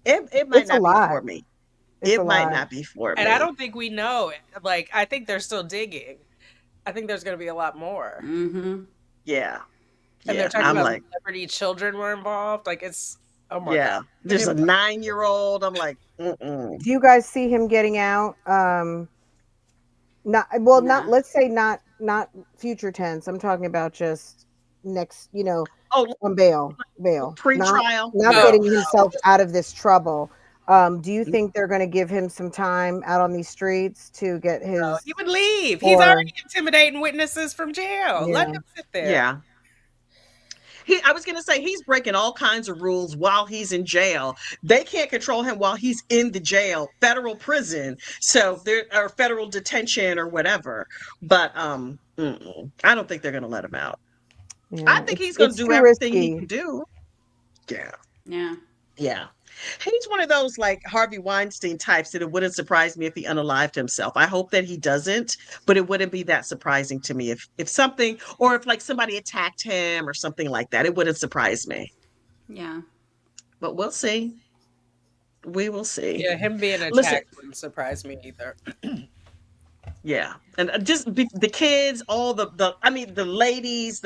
it might It's a not be lot. for me. It's a It might lot. not be for And me. I don't think we know. Like, I think they're still digging. I think there's going to be a lot more. Mm-hmm. Yeah. And Yeah. they're talking I'm about like, celebrity children were involved. Like, it's, oh my yeah. God. There's a 9-year-old. I'm like, Do you guys see him getting out? Not well, not No. let's say not future tense. I'm talking about just next, Oh, on bail. Not pre-trial. not No. getting himself out of this trouble. Do you think they're going to give him some time out on these streets to get his? He would leave. He's Or- already intimidating witnesses from jail. Let Yeah. him sit there. Yeah. I was going to say he's breaking all kinds of rules while he's in jail. They can't control him while he's in the jail, federal prison. So there or federal detention or whatever. But I don't think they're going to let him out. Yeah, I think he's going to it's do too everything he risky. can do. Yeah. Yeah. Yeah. He's one of those like Harvey Weinstein types that it wouldn't surprise me if he unalived himself. I hope that he doesn't, but it wouldn't be that surprising to me if something, or if like somebody attacked him or something like that. It wouldn't surprise me. Yeah. But we'll see. We will see. Yeah, him being attacked Listen. wouldn't surprise me either. Yeah. And just the kids, all the ladies,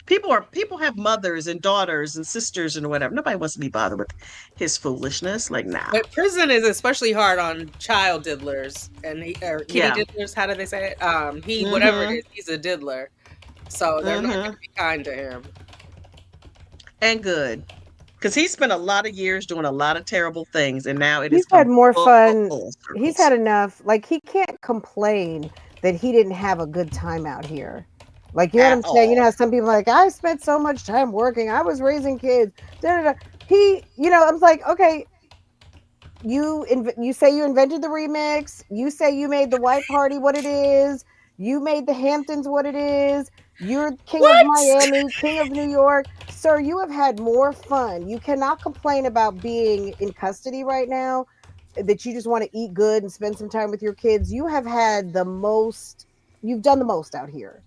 people have mothers and daughters and sisters and whatever. Nobody wants to be bothered with his foolishness. Like, nah. But prison is especially hard on child diddlers and kitty Yeah. diddlers. How do they say it? He whatever it is, he's a diddler. So they're not going to be kind to him. And good. Because he spent a lot of years doing a lot of terrible things, and now it He's is had more full fun. circles. He's had enough. Like, he can't complain that he didn't have a good time out here. Like, you know At what I'm saying? You know all. how some people are like, I spent so much time working. I was raising kids. Da, da, da. He, I was like, okay, you say you invented the remix. You say you made the white party what it is. You made the Hamptons what it is. You're king of Miami, king of New York. Sir, you have had more fun. You cannot complain about being in custody right now that you just want to eat good and spend some time with your kids, you have had the most. You've done the most out here.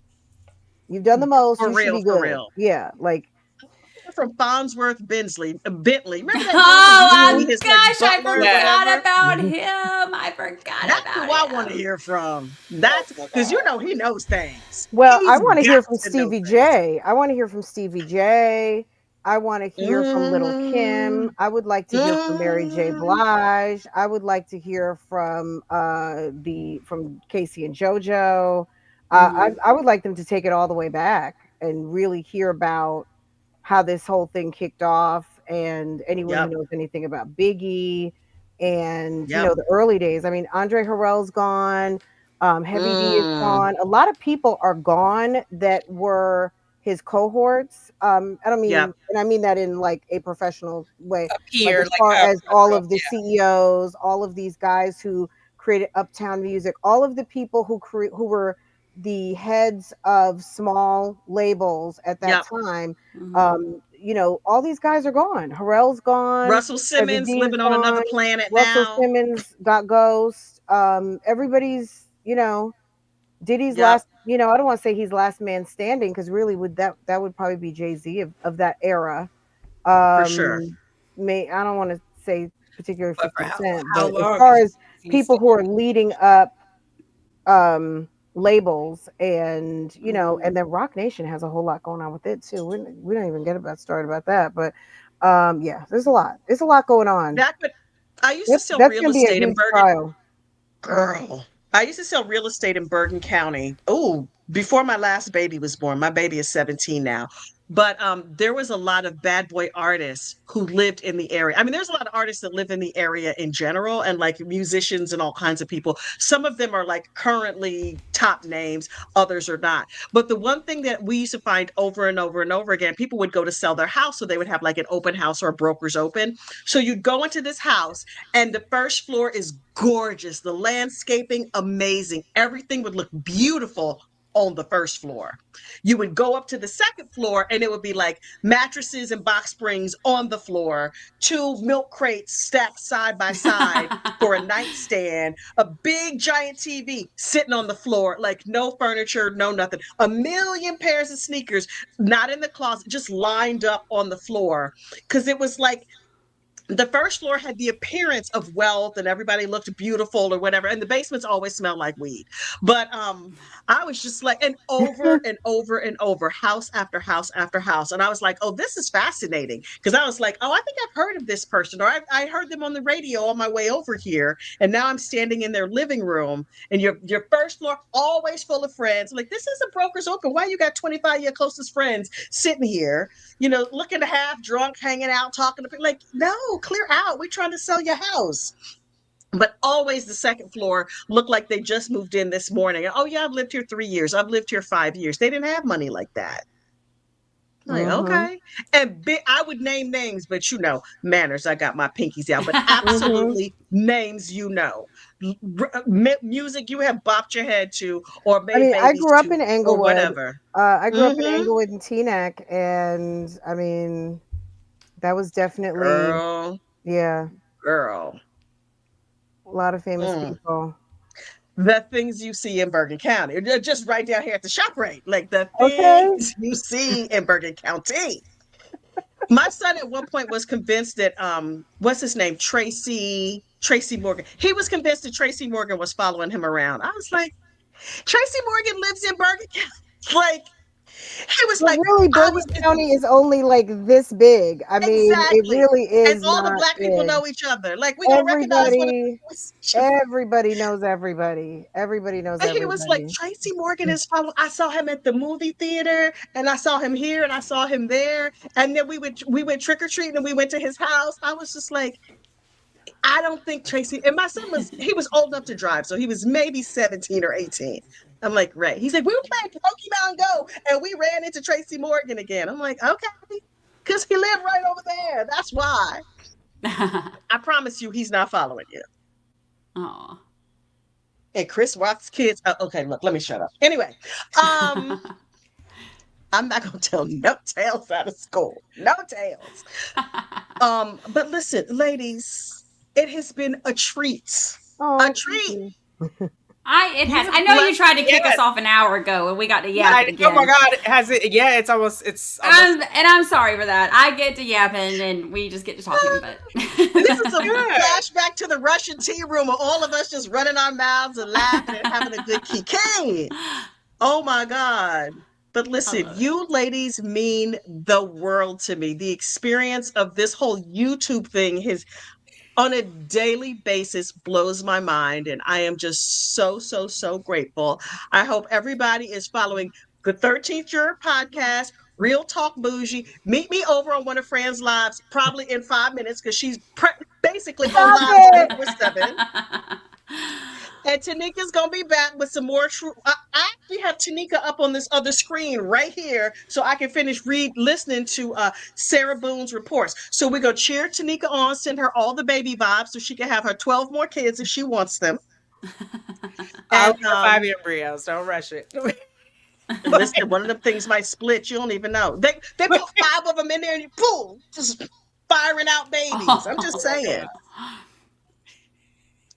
You've done the most. For You should real, be for good. real. Yeah, like From Farnsworth Bentley. Remember that dude who used to Oh be his like gosh, I butler or forgot whatever? about him. I forgot That's who about I want to him. hear from. That's because he knows things. well, I He's want to got hear from to know Stevie things. J. I want to hear from Stevie J. I want to hear from Little Kim. Mm, I would like to hear from Mary J. mm, Blige. I would like to hear from the from Casey and JoJo. I would like them to take it all the way back and really hear about how this whole thing kicked off, and anyone who yep, knows anything about Biggie and yep. the early days. I mean, Andre Harrell's gone, Heavy D is Mm, gone. A lot of people are gone that were his cohorts. I don't yep, mean, and I mean that in like a professional way, Up like here, as like far as all professional. of the CEOs, all of these guys who created Uptown Music, all of the people who were the heads of small labels at that yep. time. Mhm. All these guys are gone. Harrell's gone. Russell Heavy Simmons D is living on another gone. planet Russell now. Simmons got ghost. Everybody's, Diddy's Yep, last, I don't want to say he's last man standing because really that would probably be Jay-Z of that era. for sure. Um, I don't want to say particularly But 50 for Cent, how but as long far is as he people staying? who are leading up labels, and Mhm. and then Rock Nation has a whole lot going on with it too. We don't even get about started about that, but yeah, there's a lot going on. That could. I used to That's sell that's real gonna be a estate in huge Bergen. trial. Girl, I used to sell real estate in Bergen County. Oh, before my last baby was born. My baby is 17 now. But there was a lot of bad boy artists who lived in the area. I mean, there's a lot of artists that live in the area in general, and like musicians and all kinds of people. Some of them are like currently top names, others are not. But the one thing that we used to find over and over and over again, people would go to sell their house, so they would have like an open house or a broker's open. So you'd go into this house, and the first floor is gorgeous, the landscaping amazing, everything would look beautiful on the first floor. You would go up to the second floor and it would be like mattresses and box springs on the floor, two milk crates stacked side by side for a nightstand, a big giant TV sitting on the floor, like no furniture, no nothing, a million pairs of sneakers not in the closet, just lined up on the floor, because it was like the first floor had the appearance of wealth and everybody looked beautiful or whatever, and the basements always smelled like weed. But I was just like, and over and over and over, house after house after house, and I was like, oh, this is fascinating, because I was like, oh, I think I've heard of this person, or I heard them on the radio on my way over here, and now I'm standing in their living room, and your first floor always full of friends. Like, this is a broker's open. Why you got 25 of your closest friends sitting here, looking to half drunk, hanging out, talking to people? Like, no, clear out. We're trying to sell your house. But always the second floor looked like they just moved in this morning. Oh, yeah, I've lived here 3 years. I've lived here 5 years. They didn't have money like that. Like, Mm-hmm. okay. And I would name names, but manners. I got my pinkies out, but Mm-hmm. absolutely names, music you have bopped your head to or I made mean, I babies grew up to in or Englewood. whatever. I grew up in Mm-hmm. Englewood and Teaneck, and I mean, that was definitely, Girl, yeah, girl. a lot of famous Mm. people. The things you see in Bergen County, just right down here at the ShopRite, like the Okay. things you see in Bergen County. My son at one point was convinced that what's his name, Tracy Morgan. He was convinced that Tracy Morgan was following him around. I was like, Tracy Morgan lives in Bergen County. Like, he was But like, really, I Bergen was in the County is only like this big. I mean, it exactly, really and is all the not black people big. know each other. Like, we gonna recognize one of Everybody, them. everybody knows everybody. Everybody knows And he was like, everybody. Tracy Morgan is following. I saw him at the movie theater, and I saw him here, and I saw him there. And then we went trick or treating, and we went to his house. I was just like, I don't think Tracy. And my son he was old enough to drive, so he was maybe 17 or 18. I'm like, right. He's like, we were playing Pokemon Go, and we ran into Tracy Morgan again. I'm like, okay, because he lived right over there. That's why. I promise you, he's not following you. Oh. And Chris Rock's kids. Okay, look, let me shut up. Anyway, um, I'm not gonna tell no tales out of school. No tales. But listen, ladies, It has been a treat. Oh, A treat. It has. I know you tried to kick us off an hour ago, and we got to yap again. Oh my God! Has it? Yeah, it's almost. And I'm sorry for that. I get to yapping, and we just get to talking. But this is a flashback to the Russian tea room, of all of us just running our mouths and laughing and having a good kiki. Oh my God! But listen, you ladies mean the world to me. The experience of this whole YouTube thing has, on a daily basis, blows my mind. And I am just so, so, so grateful. I hope everybody is following the 13th Juror podcast, Real Talk Bougie. Meet me over on one of Fran's lives, probably in 5 minutes, because she's basically on live 24/7. And Tanika's going to be back with some more true. I actually have Tanika up on this other screen right here so I can finish listening to Sarah Boone's reports. So we're going to cheer Tanika on, send her all the baby vibes so she can have her 12 more kids if she wants them. And 5 embryos. Don't rush it. Listen, one of them things might split. You don't even know. They put 5 of them in there and you boom, just firing out babies. I'm just saying.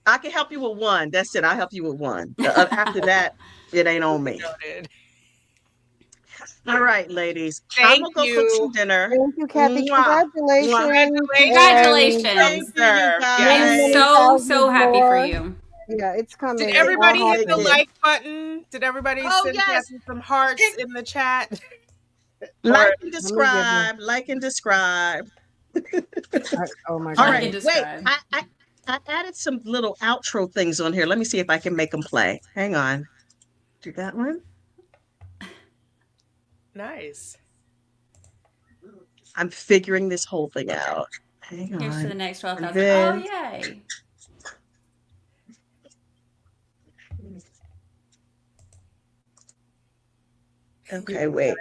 I can help you with one. That's it. I'll help you with one. After that, it ain't on me. All right, ladies. I'm going to go cook some dinner. Thank you, Kathy. Congratulations. Congratulations. Thank you, guys. I'm so happy for you. Yeah, it's coming. Did everybody hit the like button? Did everybody send Kathy some hearts in the chat? Like and describe. Like and describe. Oh my God. All right, wait. I added some little outro things on here. Let me see if I can make them play. Hang on. Do that one. Nice. I'm figuring this whole thing out. Hang on. Here's to the next 12,000. Oh, yay. Okay, wait.